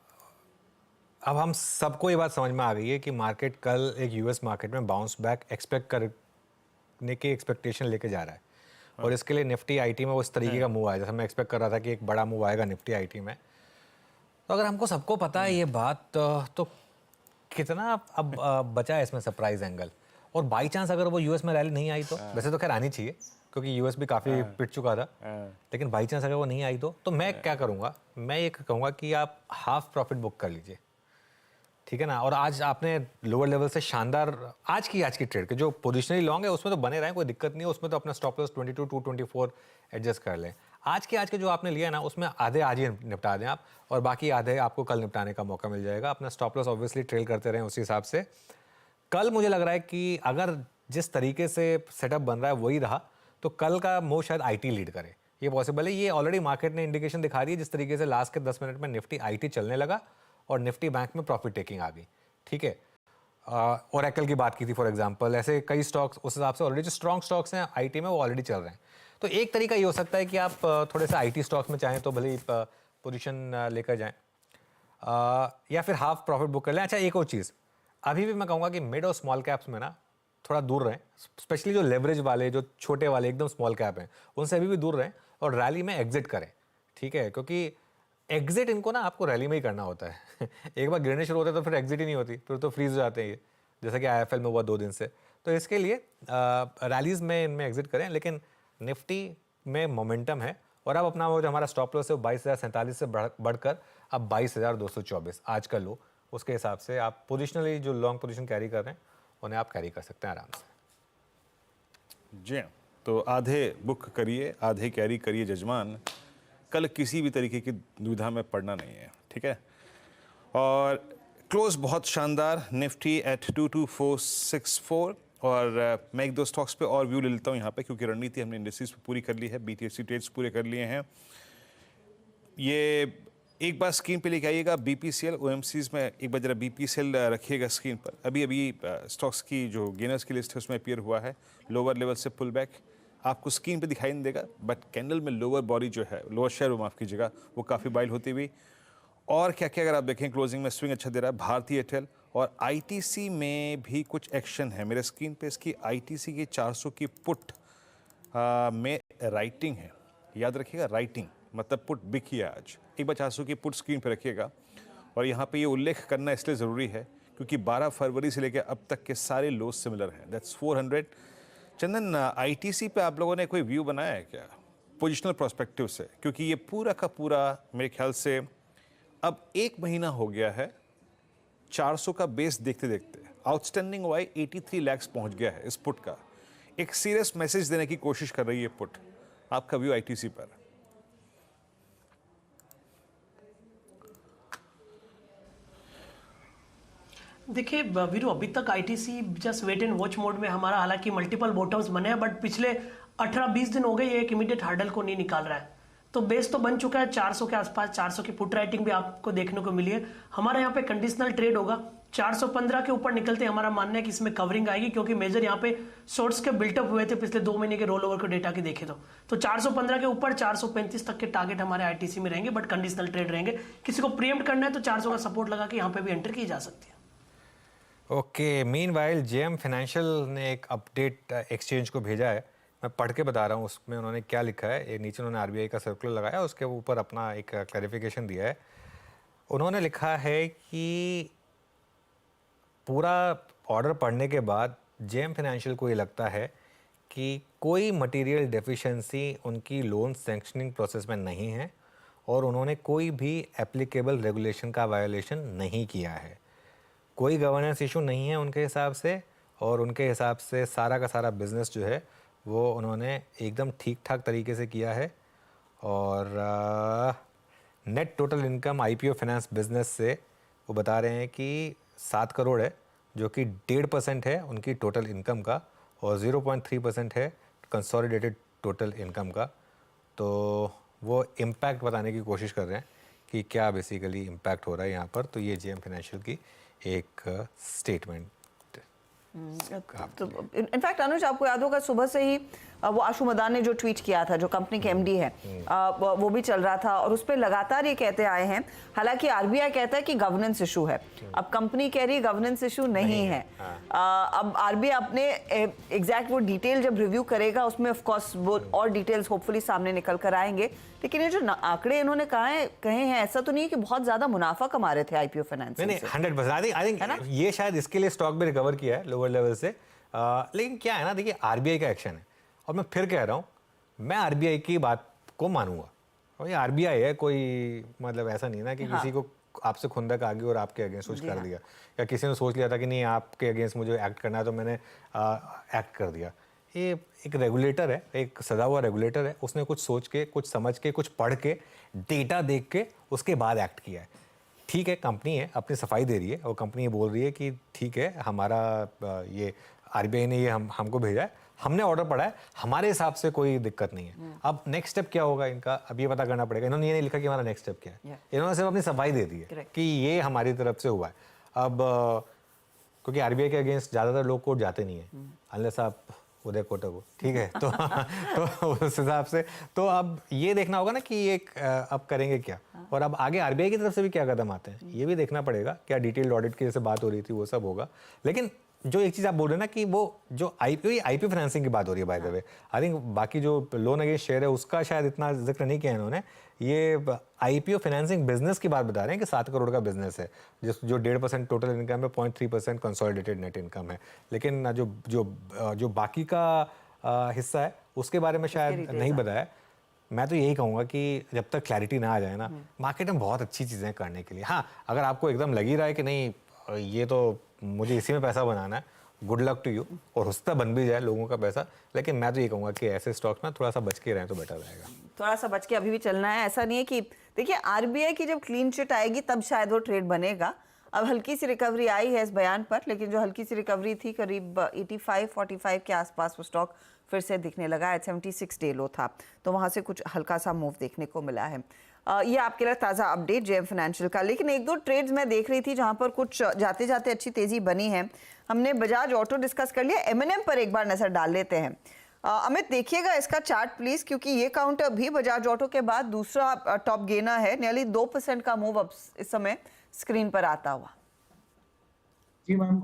अब हम सबको ये बात समझ में आ गई है कि मार्केट कल एक यूएस मार्केट में बाउंस बैक एक्सपेक्ट करने की एक्सपेक्टेशन लेके जा रहा है। और इसके लिए निफ्टी आईटी में उस तरीके का मूव आया, जैसे मैं एक्सपेक्ट कर रहा था कि एक बड़ा मूव आएगा निफ्टी आईटी में। तो अगर हमको सबको पता है ये बात, तो कितना अब बचा है इसमें सरप्राइज एंगल। और बाई चांस अगर वो यूएस में रैली नहीं आई तो, वैसे तो खैर आनी चाहिए क्योंकि यूएस भी काफ़ी पिट चुका था, लेकिन बाई चांस अगर वो नहीं आई तो मैं क्या करूँगा, मैं ये कहूँगा कि आप हाफ प्रॉफिट बुक कर लीजिए, ठीक है ना। और आज आपने लोअर लेवल से शानदार आज की ट्रेड के जो पोजिशनरी लॉन्ग है उसमें तो बने रहें, कोई दिक्कत नहीं है उसमें, तो अपना स्टॉप लॉस 22 224 एडजस्ट कर लें। आज के जो आपने लिया है ना, उसमें आधे आज ही निपटा दें आप, और बाकी आधे आपको कल निपटाने का मौका मिल जाएगा। अपना स्टॉप लॉस ऑब्वियसली ट्रेल करते रहें उसी हिसाब से। कल मुझे लग रहा है कि अगर जिस तरीके से सेटअप बन रहा है वही रहा तो कल का मूव शायद आईटी लीड करे, ये पॉसिबल है। ये ऑलरेडी मार्केट ने इंडिकेशन दिखा रही है, जिस तरीके से लास्ट के 10 मिनट में निफ्टी आईटी चलने लगा और निफ्टी बैंक में प्रॉफिट टेकिंग आ गई, ठीक है। ओरेकल की बात की थी फॉर एग्जांपल, ऐसे कई स्टॉक्स उस हिसाब से ऑलरेडी जो स्ट्रॉन्ग स्टॉक्स हैं आईटी में वो ऑलरेडी चल रहे हैं। तो एक तरीका ये हो सकता है कि आप थोड़े से आईटी स्टॉक्स में चाहें तो भले ही पोजीशन लेकर जाएं, या फिर हाफ प्रॉफिट बुक कर लें। अच्छा, एक और चीज़ अभी भी मैं कहूँगा कि मिड और स्मॉल कैप्स में ना थोड़ा दूर रहें, स्पेशली जो लेवरेज वाले, जो छोटे वाले एकदम स्मॉल कैप हैं, उनसे अभी भी दूर रहें और रैली में एग्जिट करें, ठीक है। क्योंकि एग्जिट इनको ना आपको रैली में ही करना होता है एक बार गिरने शुरू होते हैं तो फिर एग्जिट ही नहीं होती, फिर तो फ्रीज हो जाते हैं ये, जैसा कि आईएफएल में हुआ 2 दिन से। तो इसके लिए रैलीज में इनमें एग्जिट करें, लेकिन निफ्टी में मोमेंटम है और अब अपना वो जो हमारा स्टॉप लॉस है वो 22,047 से बढ़कर अब 22,224 आज का लो, उसके हिसाब से आप पोजिशनली जो लॉन्ग पोजीशन कैरी कर रहे हैं उन्हें आप कैरी कर सकते हैं आराम से। जी हाँ, तो आधे बुक करिए, आधे कैरी करिए जजमान, कल किसी भी तरीके की दुविधा में पड़ना नहीं है, ठीक है। और क्लोज बहुत शानदार, निफ्टी एट 22464। और मैं एक दो स्टॉक्स पे और व्यू ले लेता हूँ यहाँ पे, क्योंकि रणनीति हमने इंडस्ट्रीज पे पूरी कर ली है, BTC ट्रेड्स पूरे कर लिए हैं। ये एक बार स्क्रीन पे लेके आइएगा BPCL OMCs में, एक बार जरा BPCL रखिएगा स्क्रीन पर। अभी स्टॉक्स की जो गेनर्स की लिस्ट है उसमें अपीयर हुआ है, लोअर लेवल से पुल बैक आपको स्क्रीन पे दिखाई नहीं देगा, बट कैंडल में लोअर बॉडी जो है, लोअर शेयर माफ़ कीजिएगा, वो काफ़ी बाइल होती हुई। और क्या क्या अगर आप देखें क्लोजिंग में स्विंग अच्छा दे रहा है, भारतीय एयरटेल और ITC में भी कुछ एक्शन है। मेरे स्क्रीन पे इसकी ITC की 400 की पुट में राइटिंग है, याद रखिएगा, राइटिंग मतलब पुट बिकी है आज। एक बार 400 की पुट स्क्रीन पे रखिएगा। और यहाँ पे ये उल्लेख करना इसलिए ज़रूरी है क्योंकि 12 फरवरी से लेकर अब तक के सारे लोज सिमिलर हैं, दैट्स 400। चंदन, ITC पे आप लोगों ने कोई व्यू बनाया है क्या पोजिशनल प्रोस्पेक्टिव से? क्योंकि ये पूरा का पूरा मेरे ख्याल से अब 1 महीना हो गया है 400 का बेस देखते देखते, आउटस्टैंडिंग वाई 83 लाख पहुंच गया है इस पुट का। एक सीरियस मैसेज देने की कोशिश कर रही है पुट। आपका व्यू ITC पर? देखिए वीरू, अभी तक ITC just wait and watch mode में हमारा, हालांकि मल्टीपल बॉटम्स बने हैं, बट पिछले 18-20 दिन हो गए ये एक इमीडिएट हार्डल को नहीं निकाल रहा है। तो बेस तो बन चुका है 400 के आसपास, 400 की पुट राइटिंग भी आपको देखने को मिली है। हमारा यहाँ पे कंडीशनल ट्रेड होगा 415 के ऊपर निकलते हमारा मानना है कि इसमें कवरिंग आएगी, क्योंकि मेजर यहाँ पे शॉर्ट्स के बिल्टअप हुए थे पिछले 2 महीने के रोल ओवर के डेटा के देखे तो 415 के ऊपर 435 तक के टारगेट हमारे ITC में रहेंगे, बट कंडीशनल ट्रेड रहेंगे। किसी को प्रीएम्प्ट करना है तो 400 का सपोर्ट लगा के यहाँ पे भी एंटर की जा सकती है। ओके, मीनवाइल JM फाइनेंशियल ने एक अपडेट एक्सचेंज को भेजा है, मैं पढ़ के बता रहा हूँ उसमें उन्होंने क्या लिखा है। ये नीचे उन्होंने RBI का सर्कुलर लगाया, उसके ऊपर अपना एक क्लैरिफिकेशन दिया है। उन्होंने लिखा है कि पूरा ऑर्डर पढ़ने के बाद JM फाइनेंशियल को ये लगता है कि कोई मटेरियल डेफिशिएंसी उनकी लोन सैंक्शनिंग प्रोसेस में नहीं है और उन्होंने कोई भी एप्लीकेबल रेगुलेशन का वायोलेशन नहीं किया है, कोई गवर्नेंस इशू नहीं है उनके हिसाब से, और उनके हिसाब से सारा का सारा बिज़नेस जो है वो उन्होंने एकदम ठीक ठाक तरीके से किया है। और net total income IPO finance business से वो बता रहे हैं कि 7 करोड़ है, जो कि 1.5% है उनकी टोटल इनकम का, और 0.3% है कंसोलिडेटेड टोटल इनकम का। तो वो इम्पैक्ट बताने की कोशिश कर रहे हैं कि क्या बेसिकली इम्पैक्ट हो रहा है यहाँ पर। तो ये JM फाइनेंशियल की एक स्टेटमेंट। तो इनफैक्ट अनुज, आपको याद होगा सुबह से ही वो आशु मदान ने जो ट्वीट किया था, जो कंपनी के MD है, वो भी चल रहा था और उस पर लगातार ये कहते आए हैं। हालांकि RBI कहता है कि गवर्नेंस इशू है, अब कंपनी कह रही है गवर्नेंस इशू नहीं है। अब RBI अपने एग्जैक्ट वो डिटेल जब रिव्यू करेगा उसमें ऑफ कोर्स वो और डिटेल्स होपफुली सामने निकल कर आएंगे। लेकिन ये जो आंकड़े इन्होंने कहे हैं, ऐसा तो नहीं है कि बहुत ज्यादा मुनाफा कमा रहे थे IPO फाइनेंस। नहीं, 100% आई थिंक ये शायद इसके लिए स्टॉक भी रिकवर किया है लोअर लेवल से। लेकिन क्या है ना, देखिए RBI का एक्शन है, और मैं फिर कह रहा हूँ मैं RBI की बात को मानूंगा। और ये RBI है, कोई मतलब ऐसा नहीं ना कि किसी को आपसे खुंदक आ गई और आपके अगेंस्ट कुछ कर दिया, या किसी ने सोच लिया था कि नहीं आपके अगेंस्ट मुझे एक्ट करना है तो मैंने एक्ट कर दिया। ये एक रेगुलेटर है, एक सदा हुआ रेगुलेटर है, उसने कुछ सोच के, कुछ समझ के, कुछ पढ़ के, डेटा देख के उसके बाद एक्ट किया है। ठीक है, कंपनी है, अपनी सफाई दे रही है, और कंपनी ये बोल रही है कि ठीक है हमारा ये RBI ने ये हमको भेजा है, हमने ऑर्डर पड़ा है, हमारे हिसाब से कोई दिक्कत नहीं है। अब नेक्स्ट स्टेप क्या होगा इनका, अब ये पता करना पड़ेगा। इन्होंने ये नहीं लिखा कि हमारा नेक्स्ट स्टेप क्या है, इन्होंने सिर्फ अपनी सफाई दे दी है कि ये हमारी तरफ से हुआ है। अब क्योंकि RBI के अगेंस्ट ज़्यादातर लोग कोर्ट जाते नहीं है अनलेस आप उदय कोटक को, ठीक है। तो उस हिसाब से तो अब ये देखना होगा ना कि ये अब करेंगे क्या, और अब आगे RBI की तरफ से भी क्या कदम आते हैं ये भी देखना पड़ेगा। क्या डिटेल्ड ऑडिट की जैसे बात हो रही थी वो सब होगा। लेकिन जो एक चीज़ आप बोल रहे हैं ना कि वो जो IPO फाइनेंसिंग की बात हो रही है, by the way I think बाकी जो लोन अगेंस्ट शेयर है उसका शायद इतना जिक्र नहीं किया इन्होंने। ये IPO फाइनेंसिंग बिजनेस की बात बता रहे हैं कि 7 करोड़ का बिजनेस है, जो 1.5% टोटल इनकम है, 0.3% कंसोलिडेटेड नेट इनकम है। लेकिन जो बाकी का हिस्सा है उसके बारे में शायद नहीं बताया। मैं तो यही कहूँगा कि जब तक क्लैरिटी ना आ जाए ना, मार्केट में बहुत अच्छी चीज़ें करने के लिए। हाँ, अगर आपको एकदम लग ही रहा है कि नहीं ये तो मुझे इसी में पैसा बनाना है, गुड लक टू यू, और हो सकता बन भी जाए लोगों का पैसा, लेकिन मैं तो ये कहूँगा कि ऐसे स्टॉक्स में थोड़ा सा बच के रहें तो बेटर रहेगा। थोड़ा सा बच के अभी भी चलना है। ऐसा नहीं है कि देखिए आरबीआई की जब क्लीन चिट आएगी तब शायद वो ट्रेड बनेगा। अब हल्की सी रिकवरी आई है इस बयान पर, लेकिन जो हल्की सी रिकवरी थी करीब 85-45 के आसपास वो स्टॉक फिर से दिखने लगा है। 76 डे लो था, तो वहां से कुछ हल्का सा मूव देखने को मिला है। ये आपके लिए ताज़ा अपडेट जेएम फाइनेंशियल का। लेकिन एक दो ट्रेड्स मैं देख रही थी जहां पर कुछ जाते जाते अच्छी तेजी बनी है। हमने बजाज ऑटो डिस्कस कर लिया, एमएनएम पर एक बार नजर डाल लेते हैं। अमित देखिएगा इसका चार्ट प्लीज, क्योंकि ये काउंटर भी बजाज ऑटो के बाद दूसरा टॉप गेनर है। नियरली 2% का मूव अब इस समय स्क्रीन पर आता हुआ। जी ma'am,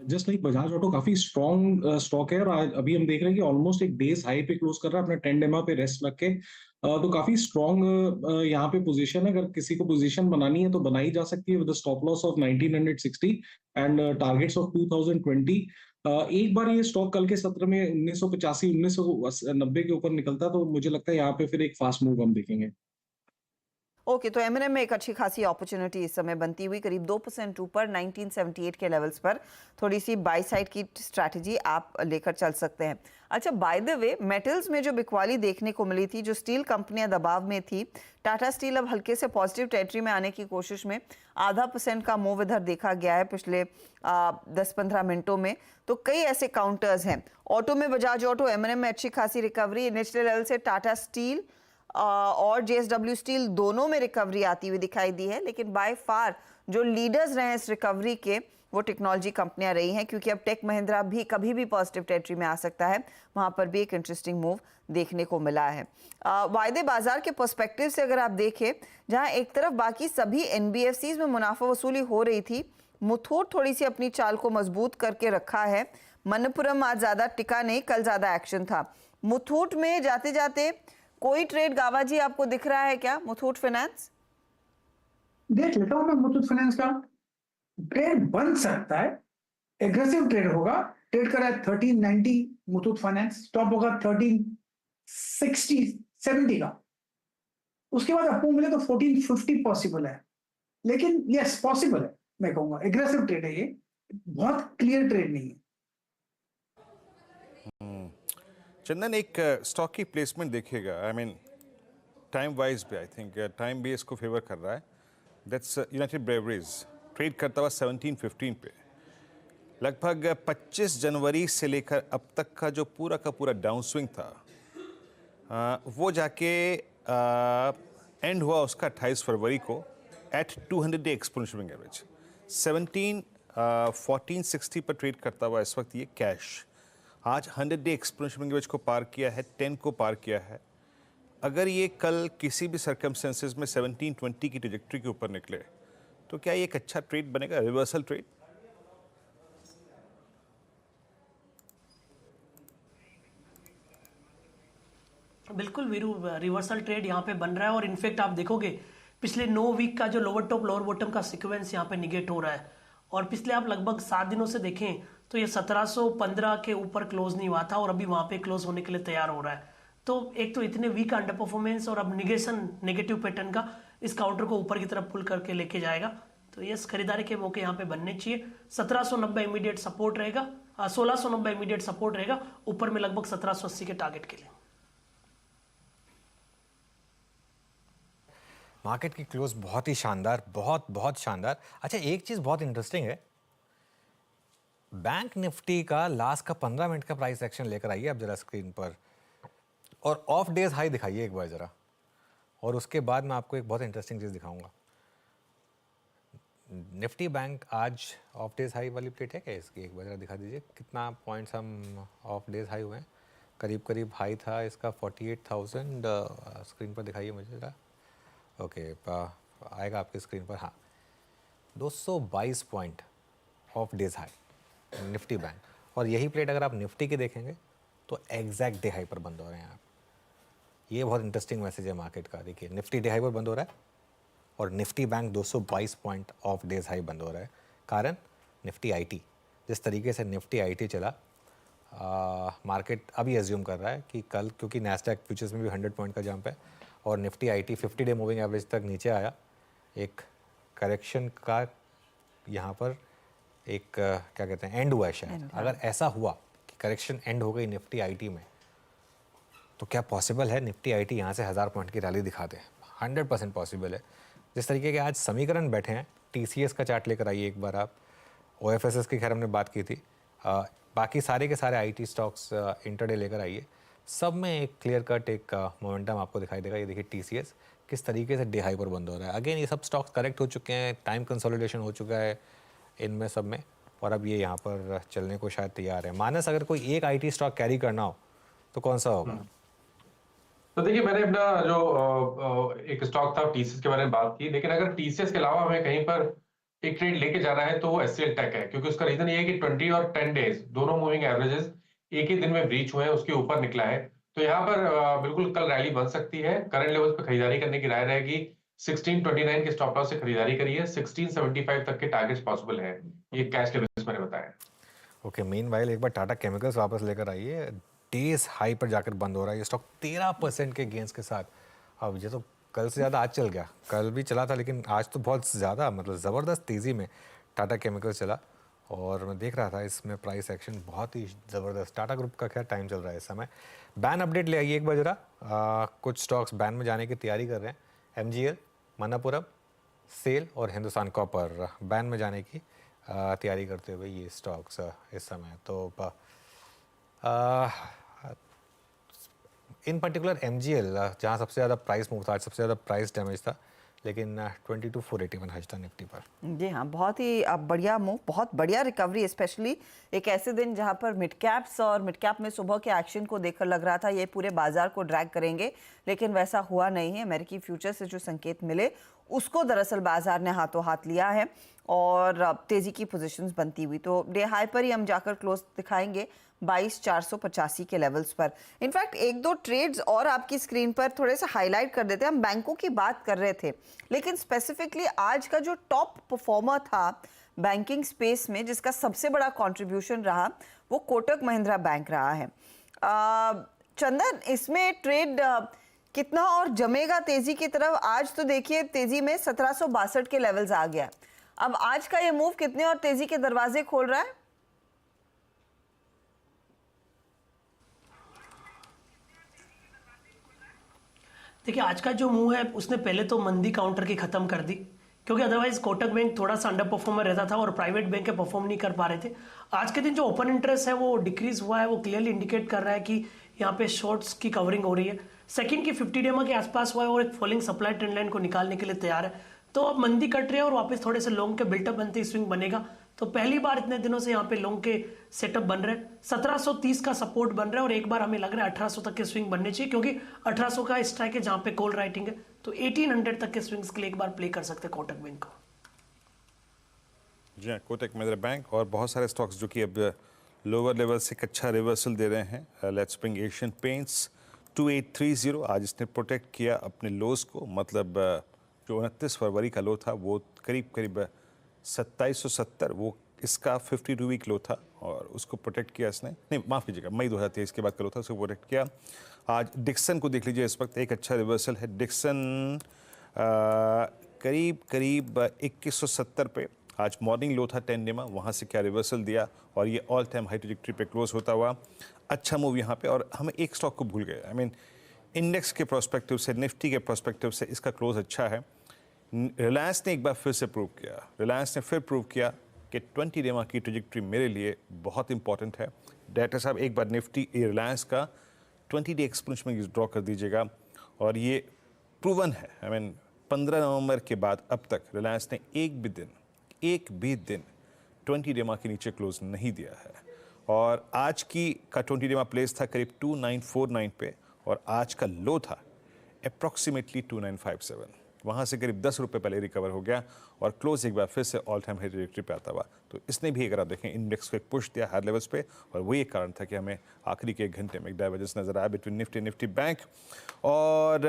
just like Bajaj auto काफी स्ट्रॉन्ग स्टॉक है, और आज अभी हम देख रहे हैं कि ऑलमोस्ट एक डेज हाई पे क्लोज कर रहा है अपने 10 डेमा पे रेस्ट रख के। तो काफी स्ट्रॉन्ग यहाँ पे पोजीशन है। अगर किसी को पोजीशन बनानी है तो बनाई जा सकती है with stop loss of 1960 and targets of 2020। एक बार ये स्टॉक कल के सत्र में 1985 1990 के ऊपर निकलता तो मुझे लगता है यहाँ पे फिर एक फास्ट मूव हम देखेंगे। ओके, तो एमएनएम में एक अच्छी खासी अपॉर्चुनिटी इस समय बनती हुई, करीब 2% ऊपर 1978 के लेवल्स पर थोड़ी सी बाई साइड की स्ट्रैटेजी आप लेकर चल सकते हैं। अच्छा, बाय द वे मेटल्स में जो बिकवाली देखने को मिली थी, जो स्टील कंपनियां दबाव में थी, टाटा स्टील अब हल्के से पॉजिटिव टेरिटरी में आने की कोशिश में, 0.5% का मूव इधर देखा गया है पिछले 10-15 मिनटों में। तो कई ऐसे काउंटर्स हैं। ऑटो में बजाज ऑटो, एमएनएम में अच्छी खासी रिकवरी, निचले लेवल से टाटा स्टील और जेएसडब्ल्यू स्टील दोनों में रिकवरी आती हुई दिखाई दी है। लेकिन बाय फार जो लीडर्स रहे इस रिकवरी के वो टेक्नोलॉजी कंपनियां रही हैं, क्योंकि अब टेक महिंद्रा भी कभी भी पॉजिटिव टेरिटरी में आ सकता है। वहां पर भी एक इंटरेस्टिंग मूव देखने को मिला है। वायदे बाजार के पर्सपेक्टिव से अगर आप देखें, जहां एक तरफ बाकी सभी एनबीएफसीज में मुनाफा वसूली हो रही थी, मुथूट थोड़ी सी अपनी चाल को मजबूत करके रखा है। मनप्पुरम आज ज्यादा टिका नहीं, कल ज्यादा एक्शन था। मुथूट में जाते जाते कोई ट्रेड गावा जी आपको दिख रहा है क्या? मुथूट फाइनेंस देख लेता हूं मैं। मुथूट फाइनेंस का ट्रेड बन सकता है, एग्रेसिव ट्रेड होगा। ट्रेड कर रहा है 1390 मुथूट फाइनेंस, स्टॉप होगा 1360-70 का। उसके बाद आपको मिले तो 1450 पॉसिबल है, लेकिन यस पॉसिबल है। मैं कहूंगा एग्रेसिव ट्रेड है ये, बहुत क्लियर ट्रेड नहीं है। चंदन, एक स्टॉक की प्लेसमेंट देखिएगा, आई मीन टाइम वाइज भी आई थिंक टाइम भी इसको फेवर कर रहा है। दैट्स यूनाइटेड ब्रेवरीज, ट्रेड करता हुआ 1715 पे। लगभग 25 जनवरी से लेकर अब तक का जो पूरा का पूरा डाउन स्विंग था, वो जाके एंड हुआ उसका 28 फरवरी को at 200 day exponential moving average 1460 पर ट्रेड करता हुआ इस वक्त ये कैश आज 100 डे एक्सपोनेंशियल मूविंग एवरेज को पार किया है, 10 को पार किया है। अगर ये कल किसी भी सर्कमस्टेंसेस में 1720 की ट्रेजेक्टरी के ऊपर निकले तो क्या ये एक अच्छा ट्रेड बनेगा, रिवर्सल ट्रेड? बिल्कुल वीरू, रिवर्सल ट्रेड यहाँ पे बन रहा है। और इनफेक्ट आप देखोगे पिछले 9 वीक का जो लोअर टॉप लोअर बॉटम का सीक्वेंस यहाँ पे निगेट हो रहा है। और पिछले आप लगभग 7 दिनों से देखें तो ये 1715 के ऊपर क्लोज नहीं हुआ था और अभी वहाँ पे क्लोज होने के लिए तैयार हो रहा है। तो एक तो इतने वीक अंडर परफॉर्मेंस और अब निगेशन नेगेटिव पैटर्न का इस काउंटर को ऊपर की तरफ पुल करके लेके जाएगा। तो यस, खरीदारी के मौके यहाँ पे बनने चाहिए। 1790 इमीडिएट सपोर्ट रहेगा, 1690 इमीडिएट सपोर्ट रहेगा, ऊपर में लगभग 1780 के टारगेट के लिए। मार्केट की क्लोज बहुत ही शानदार, बहुत शानदार। अच्छा, एक चीज़ बहुत इंटरेस्टिंग है, बैंक निफ्टी का लास्ट का 15 मिनट का प्राइस एक्शन लेकर आइए आप जरा स्क्रीन पर, और ऑफ डेज हाई दिखाइए एक बार जरा, और उसके बाद मैं आपको एक बहुत इंटरेस्टिंग चीज़ दिखाऊंगा। निफ्टी बैंक आज ऑफ डेज हाई वाली प्लेट है क्या इसकी? एक बार जरा दिखा दीजिए कितना पॉइंट्स हम ऑफ डेज हाई हुए हैं। करीब हाई था इसका 48,000, स्क्रीन पर दिखाइए मुझे जरा। ओके, आएगा आपकी स्क्रीन पर। हाँ, 222 point of days high Nifty bank. और यही प्लेट अगर आप निफ्टी की देखेंगे तो एग्जैक्ट डे हाई पर बंद हो रहे हैं आप। ये बहुत इंटरेस्टिंग मैसेज है मार्केट का। देखिए, निफ्टी डे हाई पर बंद हो रहा है और Nifty bank 222 point of days high बंद हो रहा है। कारण निफ्टी आईटी, जिस तरीके से निफ्टी आईटी चला मार्केट अभी एज्यूम कर रहा है कि कल, क्योंकि नैस्डैक फ्यूचर्स में भी 100 पॉइंट का जंप है और Nifty IT 50 day moving average तक नीचे आया, एक करेक्शन का यहाँ पर एक क्या कहते हैं एंड हुआ है शायद। अगर ऐसा हुआ कि करेक्शन एंड हो गई निफ्टी आईटी में, तो क्या पॉसिबल है निफ्टी आईटी यहाँ से 1000 पॉइंट की रैली दिखा दे? 100% पॉसिबल है। जिस तरीके के आज समीकरण बैठे हैं, टीसीएस का चार्ट लेकर आइए एक बार आप, ओएफएसएस की खैर हमने बात की थी, बाकी सारे के सारे आईटी स्टॉक्स इंटरडे लेकर आइए, सब में एक क्लियर कट एक मोमेंटम आपको दिखाई देगा। ये देखिए टीसीएस किस तरीके से डे हाई पर बंद हो रहा है। अगेन ये सब स्टॉक्स करेक्ट हो चुके हैं, टाइम कंसोलिडेशन हो चुका है इनमें सब में, और अब ये यहाँ पर चलने को शायद तैयार है। मानस, अगर कोई एक आईटी स्टॉक कैरी करना हो तो कौन सा होगा? तो देखिए, मैंने अपना जो एक स्टॉक था टीसीएस के बारे में बात की, लेकिन अगर टीसीएस के अलावा हमें कहीं पर एक ट्रेड लेके जाना है तो वो एचसीएल टेक है, क्योंकि उसका रीजन ये है कि 20 और 10 डेज दोनों मूविंग एवरेजेस एक ही दिन में ब्रीच हुए हैं, उसके ऊपर निकला है। तो यहाँ पर बिल्कुल कल रैली बन सकती है। करंट लेवल्स पे खरीदारी करने की राय रहेगी। 1629 के स्टॉप लॉस से खरीदारी करिए, 1675 तक के टारगेट्स पॉसिबल है। ये कैश लेवल्स मैंने बताया। ओके, मीनवाइल एक बार टाटा केमिकल्स वापस लेकर आइए, डेज हाई पर जाकर बंद हो रहा है ये स्टॉक 13% के गेंस के साथ। अब ये तो कल से ज़्यादा आज चल गया, कल भी चला था लेकिन आज तो बहुत ज़्यादा, मतलब ज़बरदस्त तेज़ी में टाटा केमिकल्स चला। और मैं देख रहा था इसमें प्राइस एक्शन बहुत ही ज़बरदस्त। टाटा ग्रुप का खैर टाइम चल रहा है इस समय। बैन अपडेट ले आइए एक बार जरा, कुछ स्टॉक्स बैन में जाने की तैयारी कर रहे हैं। एमजीएल, मन्नापुरम, सेल और हिंदुस्तान कॉपर बैन में जाने की तैयारी करते हुए ये स्टॉक्स इस समय। तो इन पर्टिकुलर एमजीएल जहाँ सबसे ज़्यादा प्राइस मूव था, आज सबसे ज़्यादा प्राइस डैमेज था, लेकिन 22,481 हज था निफ्टी पर। जी हाँ, बहुत ही बढ़िया मूव, बहुत बढ़िया रिकवरी, स्पेशली एक ऐसे दिन जहां पर मिड कैप्स और मिड कैप में सुबह के एक्शन को देखकर लग रहा था ये पूरे बाजार को ड्रैग करेंगे, लेकिन वैसा हुआ नहीं है। अमेरिकी फ्यूचर से जो संकेत मिले उसको दरअसल बाजार ने हाथों हाथ लिया है और तेजी की पोजीशंस बनती हुई। तो डे हाई पर ही हम जाकर क्लोज दिखाएंगे 22,485 के लेवल्स पर। इनफैक्ट एक दो ट्रेड्स और आपकी स्क्रीन पर थोड़े से हाईलाइट कर देते हैं। हम बैंकों की बात कर रहे थे, लेकिन स्पेसिफिकली आज का जो टॉप परफॉर्मर था बैंकिंग स्पेस में, जिसका सबसे बड़ा कंट्रीब्यूशन रहा, वो कोटक महिंद्रा बैंक रहा है। चंदन, इसमें ट्रेड कितना और जमेगा तेजी की तरफ? आज तो देखिए तेजी में 1762 के लेवल्स आ गया। अब आज का ये मूव कितने और तेजी के दरवाजे खोल रहा है? देखिए, आज का जो मूव है उसने पहले तो मंदी काउंटर की खत्म कर दी, क्योंकि अदरवाइज कोटक बैंक थोड़ा सा अंडर परफॉर्मर रहता था और प्राइवेट बैंक के परफॉर्म नहीं कर पा रहे थे। आज के दिन जो ओपन इंटरेस्ट है वो डिक्रीज हुआ है, वो क्लियरली इंडिकेट कर रहा है कि यहाँ पे शॉर्ट्स की कवरिंग हो रही है। सेकंड की 50 डे के आसपास हुआ है और एक फॉलिंग सप्लाई ट्रेंड लाइन को निकालने के लिए तैयार है। तो अब मंदी कट रही है और वापस थोड़े से लॉन्ग के बिल्टअप बनते स्विंग बनेगा। तो पहली बार इतने दिनों से यहाँ पे लॉन्ग के सेटअप बन रहे हैं। 1730 का सपोर्ट बन रहा है और एक बार हमें लग रहा है 1800 तक के स्विंग बनने चाहिए, क्योंकि 1800 का स्ट्राइक है जहाँ पे कॉल राइटिंग है। तो 1800 तक के स्विंग्स के लिए एक बार प्ले कर सकते हैं कोटक बैंक को। जी हाँ, कोटक महिंद्रा बैंक और बहुत सारे स्टॉक्स जो कि अब लोअर लेवल से एक अच्छा रिवर्सल दे रहे हैं। लेट्स ब्रिंग एशियन पेंट्स 2830, आज इसने प्रोटेक्ट किया अपने लोज को, मतलब जो 29 फरवरी का लो था वो करीब 2770, वो इसका 52 वीक लो था और उसको प्रोटेक्ट किया इसने। नहीं, माफ़ कीजिएगा, मई 2023 के बाद का लो था, उसको प्रोटेक्ट किया। आज डिक्सन को देख लीजिए, इस वक्त एक अच्छा रिवर्सल है। डिक्सन करीब 2170 पे आज मॉर्निंग लो था 10 डे में, वहाँ से क्या रिवर्सल दिया और ये ऑल टाइम हाई ट्रैजेक्टरी पे क्लोज होता हुआ अच्छा मूव यहाँ पे। और हमें एक स्टॉक को भूल गए, आई मीन इंडेक्स के प्रोस्पेक्टिव से, निफ्टी के प्रोस्पेक्टिव से इसका क्लोज अच्छा है। रिलायंस ने एक बार फिर से प्रूव किया, रिलायंस ने फिर प्रूव किया कि 20 डे की ट्रैजेक्टरी मेरे लिए बहुत इंपॉर्टेंट है। डायरेक्टर साहब, एक बार निफ्टी रिलायंस का 20 डे एक्सपोनेंशियल में ड्रॉ कर दीजिएगा और ये प्रूवन है। आई मीन 15 नवंबर के बाद अब तक रिलायंस ने एक भी दिन 20 डे के नीचे क्लोज नहीं दिया है। और आज की का 20 डे प्लेस था करीब 2949 पे और आज का लो था अप्रॉक्सीमेटली 2957, वहाँ से करीब 10 रुपये पहले रिकवर हो गया और क्लोज एक बार फिर से ऑल टाइम हाई ट्रैजेक्टरी पे आता हुआ। तो इसने भी, अगर आप देखें, इंडेक्स को एक पुश दिया हायर लेवल्स पे और वही एक कारण था कि हमें आखिरी के 1 घंटे में एक डाइवर्जेंस नजर आया बिटवीन निफ्टी बैंक और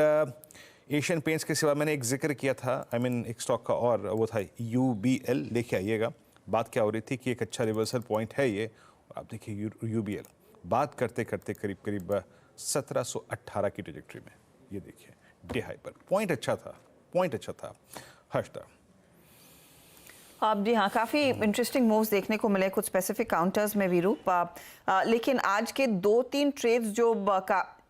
एशियन पेंट्स के सिवा मैंने एक जिक्र किया था, आई मीन एक स्टॉक का, और वो था UBL। लेके आइएगा, बात क्या हो रही थी कि एक अच्छा रिवर्सल पॉइंट है ये। आप देखिए UBL बात करते करते करीब करीब 1718 की ट्रेजेक्टरी में, ये देखिए डे हाई पर पॉइंट अच्छा था। हर्षदा। जी हाँ, काफ़ी इंटरेस्टिंग मूव्स देखने को मिले कुछ स्पेसिफिक काउंटर्स में भी रूप, लेकिन आज के 2-3 ट्रेड्स जो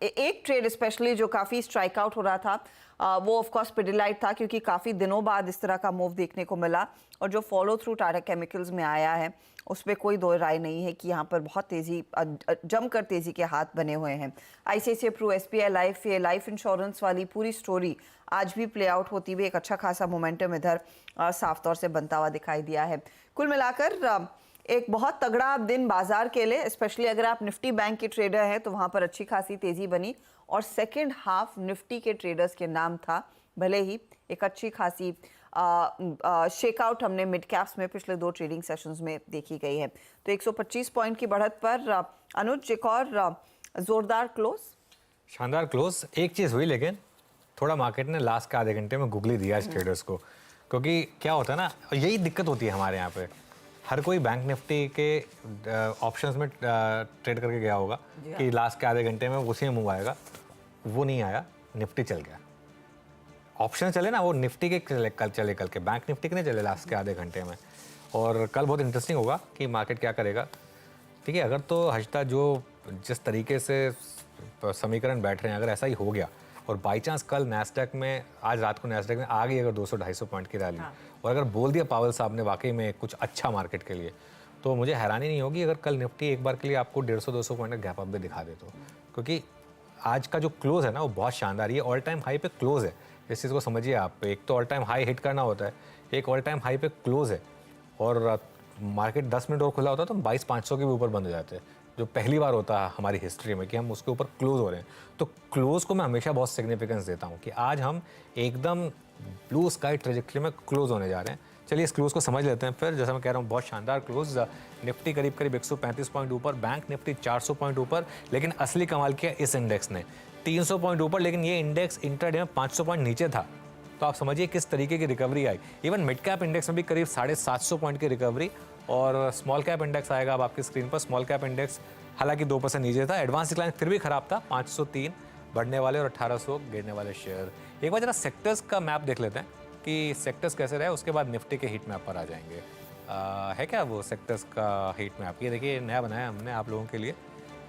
एक ट्रेड स्पेशली जो काफ़ी स्ट्राइक आउट हो रहा था, वो ऑफ कोर्स पिडिलाइट था, क्योंकि काफ़ी दिनों बाद इस तरह का मूव देखने को मिला, और जो फॉलो थ्रू टाटा केमिकल्स में आया है उस पर कोई दो राय नहीं है कि यहाँ पर बहुत तेज़ी, जमकर तेज़ी के हाथ बने हुए हैं। ICICI प्रू, SBI लाइफ, ये लाइफ इंश्योरेंस वाली पूरी स्टोरी आज भी प्ले आउट होती हुई एक अच्छा खासा मोमेंटम इधर साफ तौर से बनता हुआ दिखाई दिया है। कुल मिलाकर एक बहुत तगड़ा दिन बाजार के लिए, स्पेशली अगर आप निफ्टी बैंक के ट्रेडर हैं तो वहाँ पर अच्छी खासी तेज़ी बनी, और सेकेंड हाफ निफ्टी के ट्रेडर्स के नाम था, भले ही एक अच्छी खासी शेकआउट हमने मिड कैप्स में पिछले 2 ट्रेडिंग सेशंस में देखी गई है। तो 125 पॉइंट की बढ़त पर अनुज एक और जोरदार क्लोज, शानदार क्लोज। एक चीज़ हुई, लेकिन थोड़ा मार्केट ने लास्ट के आधे घंटे में गुगली दिया इस ट्रेडर्स को, क्योंकि क्या होता है ना, यही दिक्कत होती है हमारे यहाँ पे, हर कोई बैंक निफ्टी के ऑप्शंस में ट्रेड करके गया होगा कि लास्ट के आधे घंटे में उसी में मूव आएगा, वो नहीं आया, निफ्टी चल गया। ऑप्शन चले ना, वो निफ्टी के कल चले, कल के बैंक निफ्टी के नहीं चले लास्ट के आधे घंटे में। और कल बहुत इंटरेस्टिंग होगा कि मार्केट क्या करेगा। ठीक है, अगर तो हर्षदा जो जिस तरीके से समीकरण बैठ रहे हैं, अगर ऐसा ही हो गया और बाई चांस कल नैस्डैक में, आज रात को नैस्डैक में आ गई अगर 200-250 पॉइंट की रैली, और अगर बोल दिया पावल साहब ने वाकई में कुछ अच्छा मार्केट के लिए, तो मुझे हैरानी नहीं होगी अगर कल निफ्टी एक बार के लिए आपको 150-200 पॉइंट का गैप अप भी दिखा दे। तो क्योंकि आज का जो क्लोज है ना, वो बहुत शानदार, ये ऑल टाइम हाई पे क्लोज है। इस चीज़ को समझिए आप, एक तो ऑल टाइम हाई हिट करना होता है, एक ऑल टाइम हाई पे क्लोज है, और मार्केट 10 मिनट और खुला होता है तो 22,500 के भी ऊपर बंद हो जाते हैं, जो पहली बार होता है हमारी हिस्ट्री में कि हम उसके ऊपर क्लोज हो रहे हैं। तो क्लोज को मैं हमेशा बहुत सिग्निफिकेंस देता हूँ कि आज हम एकदम ब्लू स्काई ट्रेजेक्टरी में क्लोज होने जा रहे हैं। चलिए इस क्लोज को समझ लेते हैं फिर। जैसा मैं कह रहा हूँ, बहुत शानदार क्लोज, निफ्टी करीब करीब 135 पॉइंट ऊपर, बैंक निफ्टी 400 पॉइंट ऊपर, लेकिन असली कमाल किया इस इंडेक्स ने 300 पॉइंट ऊपर, लेकिन ये इंडेक्स इंट्राडे में 500 पॉइंट नीचे था। तो आप समझिए किस तरीके की रिकवरी आई। इवन मिड कैप इंडेक्स में भी करीब 750 पॉइंट की रिकवरी, और स्मॉल कैप इंडेक्स आएगा अब आपकी स्क्रीन पर। स्मॉल कैप इंडेक्स हालांकि 2% नीचे था, एडवांस डिक्लाइन फिर भी खराब था, 503 बढ़ने वाले और 1800 गिरने वाले शेयर। एक बार जरा सेक्टर्स का मैप देख लेते हैं कि सेक्टर्स कैसे रहे, उसके बाद निफ्टी के हीट मैप पर आ जाएंगे। है क्या वो सेक्टर्स का हीट मैप? ये देखिए नया बनाया हमने आप लोगों के लिए,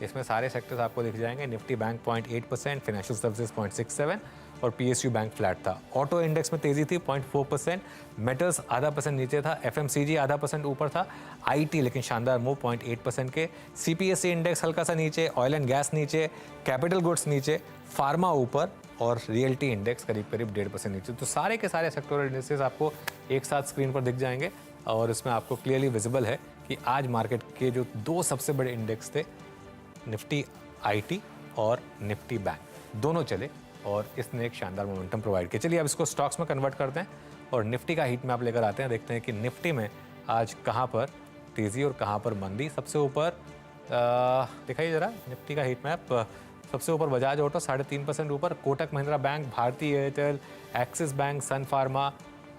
इसमें सारे सेक्टर्स आपको दिख जाएंगे। निफ्टी बैंक 0.8%, फाइनेंशियल सर्विसेज 0.67 और PSU बैंक फ्लैट था। ऑटो इंडेक्स में तेजी थी 0.4%, मेटल्स आधा % नीचे था, FMCG आधा % ऊपर था, IT लेकिन शानदार मूव 0.8% के, CPSE इंडेक्स हल्का सा नीचे, ऑयल एंड गैस नीचे, कैपिटल गुड्स नीचे, फार्मा ऊपर, और रियल्टी इंडेक्स करीब करीब 1.5% नीचे। तो सारे के सारे सेक्टोरल इंडेक्सेस आपको एक साथ स्क्रीन पर दिख जाएंगे, और इसमें आपको क्लियरली विजिबल है कि आज मार्केट के जो 2 सबसे बड़े इंडेक्स थे, निफ्टी IT और निफ्टी बैंक, दोनों चले, और इसने एक शानदार मोमेंटम प्रोवाइड किया। चलिए अब इसको स्टॉक्स में कन्वर्ट करते हैं और निफ्टी का हीट मैप लेकर आते हैं। देखते हैं कि निफ्टी में आज कहाँ पर तेज़ी और कहाँ पर मंदी। सबसे ऊपर दिखाइए ज़रा निफ्टी का हीट मैप। सबसे ऊपर बजाज ऑटो 3.5% ऊपर, Kotak Mahindra bank, Bharti Airtel, axis bank, सन pharma,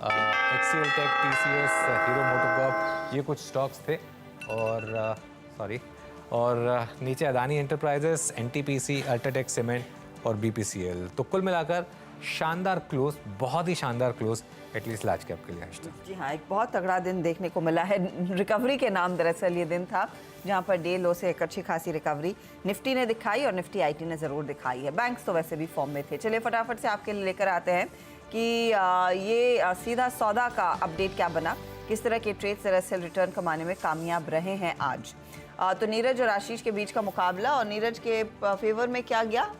HCL take, TCS, hero MotoCorp, ये कुछ स्टॉक्स थे। और नीचे Adani enterprises, NTPC, UltraTech cement और BPCL। तो कुल मिलाकर शानदार क्लोज, बहुत ही शानदार क्लोज एटलीस्ट लार्ज कैप के लिए। जी हाँ, एक बहुत तगड़ा दिन देखने को मिला है। रिकवरी के नाम दरअसल ये दिन था जहाँ पर डे लो से एक अच्छी खासी रिकवरी निफ्टी ने दिखाई, और निफ्टी IT ने ज़रूर दिखाई है। बैंक्स तो वैसे भी फॉर्म में थे। चलिए फटाफट से आपके लिए लेकर आते हैं कि ये सीधा सौदा का अपडेट क्या बना, किस तरह के ट्रेड दरअसल रिटर्न कमाने में कामयाब रहे हैं आज। तो नीरज और आशीष के बीच का मुकाबला, और नीरज के फेवर में क्या गया?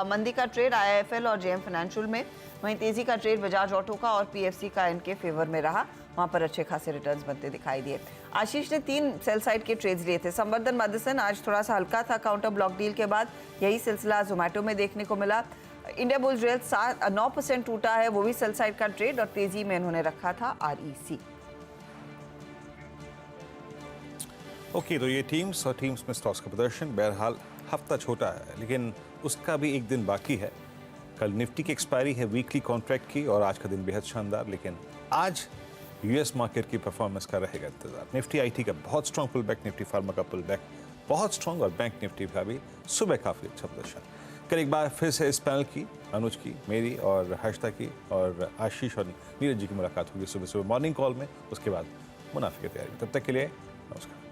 मंदी का ट्रेड IIFL और JM फाइनेंशियल में, वहीं तेजी का ट्रेड बजाज ऑटो का और PFC का इनके फेवर में रहा। वहां पर अच्छे खासे रिटर्न्स बनते दिखाई दिए। आशीष ने 3 सेल साइड के ट्रेड्स लिए थे। संवर्धन मदसन आज थोड़ा सा हल्का था काउंटर ब्लॉक डील के बाद, यही सिलसिला जोमेटो में देखने को मिला। इंडिया बुल्स रेल 9% टूटा है, वो भी सेल साइड का ट्रेड, और तेजी में इन्होंने रखा था REC। ओके, तो ये टीम्स और टीम्स में स्टॉक्स का प्रदर्शन। बहरहाल हफ्ता छोटा है, लेकिन उसका भी एक दिन बाकी है। कल निफ्टी की एक्सपायरी है वीकली कॉन्ट्रैक्ट की, और आज का दिन बेहद शानदार। लेकिन आज US मार्केट की परफॉर्मेंस का रहेगा इंतजार। निफ्टी IT का बहुत strong pull back, Nifty pharma का पुल बैक बहुत स्ट्रॉन्ग और बैंक निफ्टी का भी सुबह काफ़ी अच्छा प्रदर्शन। कल एक बार फिर से इस पैनल की, अनुज की, मेरी और हर्षिता की और आशीष और नीरज जी की मुलाकात होगी सुबह सुबह मॉर्निंग कॉल में, उसके बाद मुनाफे की तैयारी। तब तक के लिए नमस्कार।